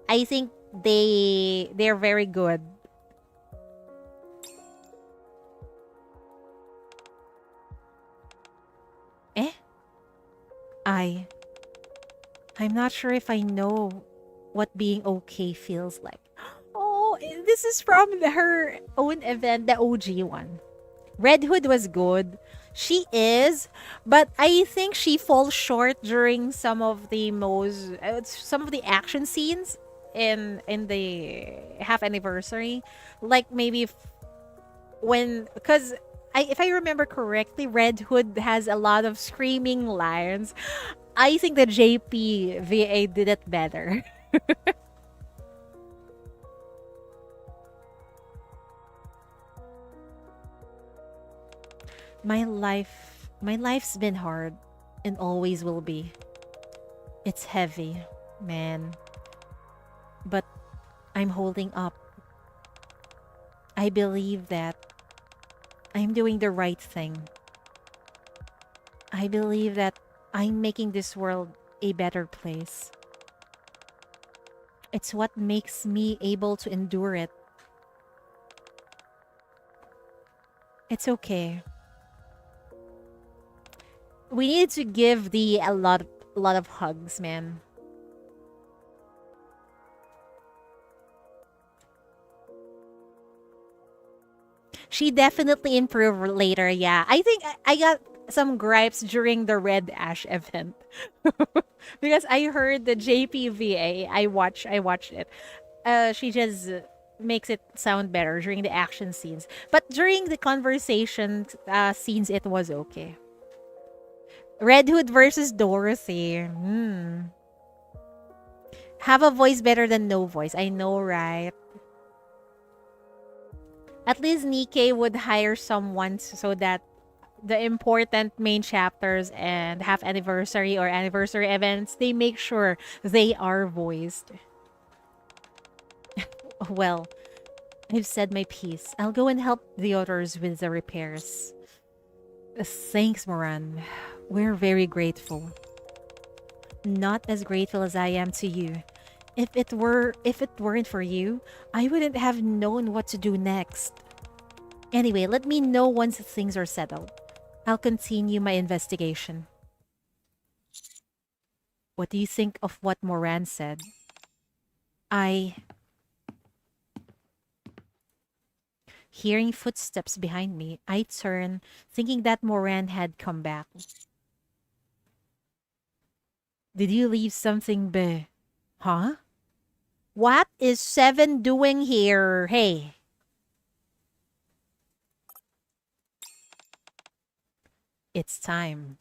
I think they're very good. Eh? I'm not sure if I know what being okay feels like. Oh, this is from her own event, the OG one. Red Hood was good. She is, but I think she falls short during some of the action scenes in the half anniversary. Like maybe if I remember correctly, Red Hood has a lot of screaming lines. I think the JP VA did it better. My life's been hard and always will be. It's heavy, man. But I'm holding up. I believe that I'm doing the right thing. I believe that I'm making this world a better place. It's what makes me able to endure it. It's okay. We need to give Dee a lot of hugs, man. She definitely improved later, yeah. I think I got some gripes during the Red Ash event. Because I heard the JPVA. I watched it. She just makes it sound better during the action scenes. But during the conversation scenes, it was okay. Red Hood versus Dorothy. Have a voice better than no voice. I know, right? At least NIKKE would hire someone so that the important main chapters and half anniversary or anniversary events, they make sure they are voiced. Well, I've said my piece. I'll go and help the others with the repairs. Thanks, Moran. We're very grateful. Not as grateful as I am to you. If it weren't for you, I wouldn't have known what to do next. Anyway, let me know once things are settled. I'll continue my investigation. What do you think of what Moran said? Hearing footsteps behind me, I turn, thinking that Moran had come back. Did you leave something Huh? What is Seven doing here? Hey. It's time.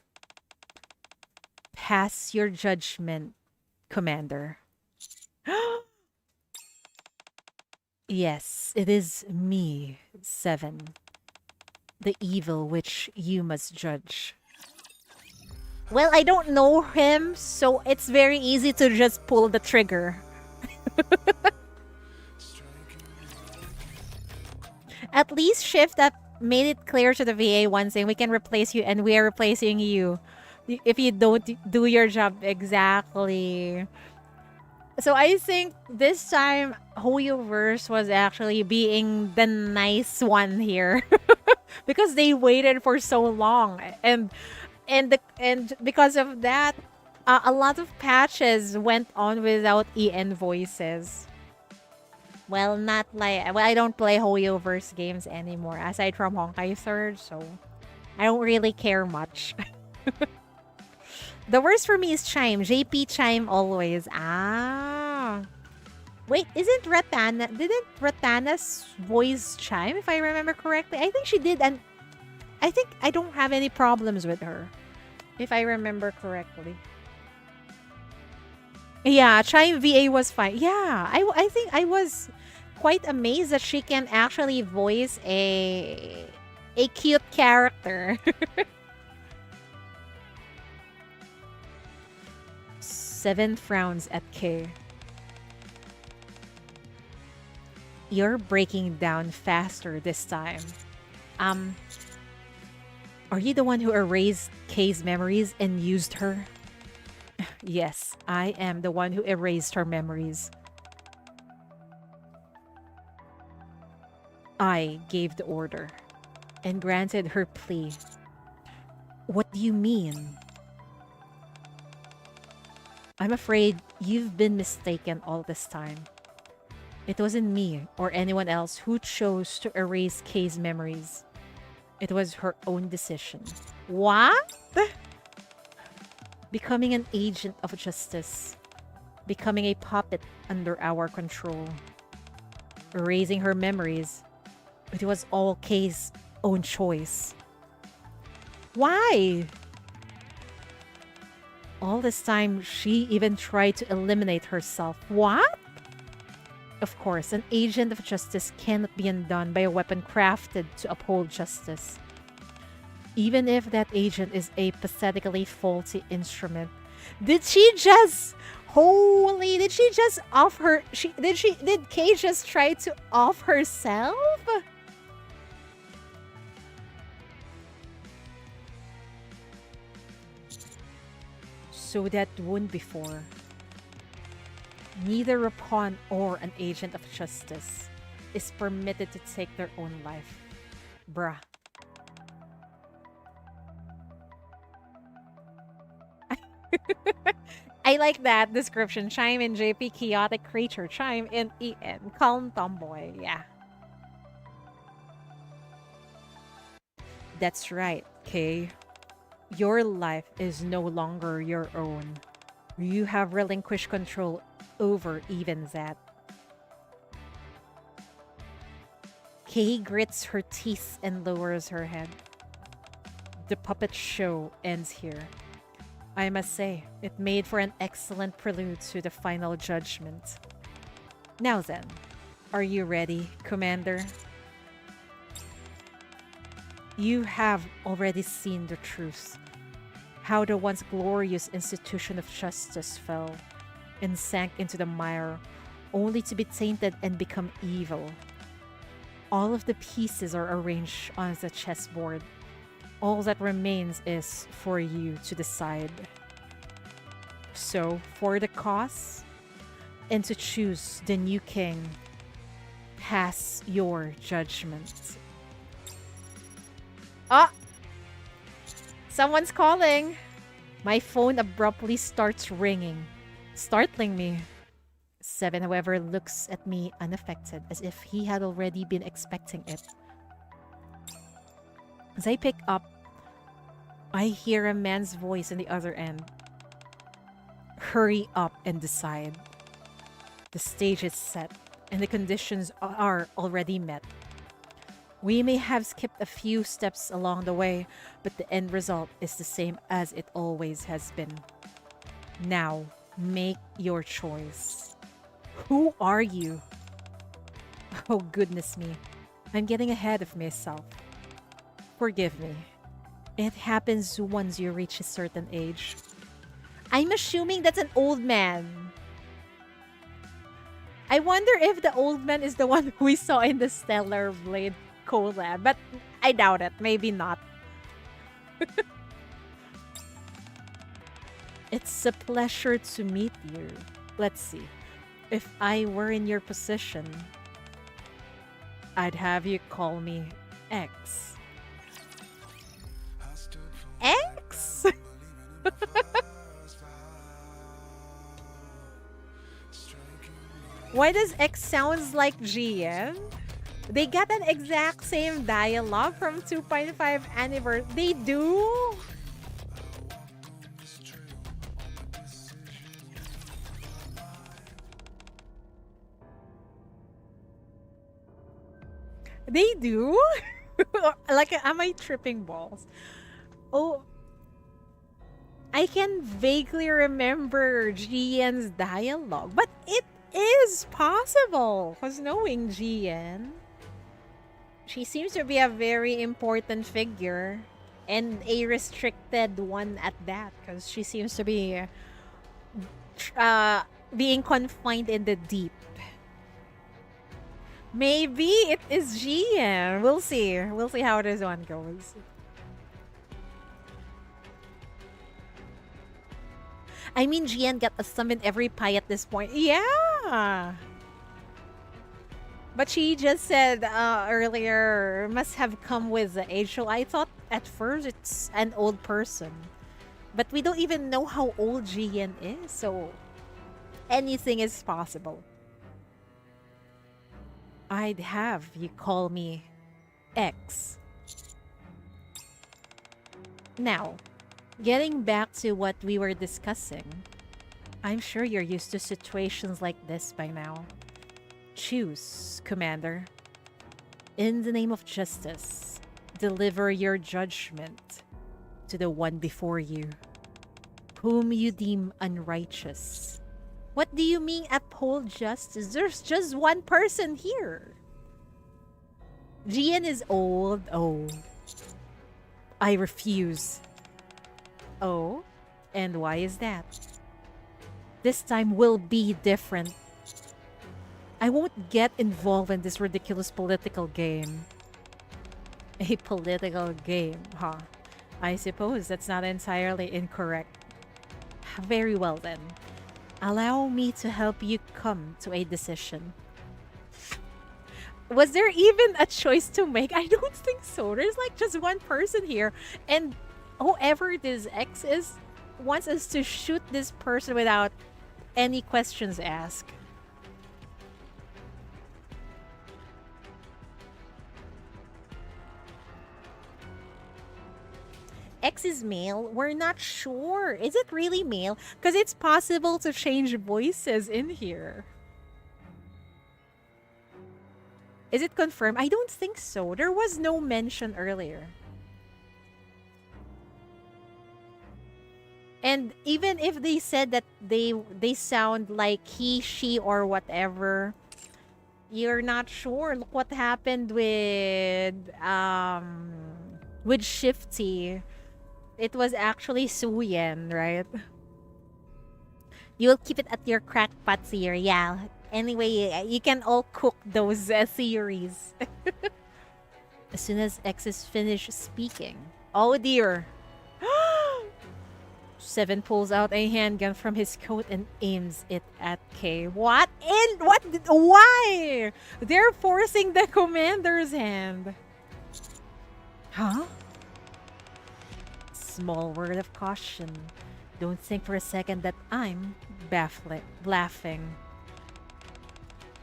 Pass your judgment, Commander. Yes, it is me, Seven. The evil which you must judge. Well, I don't know him, so it's very easy to just pull the trigger. At least Shift Up made it clear to the VA one thing: we can replace you and we are replacing you if you don't do your job exactly. So I think this time Hoyoverse was actually being the nice one here because they waited for so long, and because of that, a lot of patches went on without EN voices. Well, not like... Well, I don't play Hoyoverse games anymore, aside from Honkai Third, so I don't really care much. The worst for me is Chime. JP Chime always. Ah. Wait, didn't Ratana's voice Chime, if I remember correctly? I think she did, and I think I don't have any problems with her, if I remember correctly. Yeah, Chime VA was fine. Yeah, I think I was quite amazed that she can actually voice a cute character. Seven frowns at K. You're breaking down faster this time. Are you the one who erased K's memories and used her? Yes, I am the one who erased her memories. I gave the order and granted her plea. What do you mean? I'm afraid you've been mistaken all this time. It wasn't me or anyone else who chose to erase Kay's memories. It was her own decision. What? Becoming an agent of justice. Becoming a puppet under our control. Erasing her memories. It was all Kay's own choice. Why? All this time, she even tried to eliminate herself. What? Of course, an agent of justice cannot be undone by a weapon crafted to uphold justice. Even if that agent is a pathetically faulty instrument. Did she just... Holy... Did she just off her... Did Kay just try to off herself? So that wound before. Neither a pawn or an agent of justice is permitted to take their own life. Bruh. I like that description. Chime in JP, chaotic creature. Chime in EN, calm tomboy. Yeah. That's right, Kay. Your life is no longer your own. You have relinquished control over even that. Kay grits her teeth and lowers her head. The puppet show ends here. I must say, it made for an excellent prelude to the final judgment. Now then, are you ready, Commander? You have already seen the truth. How the once glorious institution of justice fell and sank into the mire, only to be tainted and become evil. All of the pieces are arranged on the chessboard. All that remains is for you to decide. So, for the cause, and to choose the new king, pass your judgment. Ah! Someone's calling! My phone abruptly starts ringing, startling me. Seven, however, looks at me unaffected, as if he had already been expecting it. As I pick up, I hear a man's voice on the other end. Hurry up and decide. The stage is set, and the conditions are already met. We may have skipped a few steps along the way, but the end result is the same as it always has been. Now, make your choice. Who are you? Oh, goodness me. I'm getting ahead of myself. Forgive me. It happens once you reach a certain age. I'm assuming that's an old man. I wonder if the old man is the one we saw in the Stellar Blade collab, but I doubt it. Maybe not. It's a pleasure to meet you. Let's see. If I were in your position, I'd have you call me X. X? Why does X sounds like GN? They got an exact same dialogue from 2.5 anniversary. They do? They do? Like, am I tripping balls? Oh, I can vaguely remember GN's dialogue, but it is possible, because knowing GN, she seems to be a very important figure, and a restricted one at that, because she seems to be being confined in the deep. Maybe it is GN. We'll see. We'll see how this one goes. I mean, GN got a summon every pie at this point. Yeah. But she just said earlier, must have come with the age. So I thought at first it's an old person. But we don't even know how old GN is. So anything is possible. I'd have you call me X. Now, getting back to what we were discussing, I'm sure you're used to situations like this by now. Choose, Commander. In the name of justice, deliver your judgment to the one before you, whom you deem unrighteous. What do you mean uphold justice? There's just one person here. GN is old. Oh. I refuse. Oh? And why is that? This time will be different. I won't get involved in this ridiculous political game. A political game, huh? I suppose that's not entirely incorrect. Very well then. Allow me to help you come to a decision. Was there even a choice to make? I don't think so. There's like just one person here. And whoever this X is wants us to shoot this person without any questions asked. X is male? We're not sure. Is it really male? Because it's possible to change voices in here. Is it confirmed? I don't think so. There was no mention earlier. And even if they said that they sound like he, she, or whatever, you're not sure. Look what happened with Shifty. It was actually Suyen, right? You'll keep it at your crackpot theory, yeah. Anyway, you can all cook those theories. As soon as X is finished speaking, Oh dear. 7 pulls out a handgun from his coat and aims it at K. What? Why? They're forcing the commander's hand. Huh? Small word of caution. Don't think for a second that I'm laughing.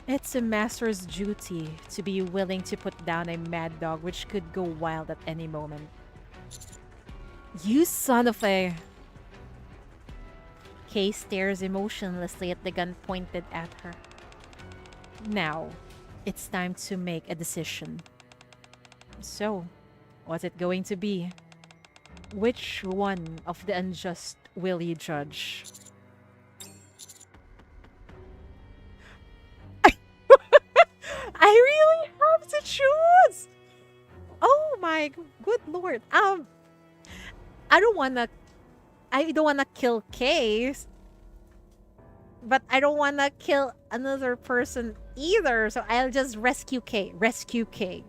It's a master's duty to be willing to put down a mad dog which could go wild at any moment. You son of a... Kay stares emotionlessly at the gun pointed at her. Now, it's time to make a decision. So, what's it going to be? Which one of the unjust will you judge? I really have to choose! Oh my good lord. I don't wanna kill Kay, but I don't wanna kill another person either, so I'll just rescue Kay. Rescue Kay.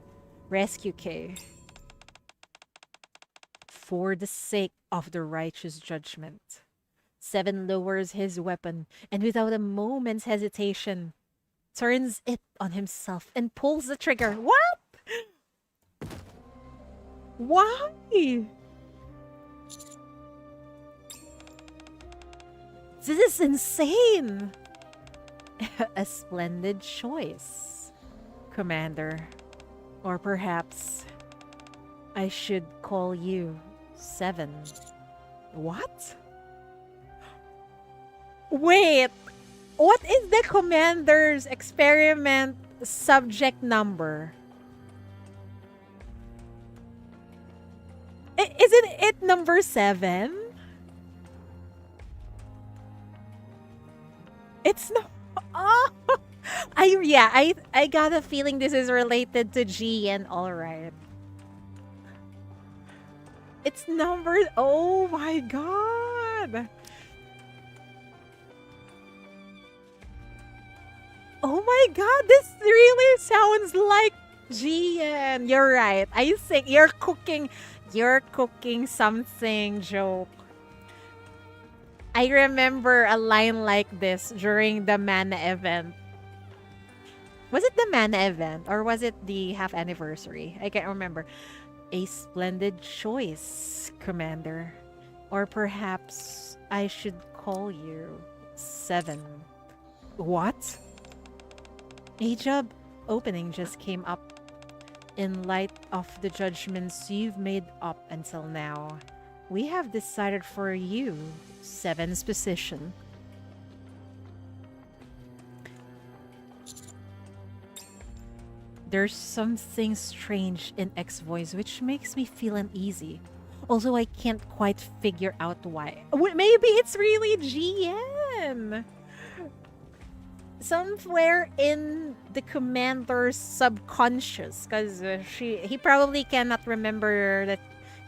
For the sake of the righteous judgment. 7 lowers his weapon and without a moment's hesitation turns it on himself and pulls the trigger. What? Why? This is insane. A splendid choice, Commander. Or perhaps I should call you 7. What? Wait. What is the commander's experiment subject number? Isn't it number 7? It's no. Oh, I got a feeling this is related to G and all right. It's number. Oh my god. Oh my god, this really sounds like Gian. You're right. I think you're cooking something joke. I remember a line like this during the Mana event. Was it the Mana event or was it the half anniversary? I can't remember. A splendid choice, Commander. Or perhaps I should call you 7. What? A job opening just came up. In light of the judgments you've made up until now, we have decided for you 7's position. There's something strange in X's voice which makes me feel uneasy. Although I can't quite figure out why. Maybe it's really GN. Somewhere in the commander's subconscious, because he probably cannot remember that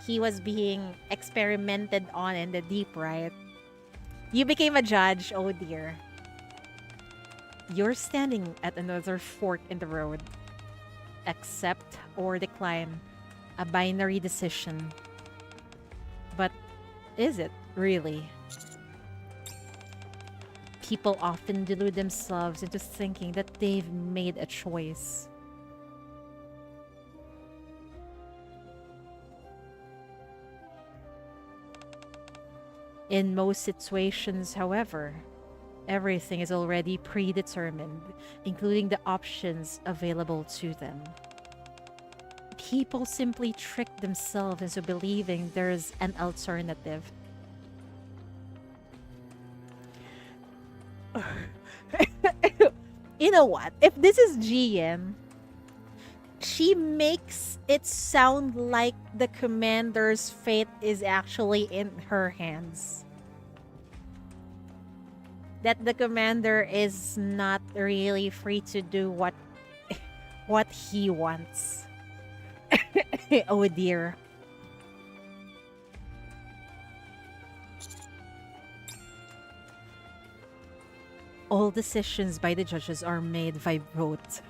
he was being experimented on in the deep, right? You became a judge, oh dear. You're standing at another fork in the road. Accept or decline, a binary decision. But is it really? People often delude themselves into thinking that they've made a choice. In most situations, however, everything is already predetermined, including the options available to them. People simply trick themselves into believing there's an alternative. You know what? If this is GM, she makes it sound like the commander's fate is actually in her hands. That the commander is not really free to do what he wants. Oh dear. All decisions by the judges are made by vote.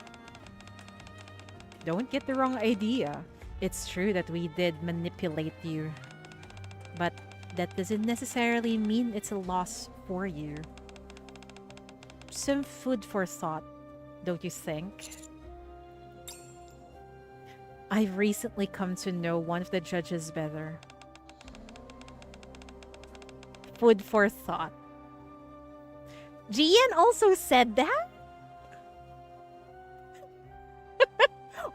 Don't get the wrong idea. It's true that we did manipulate you, but that doesn't necessarily mean it's a loss for you. Some food for thought, don't you think? I've recently come to know one of the judges better. Food for thought. Gian also said that?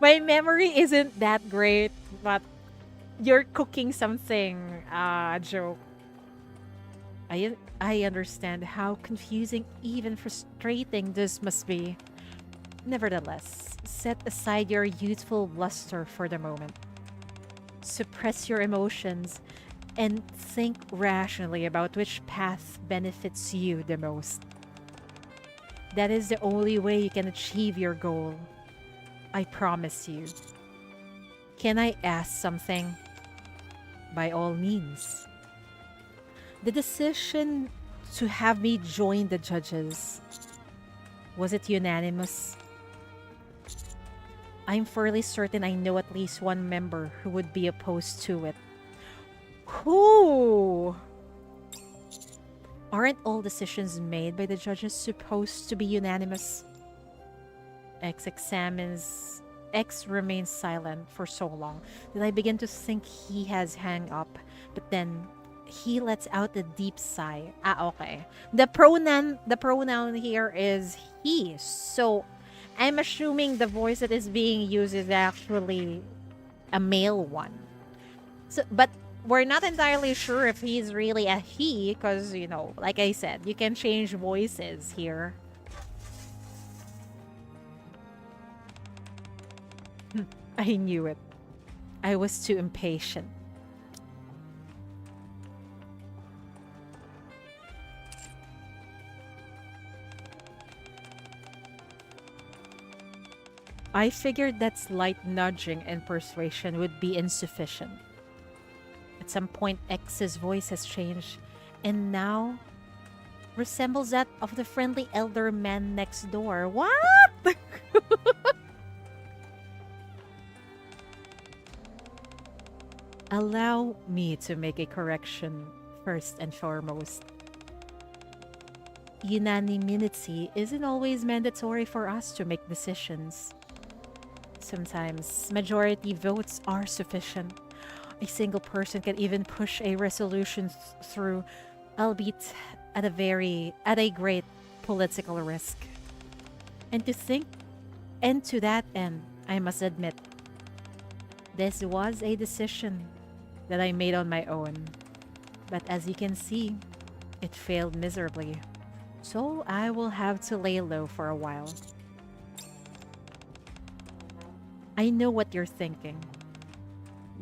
My memory isn't that great, but you're cooking something, joke. I understand how confusing, even frustrating this must be. Nevertheless, set aside your youthful bluster for the moment. Suppress your emotions and think rationally about which path benefits you the most. That is the only way you can achieve your goal. I promise you. Can I ask something? By all means. The decision to have me join the judges, was it unanimous? I'm fairly certain I know at least one member who would be opposed to it. Who? Aren't all decisions made by the judges supposed to be unanimous? X remains silent for so long that I begin to think he has hung up, but then he lets out a deep sigh. Okay. The pronoun here is he, so I'm assuming the voice that is being used is actually a male one. So, but we're not entirely sure if he's really a he, because, you know, like I said, you can change voices here. I knew it. I was too impatient. I figured that slight nudging and persuasion would be insufficient. At some point, X's voice has changed, and now resembles that of the friendly elder man next door. What? Allow me to make a correction first and foremost. Unanimity isn't always mandatory for us to make decisions. Sometimes majority votes are sufficient. A single person can even push a resolution through, albeit at a great political risk. And to that end, I must admit, this was a decision that I made on my own. But as you can see, it failed miserably. So I will have to lay low for a while. I know what you're thinking.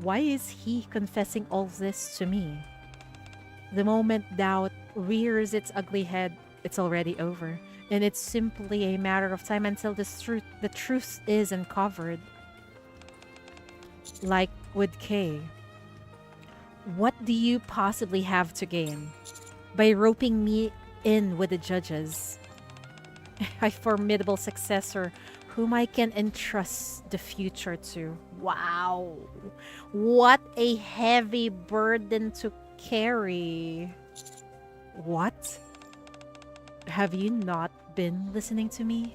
Why is he confessing all this to me? The moment doubt rears its ugly head, it's already over. And it's simply a matter of time until the truth is uncovered. Like with Kay. What do you possibly have to gain by roping me in with the judges? A formidable successor whom I can entrust the future to. Wow. What a heavy burden to carry. What? Have you not been listening to me?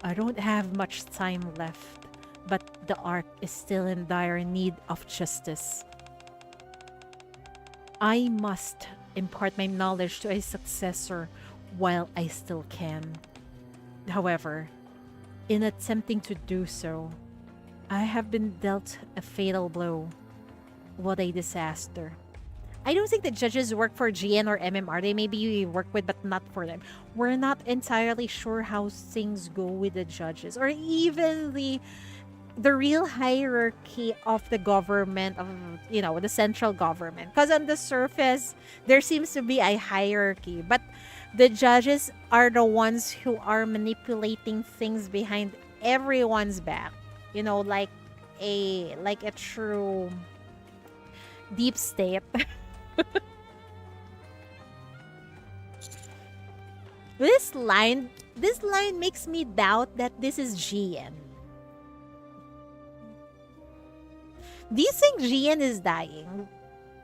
I don't have much time left, but the Ark is still in dire need of justice. I must impart my knowledge to a successor while I still can. However, in attempting to do so, I have been dealt a fatal blow. What a disaster. I don't think the judges work for GN or MMR. They maybe work with, but not for them. We're not entirely sure how things go with the judges, or even the real hierarchy of the government, of, you know, the central government. Because on the surface, there seems to be a hierarchy, but the judges are the ones who are manipulating things behind everyone's back. You know, like a true deep state. This line makes me doubt that this is GN. Do you think Jian is dying?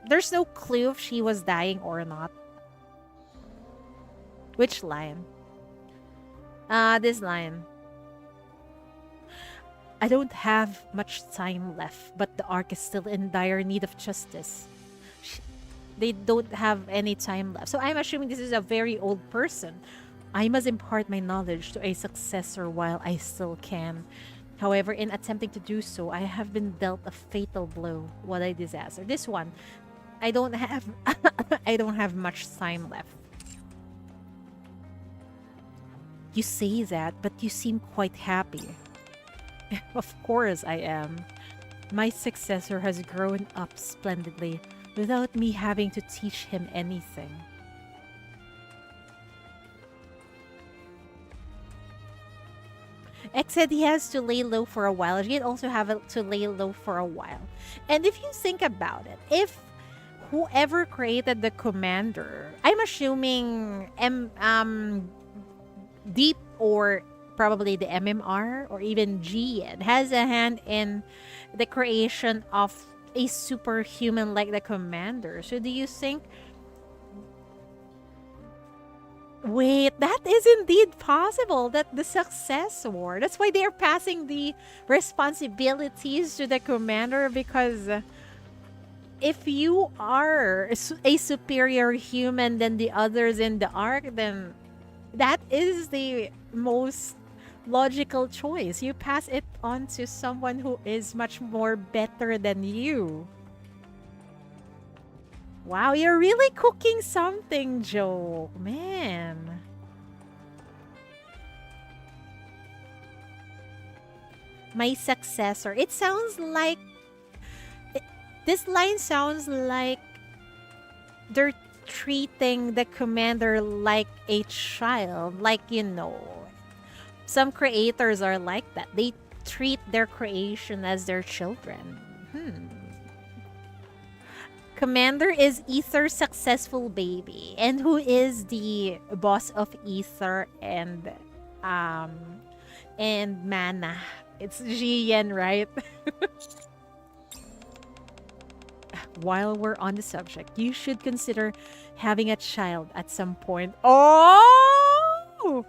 There's no clue if she was dying or not. Which line? This line. I don't have much time left, but the Ark is still in dire need of justice. They don't have any time left. So I'm assuming this is a very old person. I must impart my knowledge to a successor while I still can. However, in attempting to do so, I have been dealt a fatal blow. What a disaster. This one, I don't have I don't have much time left. You say that, but you seem quite happy. Of course I am. My successor has grown up splendidly without me having to teach him anything. X said he has to lay low for a while. He also have to lay low for a while. And if you think about it, if whoever created the commander, I'm assuming Deep or probably the MMR or even GN has a hand in the creation of a superhuman like the commander. So do you think... Wait, that is indeed possible, that the successor. That's why they're passing the responsibilities to the commander, because if you are a superior human than the others in the Ark, then that is the most logical choice. You pass it on to someone who is much more better than you. Wow, you're really cooking something, Joe. Man. My successor. It sounds like... This line sounds like they're treating the commander like a child. Like, you know, some creators are like that. They treat their creation as their children. Commander is Ether's successful baby. And who is the boss of Ether and Mana? It's Jiyen, right? While we're on the subject, you should consider having a child at some point. Oh!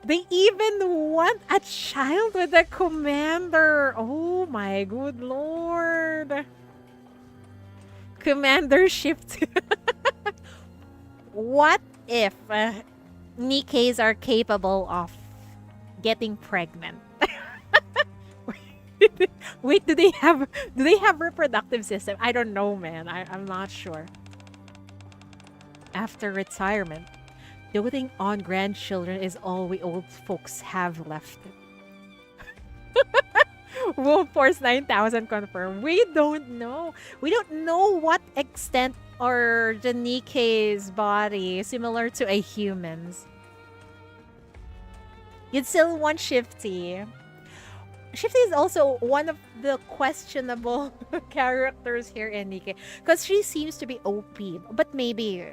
They even want a child with the commander. Oh my good lord. Commander shift. What if Nikke's are capable of getting pregnant? Wait, do they have reproductive system? I don't know, man. I'm not sure. After retirement, doting on grandchildren is all we old folks have left. Wolf Force 9000 confirmed. We don't know. We don't know what extent or the Nikke's body similar to a human's. You'd still want Shifty. Shifty is also one of the questionable characters here in Nikke, because she seems to be OP. But maybe,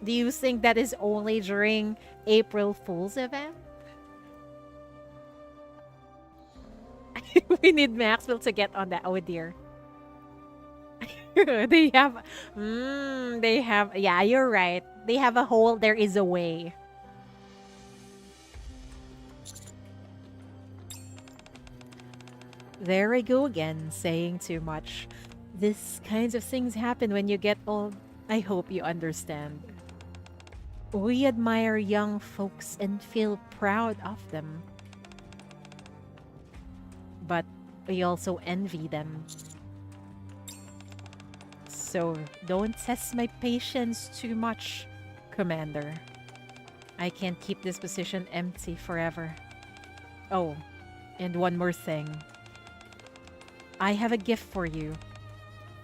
do you think that is only during April Fool's event? We need Maxwell to get on that. Oh dear. They have... Yeah, you're right. They have a hole, there is a way. There I go again, saying too much. These kinds of things happen when you get old. I hope you understand. We admire young folks and feel proud of them. But we also envy them. So don't test my patience too much, Commander. I can't keep this position empty forever. Oh, and one more thing. I have a gift for you.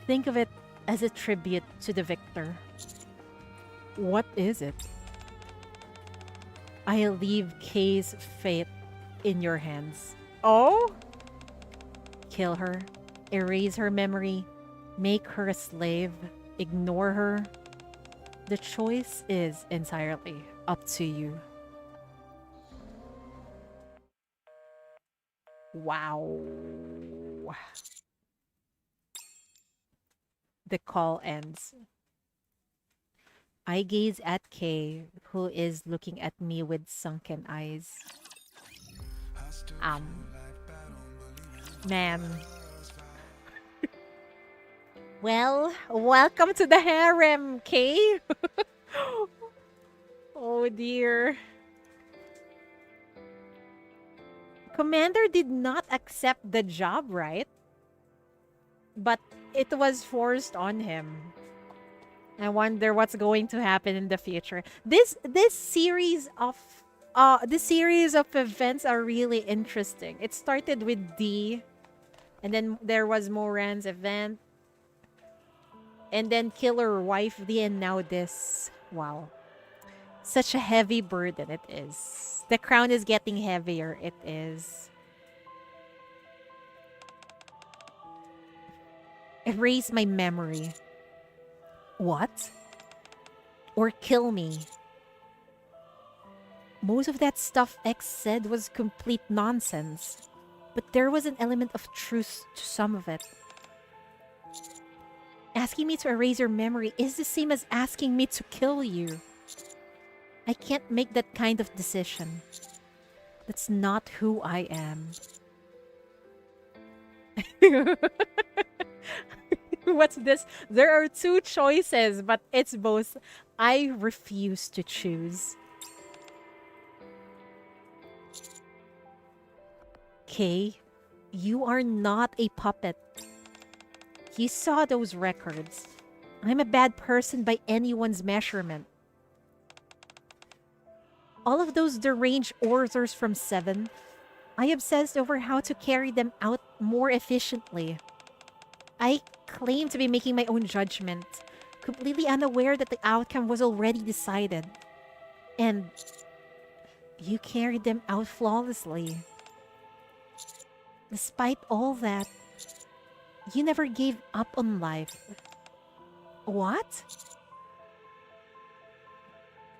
Think of it as a tribute to the victor. What is it? I leave Kay's fate in your hands. Oh? Kill her, erase her memory, make her a slave, ignore her. The choice is entirely up to you. Wow. the call ends. I gaze at Kay, who is looking at me with sunken eyes. Man. Well, welcome to the harem, Kay. Oh dear. Commander did not accept the job, right? But it was forced on him. I wonder what's going to happen in the future. This series of events are really interesting. It started with D, and then there was Moran's event, and then Killer Wife D, and now this. Wow. Such a heavy burden it is. The crown is getting heavier, it is. Erase my memory. What? Or kill me. Most of that stuff X said was complete nonsense, but there was an element of truth to some of it. Asking me to erase your memory is the same as asking me to kill you. I can't make that kind of decision. That's not who I am. What's this? There are two choices, but it's both. I refuse to choose. Kay, you are not a puppet. You saw those records. I'm a bad person by anyone's measurement. All of those deranged orders from 7, I obsessed over how to carry them out more efficiently. I claim to be making my own judgment, completely unaware that the outcome was already decided. And you carried them out flawlessly. Despite all that, you never gave up on life. What?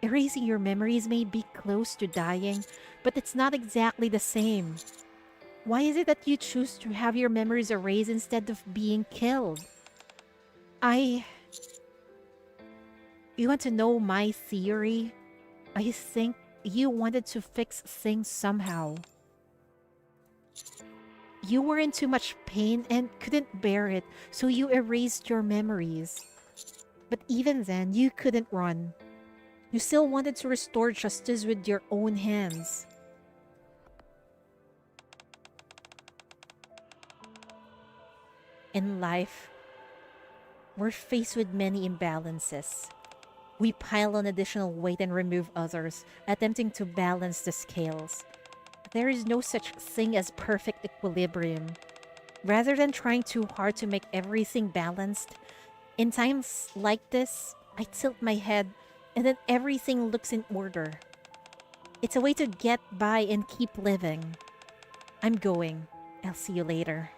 Erasing your memories may be close to dying, but it's not exactly the same. Why is it that you choose to have your memories erased instead of being killed? You want to know my theory? I think you wanted to fix things somehow. You were in too much pain and couldn't bear it, so you erased your memories. But even then, you couldn't run. You still wanted to restore justice with your own hands. In life, we're faced with many imbalances. We pile on additional weight and remove others, attempting to balance the scales. There is no such thing as perfect equilibrium. Rather than trying too hard to make everything balanced, in times like this, I tilt my head and then everything looks in order. It's a way to get by and keep living. I'm going. I'll see you later.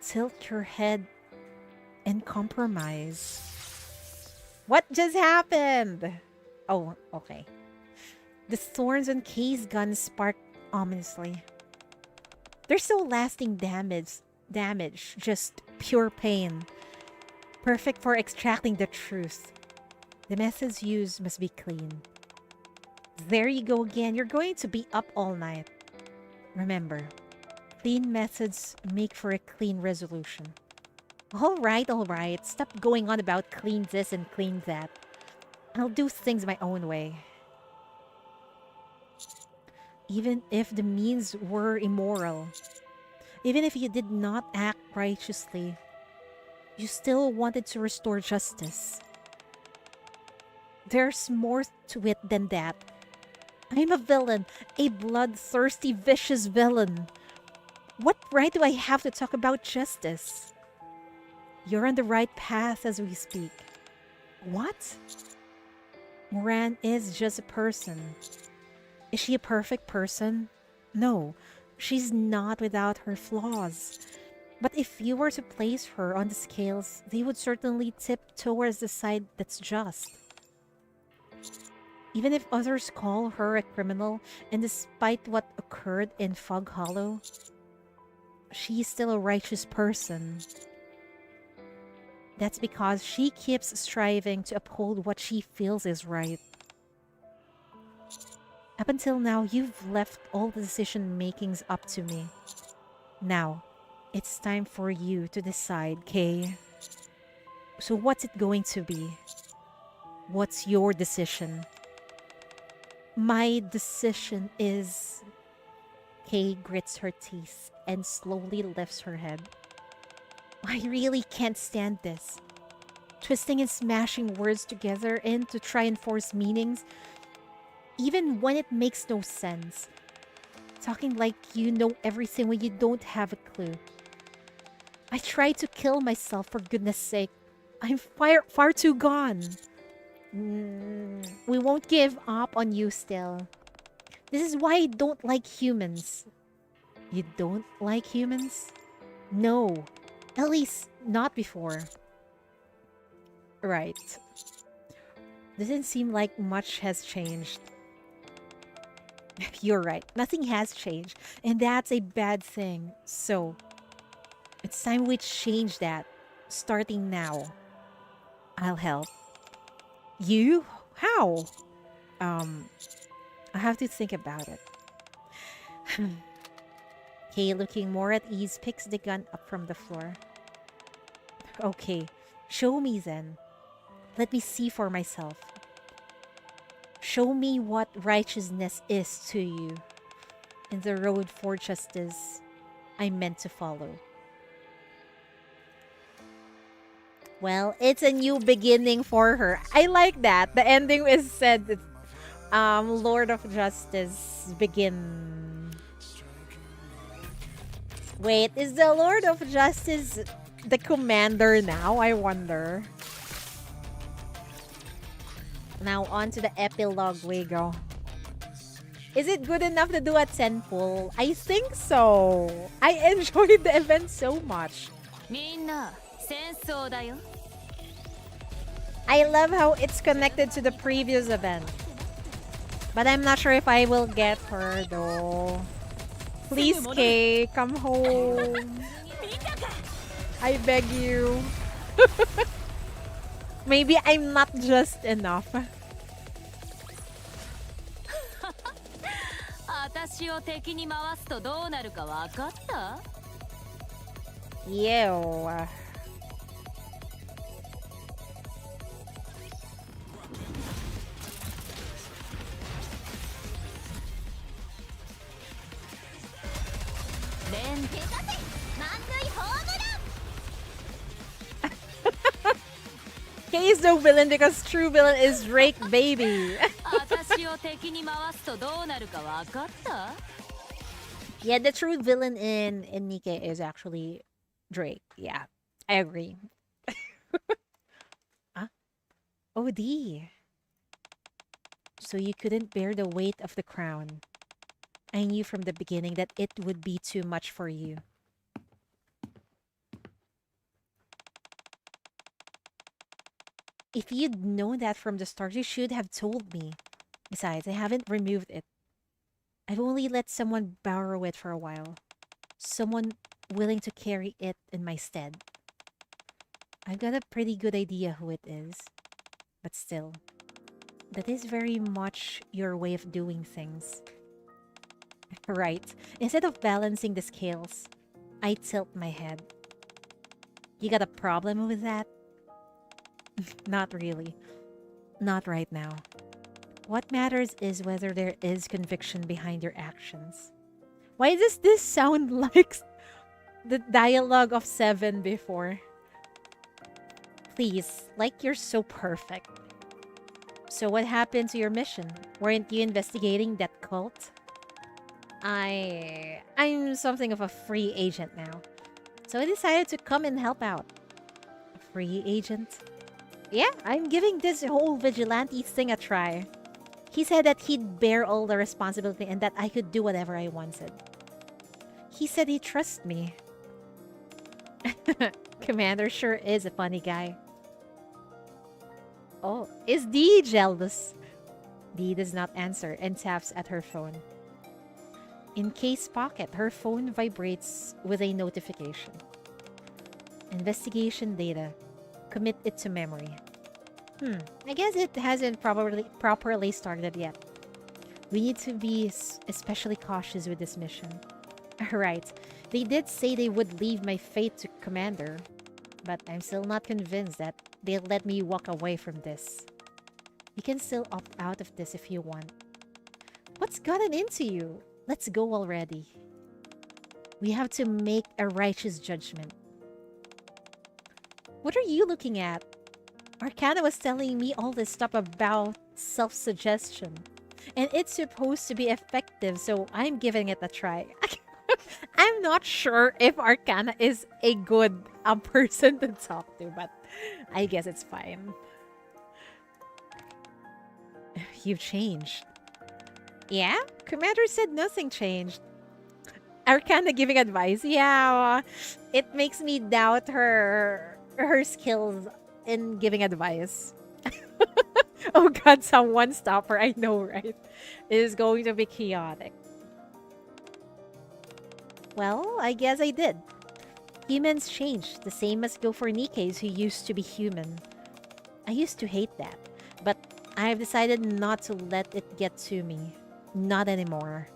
Tilt your head and compromise. What just happened? Oh, okay. The thorns on Kay's gun sparked ominously. There's no lasting damage, just pure pain. Perfect for extracting the truth. The methods used must be clean. There you go again. You're going to be up all night. Remember, clean methods make for a clean resolution. All right. Stop going on about clean this and clean that. I'll do things my own way. Even if the means were immoral. Even if you did not act righteously. You still wanted to restore justice. There's more to it than that. I'm a villain. A bloodthirsty, vicious villain. What right do I have to talk about justice? You're on the right path as we speak. What? Moran is just a person. Is she a perfect person? No, she's not without her flaws. But if you were to place her on the scales, they would certainly tip towards the side that's just. Even if others call her a criminal, and despite what occurred in Fog Hollow, she's still a righteous person. That's because she keeps striving to uphold what she feels is right. Up until now, you've left all the decision makings up to me. Now, it's time for you to decide, Kay. So what's it going to be? What's your decision? My decision is... Kay grits her teeth and slowly lifts her head. I really can't stand this. Twisting and smashing words together and to try and force meanings, even when it makes no sense. Talking like you know everything when you don't have a clue. I try to kill myself, for goodness sake. I'm far too gone. We won't give up on you still. This is why I don't like humans. You don't like humans? No. At least, not before. Right. Doesn't seem like much has changed. You're right. Nothing has changed. And that's a bad thing. So, it's time we change that. Starting now. I'll help. You? How? I have to think about it. Kay, looking more at ease, picks the gun up from the floor. Okay, show me then. Let me see for myself. Show me what righteousness is to you, and the road for justice I'm meant to follow. Well, it's a new beginning for her. I like that. The ending is said, Lord of Justice, begin. Wait, is the Lord of Justice the commander now? I wonder. Now on to the epilogue we go. Is it good enough to do a 10 pull? I think so. I enjoyed the event so much. I love how it's connected to the previous event. But I'm not sure if I will get her though. Please, Kay, come home. I beg you. Maybe I'm not just enough. Ew. Kay is no villain because true villain is Drake, baby. Yeah, the true villain in NIKKE is actually Drake. Yeah, I agree. Huh? OD. So you couldn't bear the weight of the crown. I knew from the beginning that it would be too much for you. If you'd known that from the start, you should have told me. Besides, I haven't removed it. I've only let someone borrow it for a while. Someone willing to carry it in my stead. I've got a pretty good idea who it is. But still, that is very much your way of doing things. Right. Instead of balancing the scales, I tilt my head. You got a problem with that? Not really. Not right now. What matters is whether there is conviction behind your actions. Why does this sound like the dialogue of 7 before? Please, like you're so perfect. So what happened to your mission? Weren't you investigating that cult? I'm something of a free agent now. So I decided to come and help out. A free agent? Yeah, I'm giving this whole vigilante thing a try. He said that he'd bear all the responsibility and that I could do whatever I wanted. He said he trusts me. Commander sure is a funny guy. Oh, is Dee jealous? Dee does not answer and taps at her phone. In Kay's pocket, her phone vibrates with a notification. Investigation data. Commit it to memory. I guess it hasn't properly started yet. We need to be especially cautious with this mission. Right. They did say they would leave my fate to Commander, but I'm still not convinced that they'll let me walk away from this. You can still opt out of this if you want. What's gotten into you? Let's go already. We have to make a righteous judgment. What are you looking at? Arcana was telling me all this stuff about self-suggestion. And it's supposed to be effective, so I'm giving it a try. I'm not sure if Arcana is a good person to talk to, but I guess it's fine. You've changed. Yeah? Commander said nothing changed. Arcana giving advice. Yeah, it makes me doubt her skills in giving advice. Oh god, someone stop her. I know, right? It is going to be chaotic. Well, I guess I did. Humans change, the same as go for Nikke's who used to be human. I used to hate that, but I have decided not to let it get to me. Not anymore.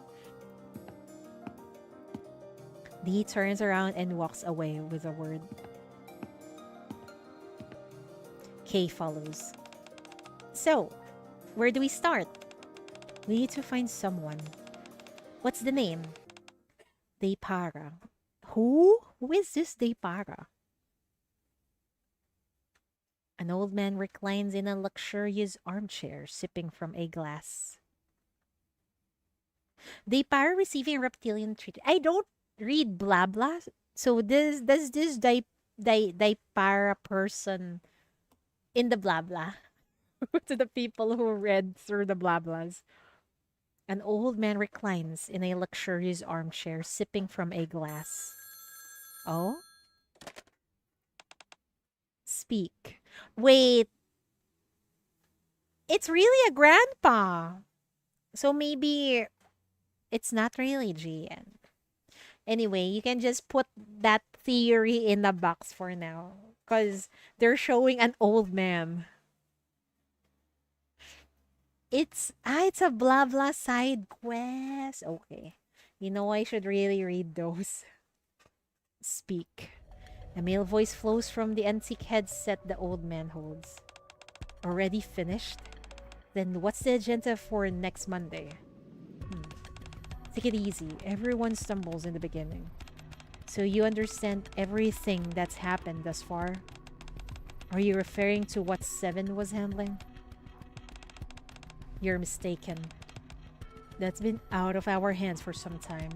Dee turns around and walks away with a word. Kay follows. So, where do we start? We need to find someone. What's the name? Deipara. Who? Who is this Deipara? An old man reclines in a luxurious armchair, sipping from a glass. Deipara receiving reptilian treatment. I don't read blah blah. So does this Deipara person in the blah blah? To the people who read through the blah blahs. An old man reclines in a luxurious armchair, sipping from a glass. Oh? Speak. Wait. It's really a grandpa. So maybe it's not really GN. Anyway, you can just put that theory in the box for now. Because they're showing an old man. It's a blah blah side quest. Okay. You know, I should really read those. Speak. A male voice flows from the antique headset the old man holds. Already finished? Then what's the agenda for next Monday? Take it easy. Everyone stumbles in the beginning. So you understand everything that's happened thus far? Are you referring to what Seven was handling? You're mistaken. That's been out of our hands for some time.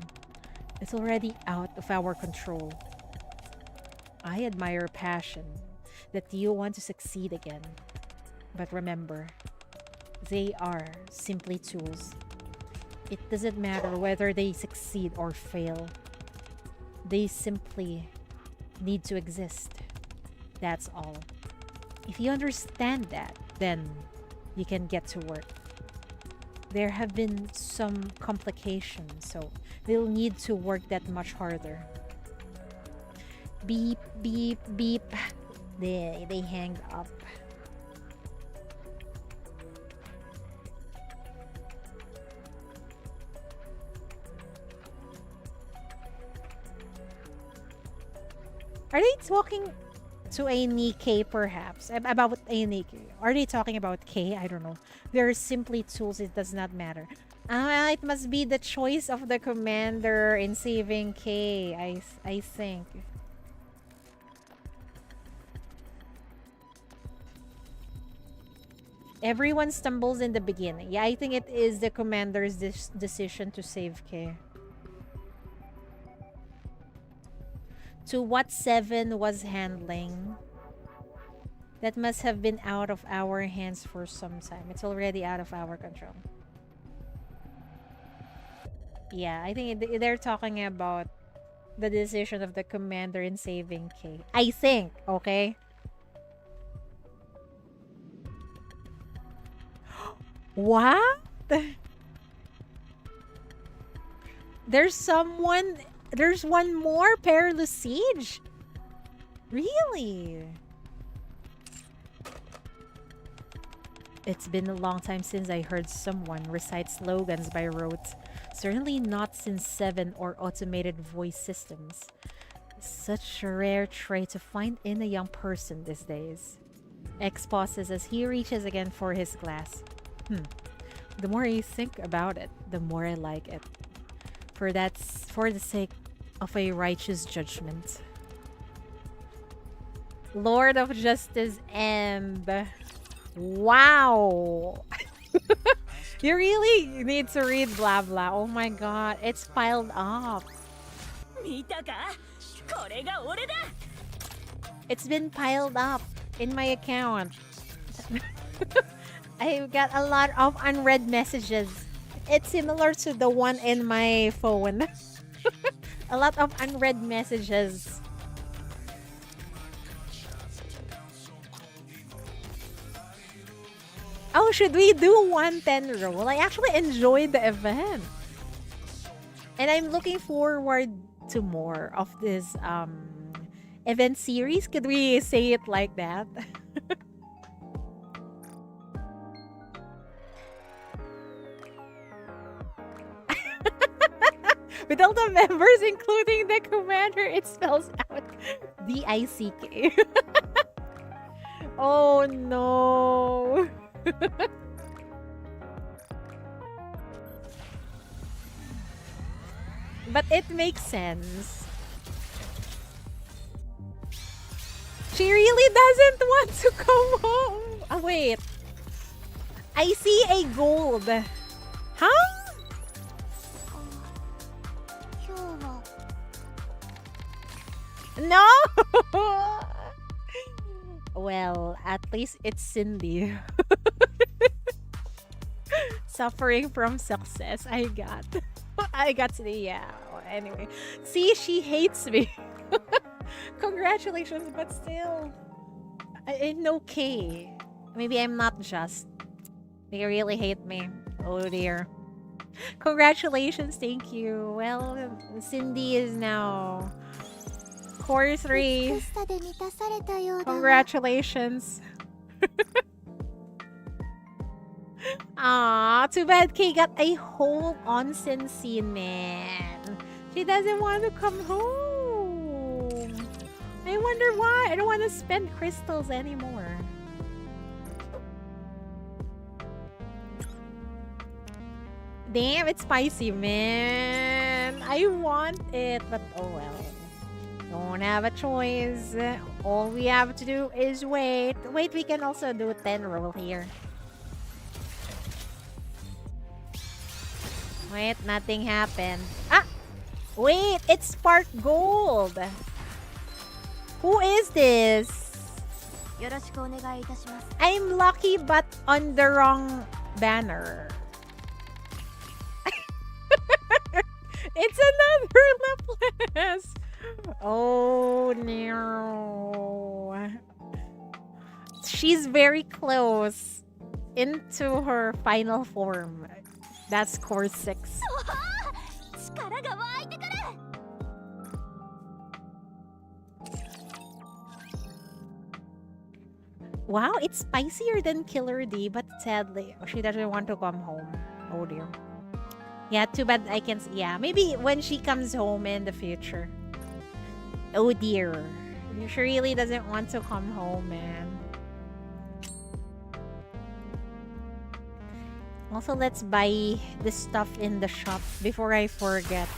It's already out of our control. I admire passion, that you want to succeed again. But remember, they are simply tools. It doesn't matter whether they succeed or fail. They simply need to exist. That's all. If you understand that, then you can get to work. There have been some complications, so they'll need to work that much harder. Beep, beep, beep. They hang up. Are they talking to a NIKKE perhaps? About a NIKKE? Are they talking about K? I don't know. They're simply tools, it does not matter. It must be the choice of the commander in saving K, I think. Everyone stumbles in the beginning. Yeah, I think it is the commander's decision to save K. To what Seven was handling. That must have been out of our hands for some time. It's already out of our control. Yeah, I think they're talking about the decision of the commander in saving K. I think, okay? What? There's one more Perilous Siege? Really? It's been a long time since I heard someone recite slogans by rote. Certainly not since 7 or automated voice systems. Such a rare trait to find in a young person these days. X pauses as he reaches again for his glass. The more I think about it, the more I like it. For the sake of a righteous judgment. Lord of Justice and... Wow! You really need to read blah blah. Oh my god, it's piled up. It's been piled up in my account. I've got a lot of unread messages. It's similar to the one in my phone. A lot of unread messages. Oh, should we do 110 roll? I actually enjoyed the event. And I'm looking forward to more of this event series. Could we say it like that? With all the members, including the commander, it spells out DICK. Oh no. But it makes sense. She really doesn't want to come home. Oh, wait. I see a gold. Huh? No! Well, at least it's Cindy. Suffering from success. I got to the, yeah. Anyway. See, she hates me. Congratulations, but still. Okay. Maybe I'm not just. They really hate me. Oh dear. Congratulations, thank you. Well, Cindy is now Core 3. Congratulations. Ah, too bad Kay got a whole onsen scene, man. She doesn't want to come home. I wonder why. I don't want to spend crystals anymore. Damn, it's spicy, man. I want it, but oh well. Don't have a choice. All we have to do is wait. Wait, we can also do 10 roll here. Wait, nothing happened. Ah! Wait, it's Spark Gold. Who is this? I'm lucky but on the wrong banner. It's another Laplace. Oh no. She's very close into her final form. That's Core 6. Wow, it's spicier than Killer D, but sadly, she doesn't want to come home. Oh dear. Yeah, too bad I can... Yeah, maybe when she comes home in the future. Oh dear. She really doesn't want to come home, man. Also, let's buy the stuff in the shop before I forget.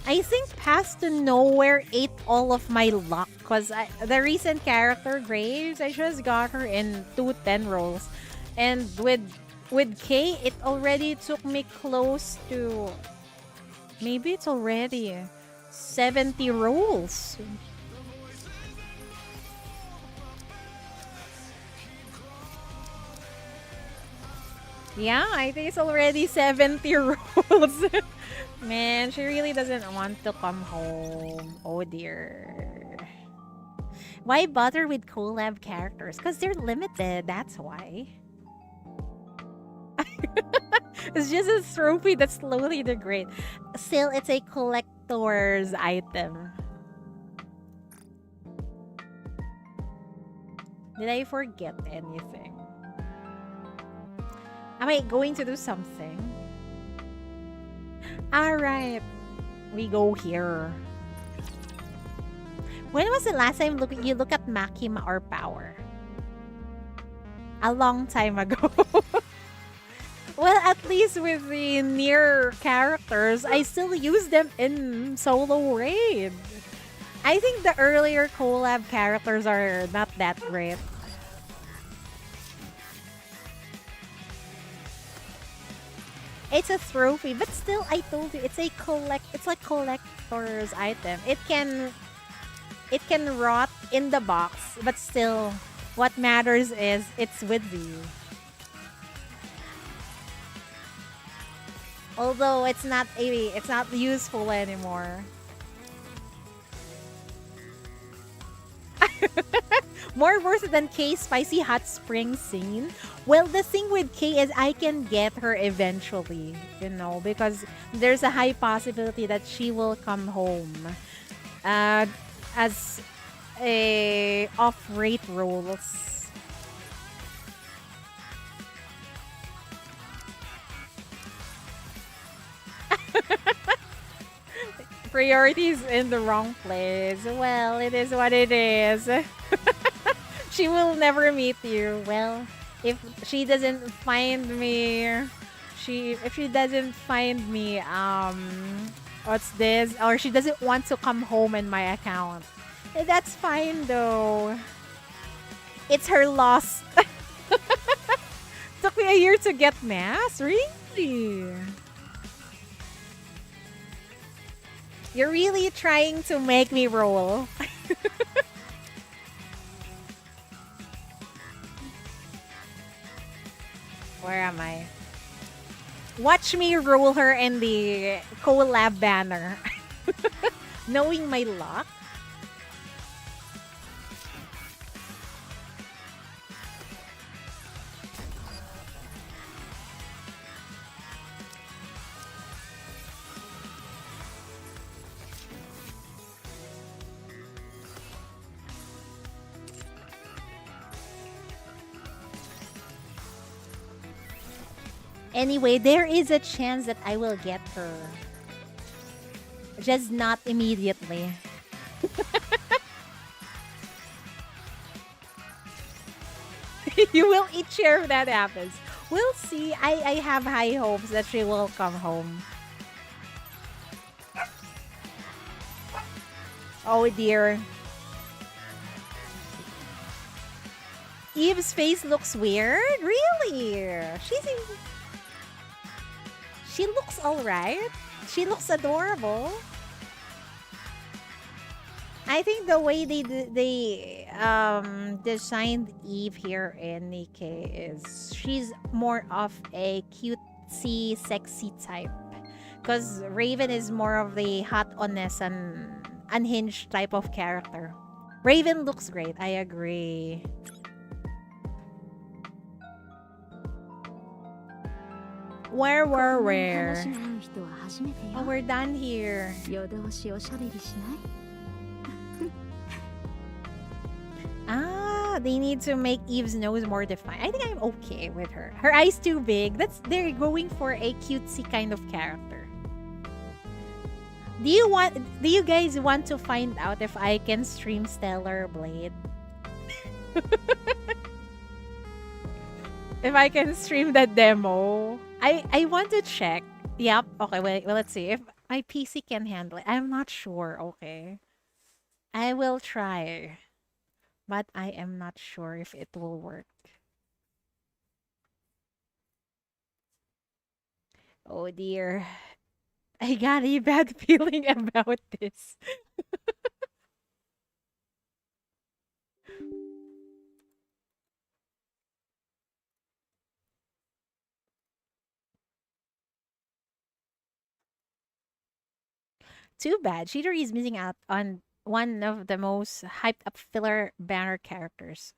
I think Path to Nowhere ate all of my luck because the recent character Graves, I just got her in 210 rolls, and with K, it already took me close to maybe it's already 70 rolls. Yeah, I think it's already 70 rolls. Man, she really doesn't want to come home. Oh dear. Why bother with collab characters? Because they're limited, that's why. It's just a trophy that slowly degrades. Still, it's a collector's item. Did I forget anything? Am I going to do something? Alright. We go here. When was the last time you look at Makima or Power? A long time ago. Well, at least with the near characters, I still use them in solo raid. I think the earlier collab characters are not that great. It's a trophy, but still, I told you, it's like collector's item. It can rot in the box, but still, what matters is it's with you. Although it's not useful anymore. More worth than K's spicy hot spring scene. Well, the thing with K is I can get her eventually, you know, because there's a high possibility that she will come home as a off-rate roles. Priorities in the wrong place. Well, it is what it is. She will never meet you. Well, if she doesn't find me, if she doesn't find me, what's this? Or she doesn't want to come home in my account. That's fine though. It's her loss. Took me a year to get mass? Really? You're really trying to make me roll. Where am I? Watch me roll her in the collab banner. Knowing my luck. Anyway, there is a chance that I will get her. Just not immediately. You will eat share if that happens. We'll see. I have high hopes that she will come home. Oh dear. Eve's face looks weird? Really? She looks alright. She looks adorable. I think the way they designed Eve here in NIKKE is she's more of a cutesy, sexy type. Because Raven is more of the hot, honest, and unhinged type of character. Raven looks great. I agree. Where? Oh, we're done here. Ah, they need to make Eve's nose more defined. I think I'm okay with her. Her eyes too big. They're going for a cutesy kind of character. Do you guys want to find out if I can stream Stellar Blade? If I can stream that demo. I want to check. Yep. Okay, wait. Well, let's see. If my PC can handle it. I'm not sure. Okay. I will try. But I am not sure if it will work. Oh dear. I got a bad feeling about this. Too bad. Chidori is missing out on one of the most hyped up filler banner characters.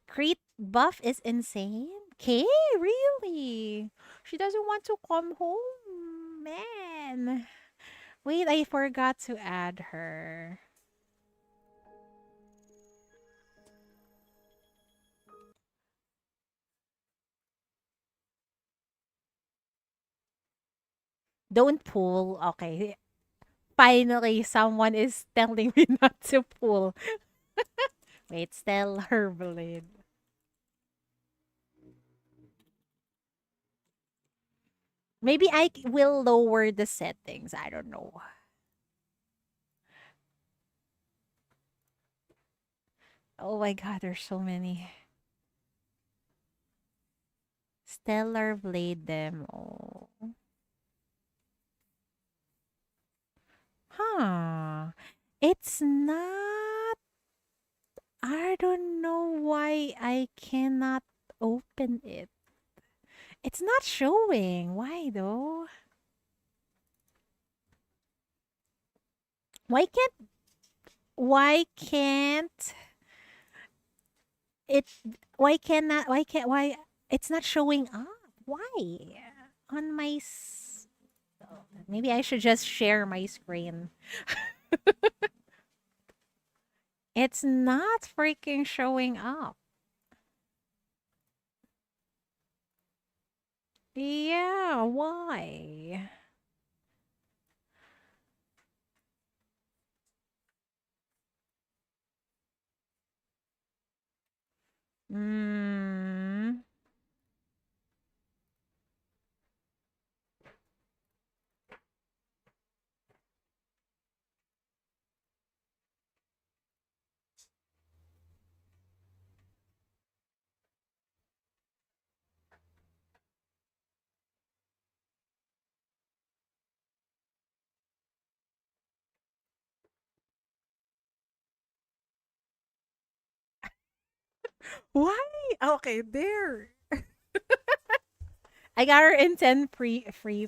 Crete buff is insane. Kay, really? She doesn't want to come home, man. Wait, I forgot to add her. Don't pull. Okay. Finally, someone is telling me not to pull. Wait, Stellar Blade. Maybe I will lower the settings. I don't know. Oh my god, there's so many. Stellar Blade demo. Huh. It's not. I don't know why I cannot open it. It's not showing. Why though? Why can't it why it's not showing up? Why? On my maybe I should just share my screen. It's not freaking showing up. Yeah, why? Hmm. Why? Okay, there. I got her in 10 free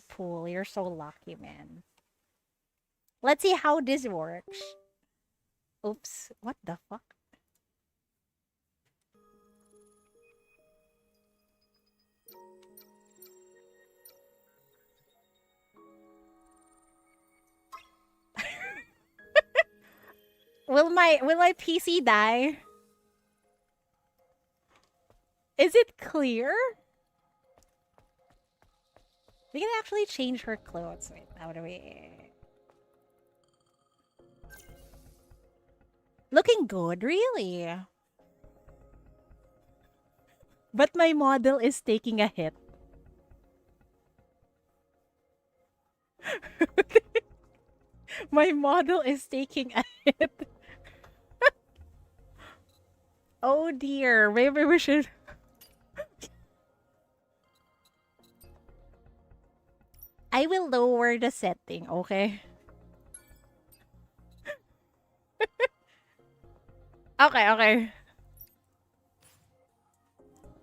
pool. You're so lucky, man. Let's see how this works. Oops. What the fuck? Will my PC die? Is it clear? We can actually change her clothes. Wait, how do we? Looking good, really. But my model is taking a hit. My model is taking a hit. Oh dear, maybe we should... I will lower the setting, okay? Okay.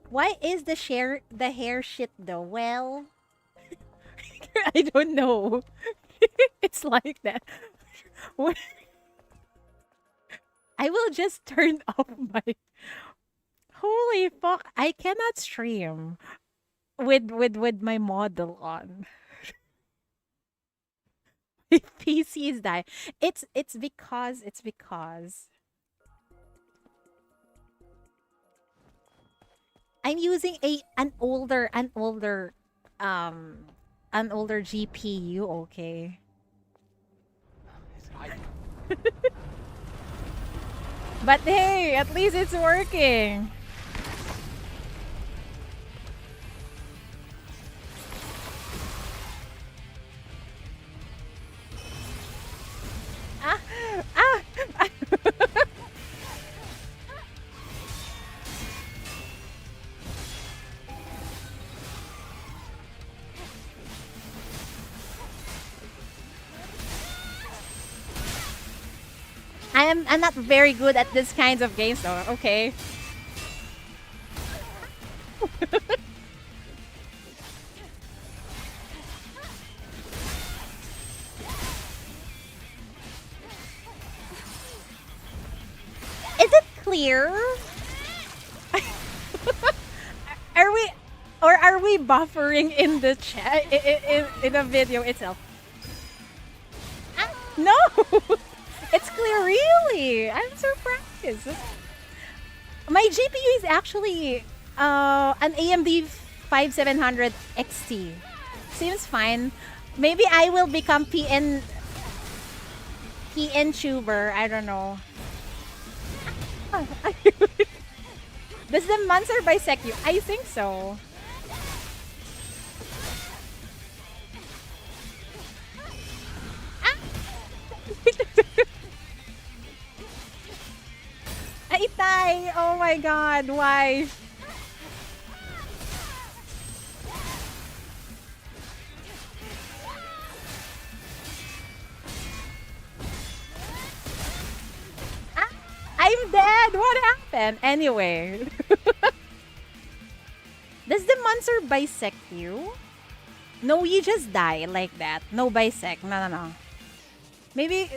Why is the hair shit though? Well, I don't know. It's like that. What? I will just turn off my... Holy fuck, I cannot stream with my model on. My PC is dying. It's because I'm using an older GPU, okay. But hey, at least it's working. I'm not very good at this kinds of games though, okay. here? Are we, or are we buffering in the chat in the video itself? No, it's clear. Really, I'm surprised. My GPU is actually an AMD 5700 XT. Seems fine. Maybe I will become PN tuber. I don't know. Does the monster bisect you? I think so. Itay! Oh my god, why? I'm dead! What happened? Anyway. Does the monster bisect you? No, you just die like that. No bisect. No. Maybe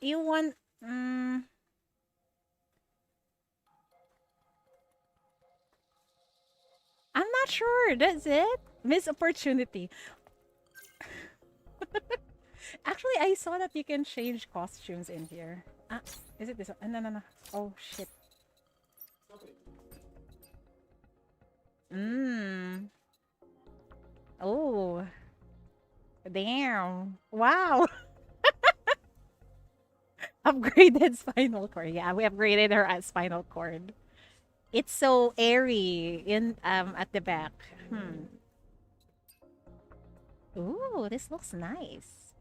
you want... I'm not sure. That's it? Missed opportunity. Actually, I saw that you can change costumes in here. Is it this one? No. Oh, shit. Oh. Damn. Wow. Upgraded spinal cord. Yeah, we upgraded her spinal cord. It's so airy in at the back. Ooh, this looks nice.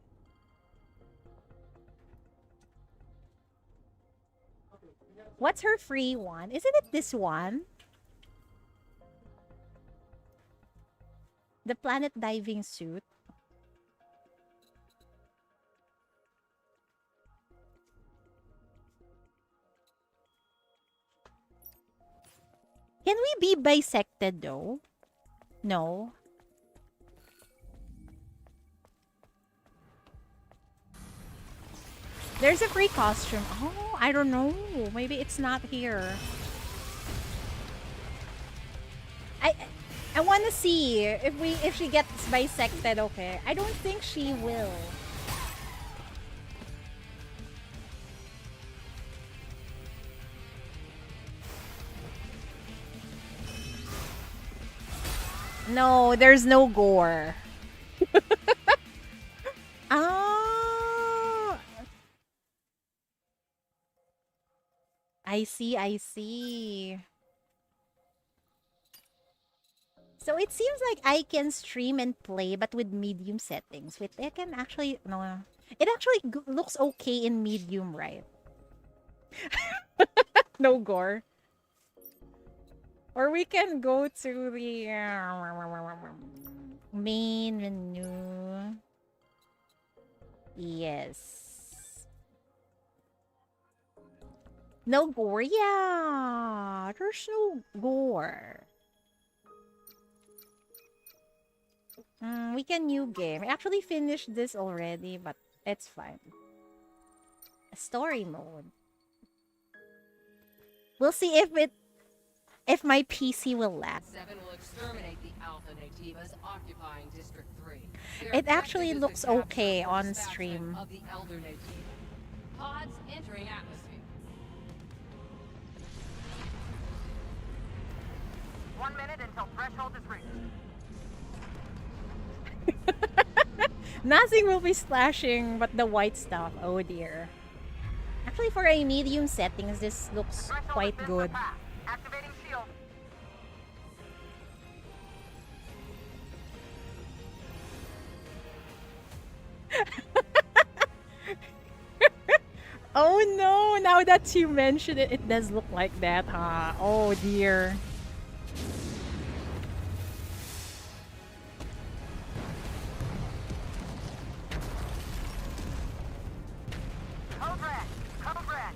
What's her free one? Isn't it this one? The planet diving suit. Can we be bisected though? No. There's a free costume. Oh, I don't know. Maybe it's not here. I want to see if she gets bisected. Okay, I don't think she will. No, there's no gore. Oh, I see. So it seems like I can stream and play, but with medium settings. Wait, I can actually... No. It actually looks okay in medium, right? No gore. Or we can go to the main menu. Yes. No gore? Yeah. There's no gore. We can new game. I actually finished this already, but it's fine. Story mode. We'll see if my PC will lag. 7 will exterminate the Alpha Nativas occupying District 3. It actually looks okay on stream. Of the Elder Nativa. Pods entering atmosphere. 1 minute until threshold is reached. Nothing will be splashing but the white stuff. Oh dear. Actually, for a medium settings, this looks quite good. Activating shield. Oh no, now that you mention it, it does look like that, huh? Oh dear. Code red.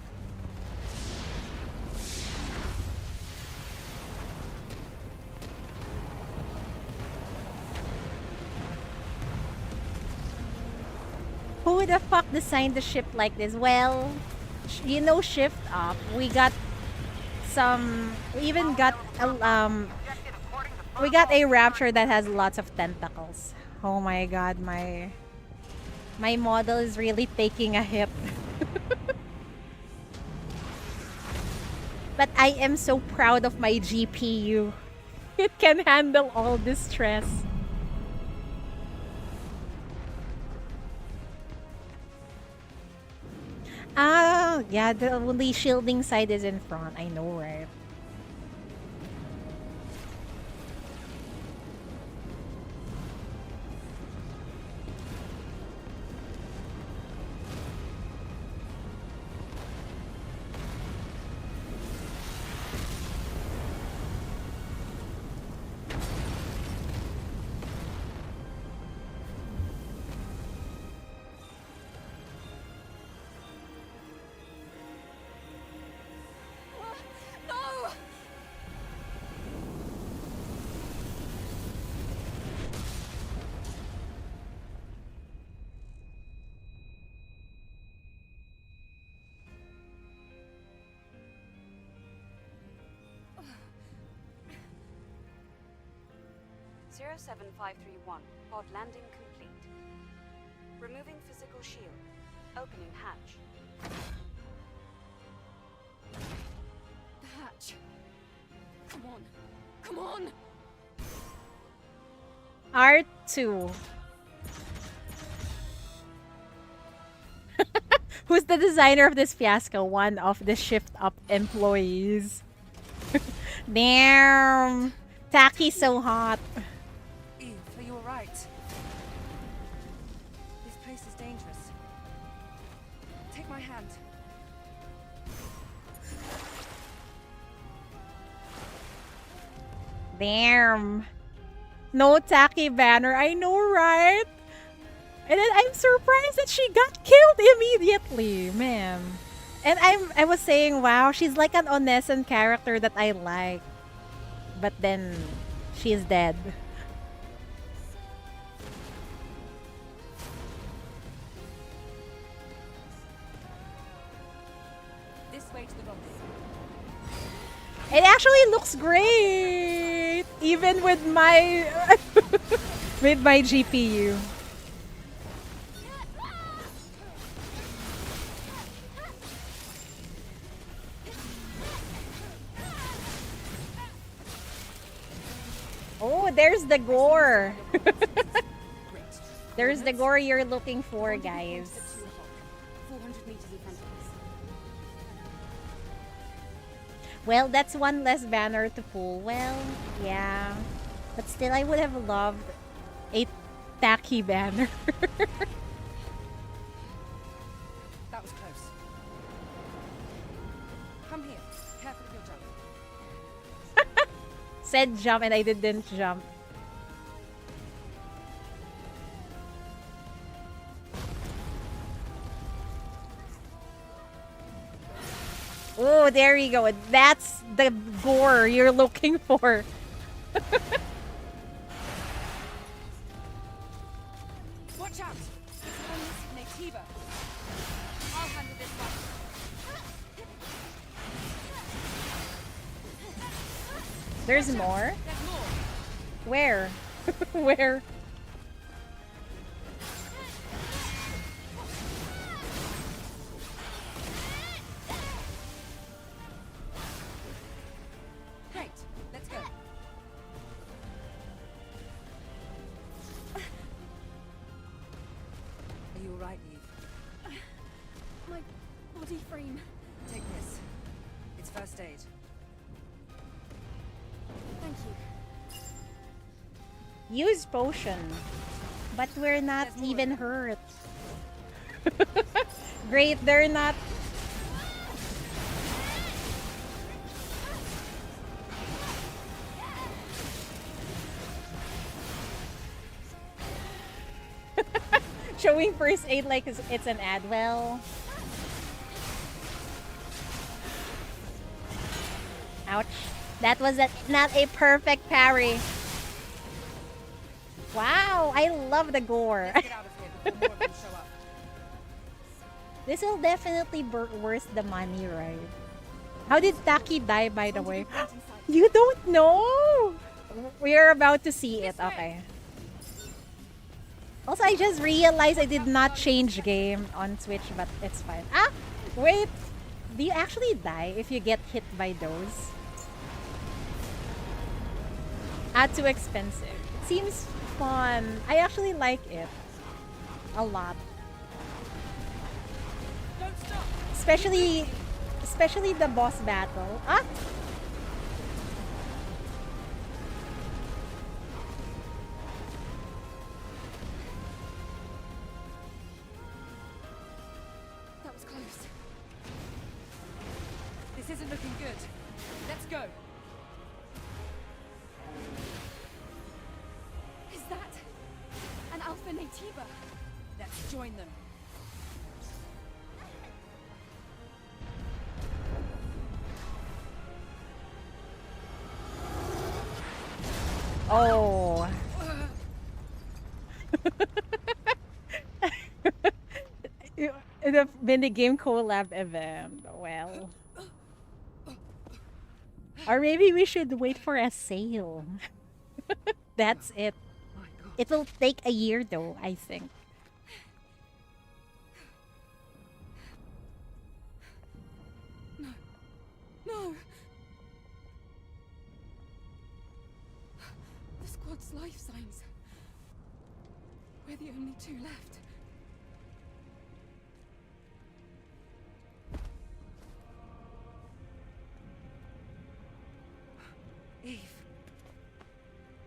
Who the fuck designed the ship like this? Well, you know, shift up. We got some. We even got we got a rapture that has lots of tentacles. Oh my god, my model is really taking a hit. But I am so proud of my GPU. It can handle all this stress. Ah, yeah, the only shielding side is in front. I know, right? No! 07531. Pod landing complete. Removing physical shield. Opening hatch. The hatch. Come on. Come on! R2. Who's the designer of this fiasco? One of the Shift Up employees. Damn. Taki's so hot. Eve, are you alright? This place is dangerous. Take my hand. Damn. No Taki banner. I know, right? And then I'm surprised that she got killed immediately, man. And I was saying, wow, she's like an Onesan character that I like. But then she's dead. This way to the box. It actually looks great, even with my with my GPU. Oh, there's the gore. There's the gore you're looking for, guys. 400 meters in front of us. Well, that's one less banner to pull. Well, yeah. But still, I would have loved a Taki banner. That was close. Come here. Careful of your jump. Said jump and I didn't jump. Oh, there you go. That's the gore you're looking for. Watch out! Nativa. I'll handle this one. There's more? There's more. Where? Where? Great. Let's go. Are you alright, Eve? My body frame. Take this. It's first aid. Thank you. Use potion. But we're not even hurt. Great, they're not. Showing first aid like it's an ad. Well, ouch. That was not a perfect parry. Wow, I love the gore. Let's get out of here before more of them show up. This will definitely worth the money, right? How did Taki die, by the way? You don't know? We are about to see it. Okay. Also, I just realized I did not change game on Switch, but it's fine. Ah! Wait! Do you actually die if you get hit by those? Ah, too expensive. It seems fun. I actually like it. A lot. Especially the boss battle. Ah! That was close. This isn't looking good. Let's go. Is that an Alpha Natiba? Let's join them. Oh. The minigame collab event. Well. Or maybe we should wait for a sale. That's it. It will take a year though, I think. No. The squad's life signs. We're the only two left.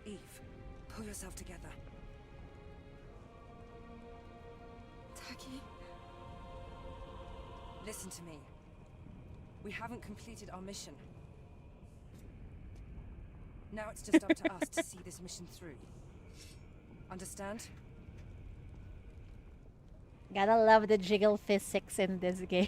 Eve, pull yourself together. Taki? Listen to me. We haven't completed our mission. Now it's just up to us to see this mission through. Understand? Gotta love the jiggle physics in this game.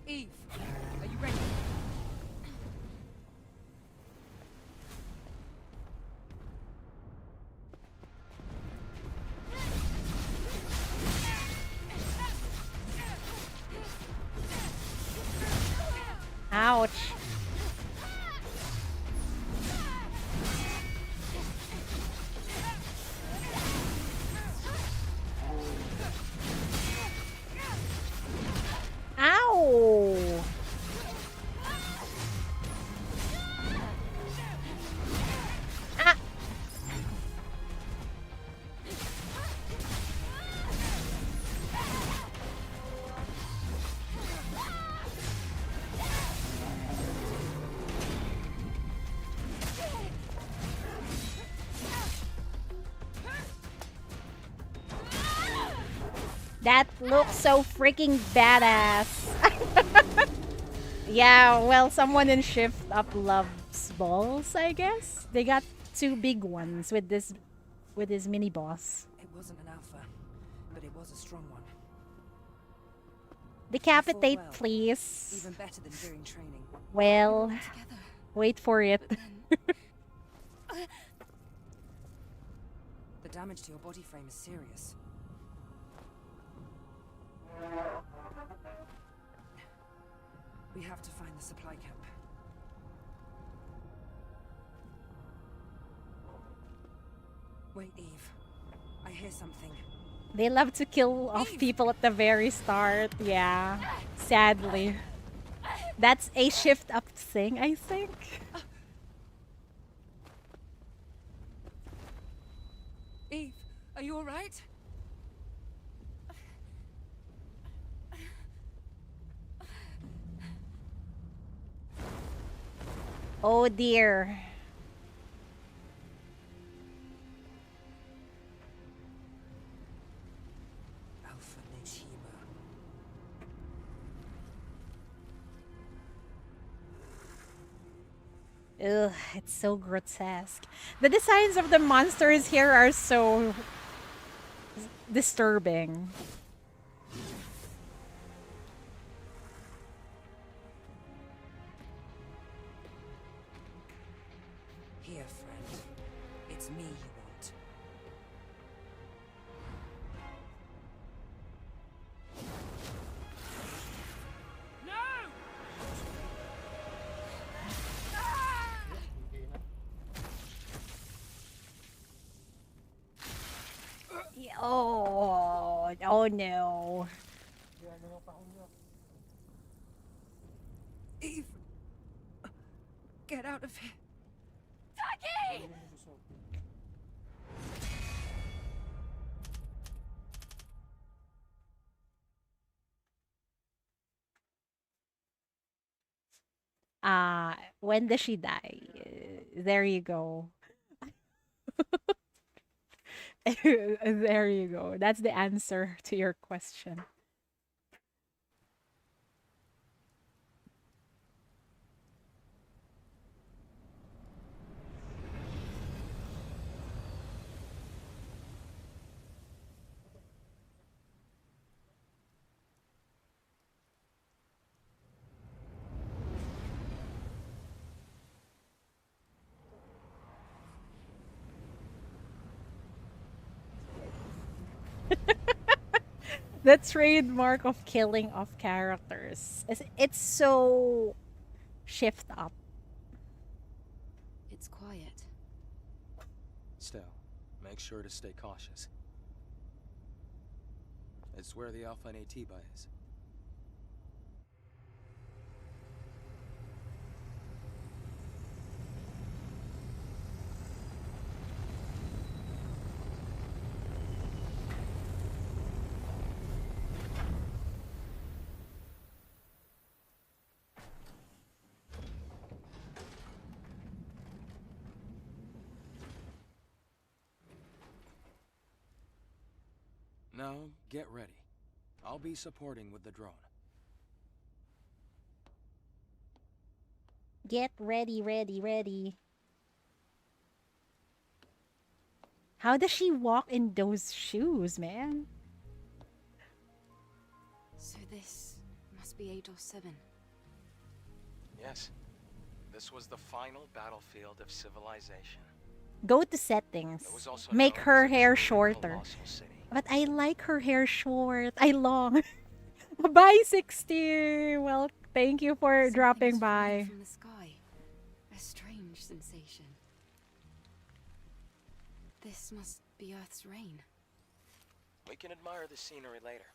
Eve, are you ready? Ouch. Ow. Ah. That looks so freaking badass. Yeah, well, someone in Shift Up loves balls, I guess. They got two big ones with this mini boss. It wasn't an alpha, but it was a strong one. Decapitate, Well, please. even better than during training. Well, wait for it. The damage to your body frame is serious. We have to find the supply camp. Wait, Eve. I hear something. They love to kill off people at the very start. Yeah, sadly. That's a Shift Up thing, I think. Eve, are you alright? Oh dear. Alpha Natiba. Ugh, it's so grotesque. The designs of the monsters here are so disturbing. here, friend. It's me you want. Oh, oh no. Eve! Get out of here. Ducky! When does she die? There you go. There you go. That's the answer to your question. The trademark of killing off characters. It's so shift up. It's quiet. Still, make sure to stay cautious. It's where the Alpha Natiba is. Now, get ready. I'll be supporting with the drone. Get ready, ready, ready. How does she walk in those shoes, man? So this must be 8 or 7. Yes. This was the final battlefield of civilization. Go to settings. It was also Make known her as a hair truly shorter. colossal city. But I like her hair short. I long. Bye, 60. Well, thank you for dropping by. From the sky. A strange sensation. This must be Earth's rain. We can admire the scenery later.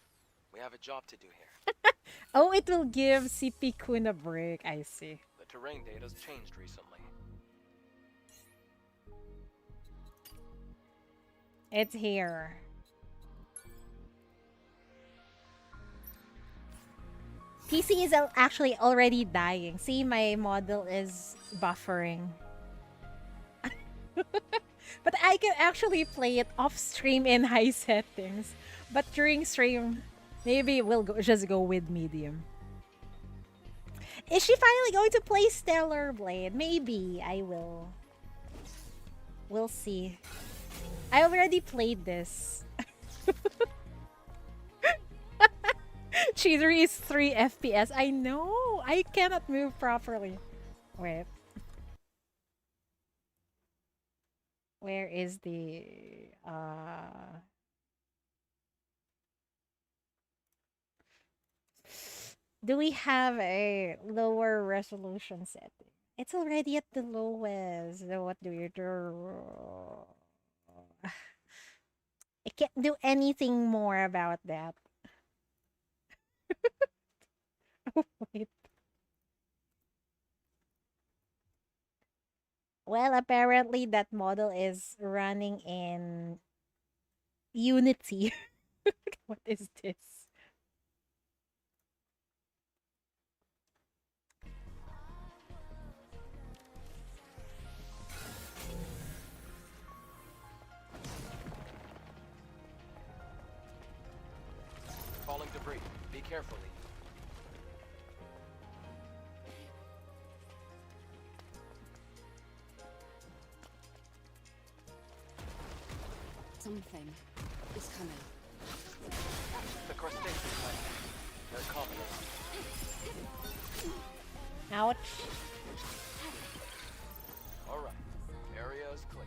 We have a job to do here. Oh, it will give CP-kun a break. I see. The terrain data's changed recently. It's here. PC is actually already dying. See, my model is buffering. But I can actually play it off stream in high settings. But during stream, maybe we'll just go with medium. Is she finally going to play Stellar Blade? Maybe I will. We'll see. I already played this. Cheatery is 3 FPS. I know. I cannot move properly. Wait. Where is the do we have a lower resolution setting? It's already at the lowest. So what do you do? I can't do anything more about that. Wait. Well, apparently that model is running in Unity. What is this? Falling debris. Be careful, Lee. Something is coming. The crustacean type. They're common. Ouch. Alright. was clear.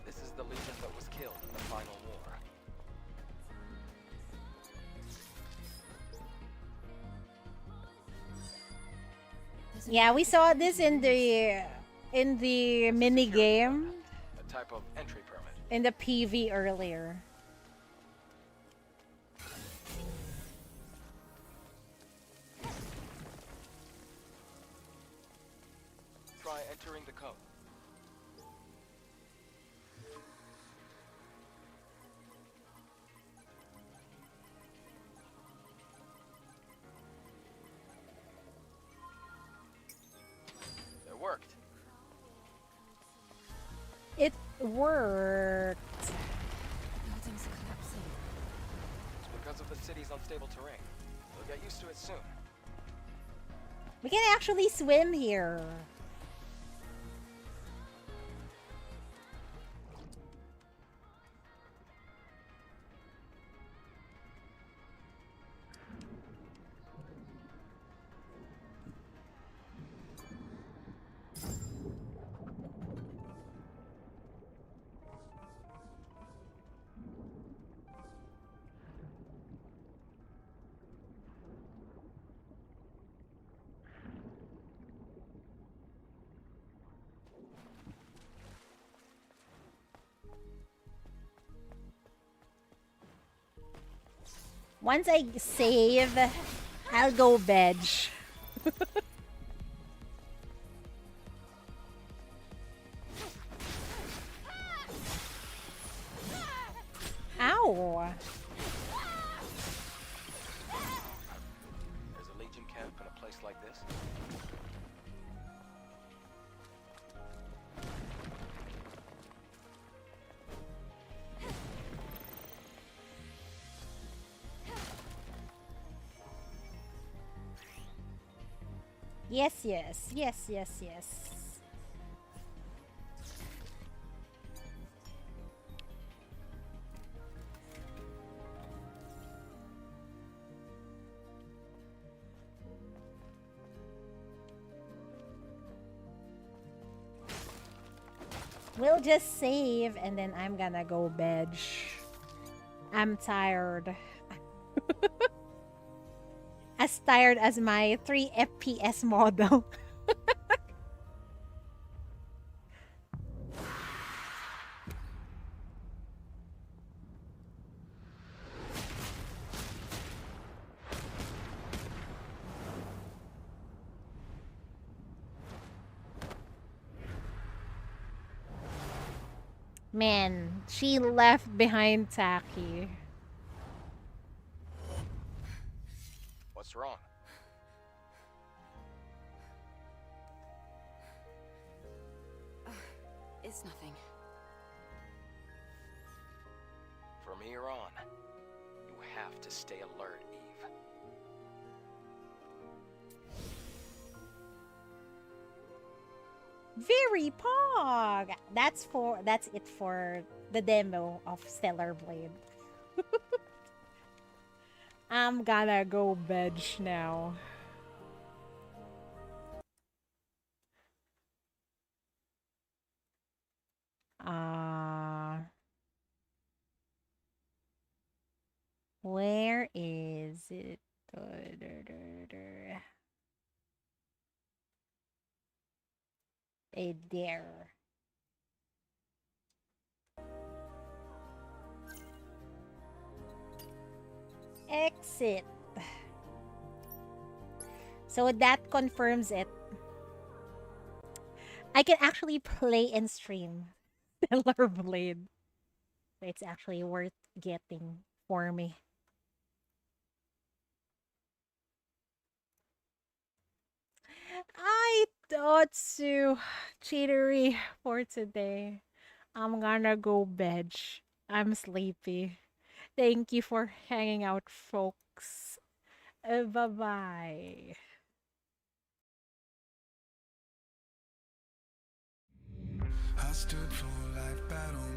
This is the legion that was killed in the final war. Yeah, we saw this in the mini game A type of entry permit. in the PV earlier. Try entering the code. It worked. It worked. Buildings are collapsing. It's because of the city's unstable terrain. You'll get used to it soon. We can actually swim here. Once I save, I'll go veg. Ow! There's a Legion camp in a place like this. Yes, yes, yes, yes, yes. We'll just save and then I'm gonna go veg. I'm tired. As tired as my 3 FPS model. Man, she left behind Taki. What's wrong? It's nothing. From here on, you have to stay alert, Eve. Very pog. That's it for the demo of Stellar Blade. I'm gonna go veg now. Where is it? There. Exit. So that confirms it. I can actually play and stream Stellar Blade. It's actually worth getting for me. I thought so. Cheatery for today. I'm gonna go veg. I'm sleepy. Thank you for hanging out, folks. Bye-bye. I stood for life, battle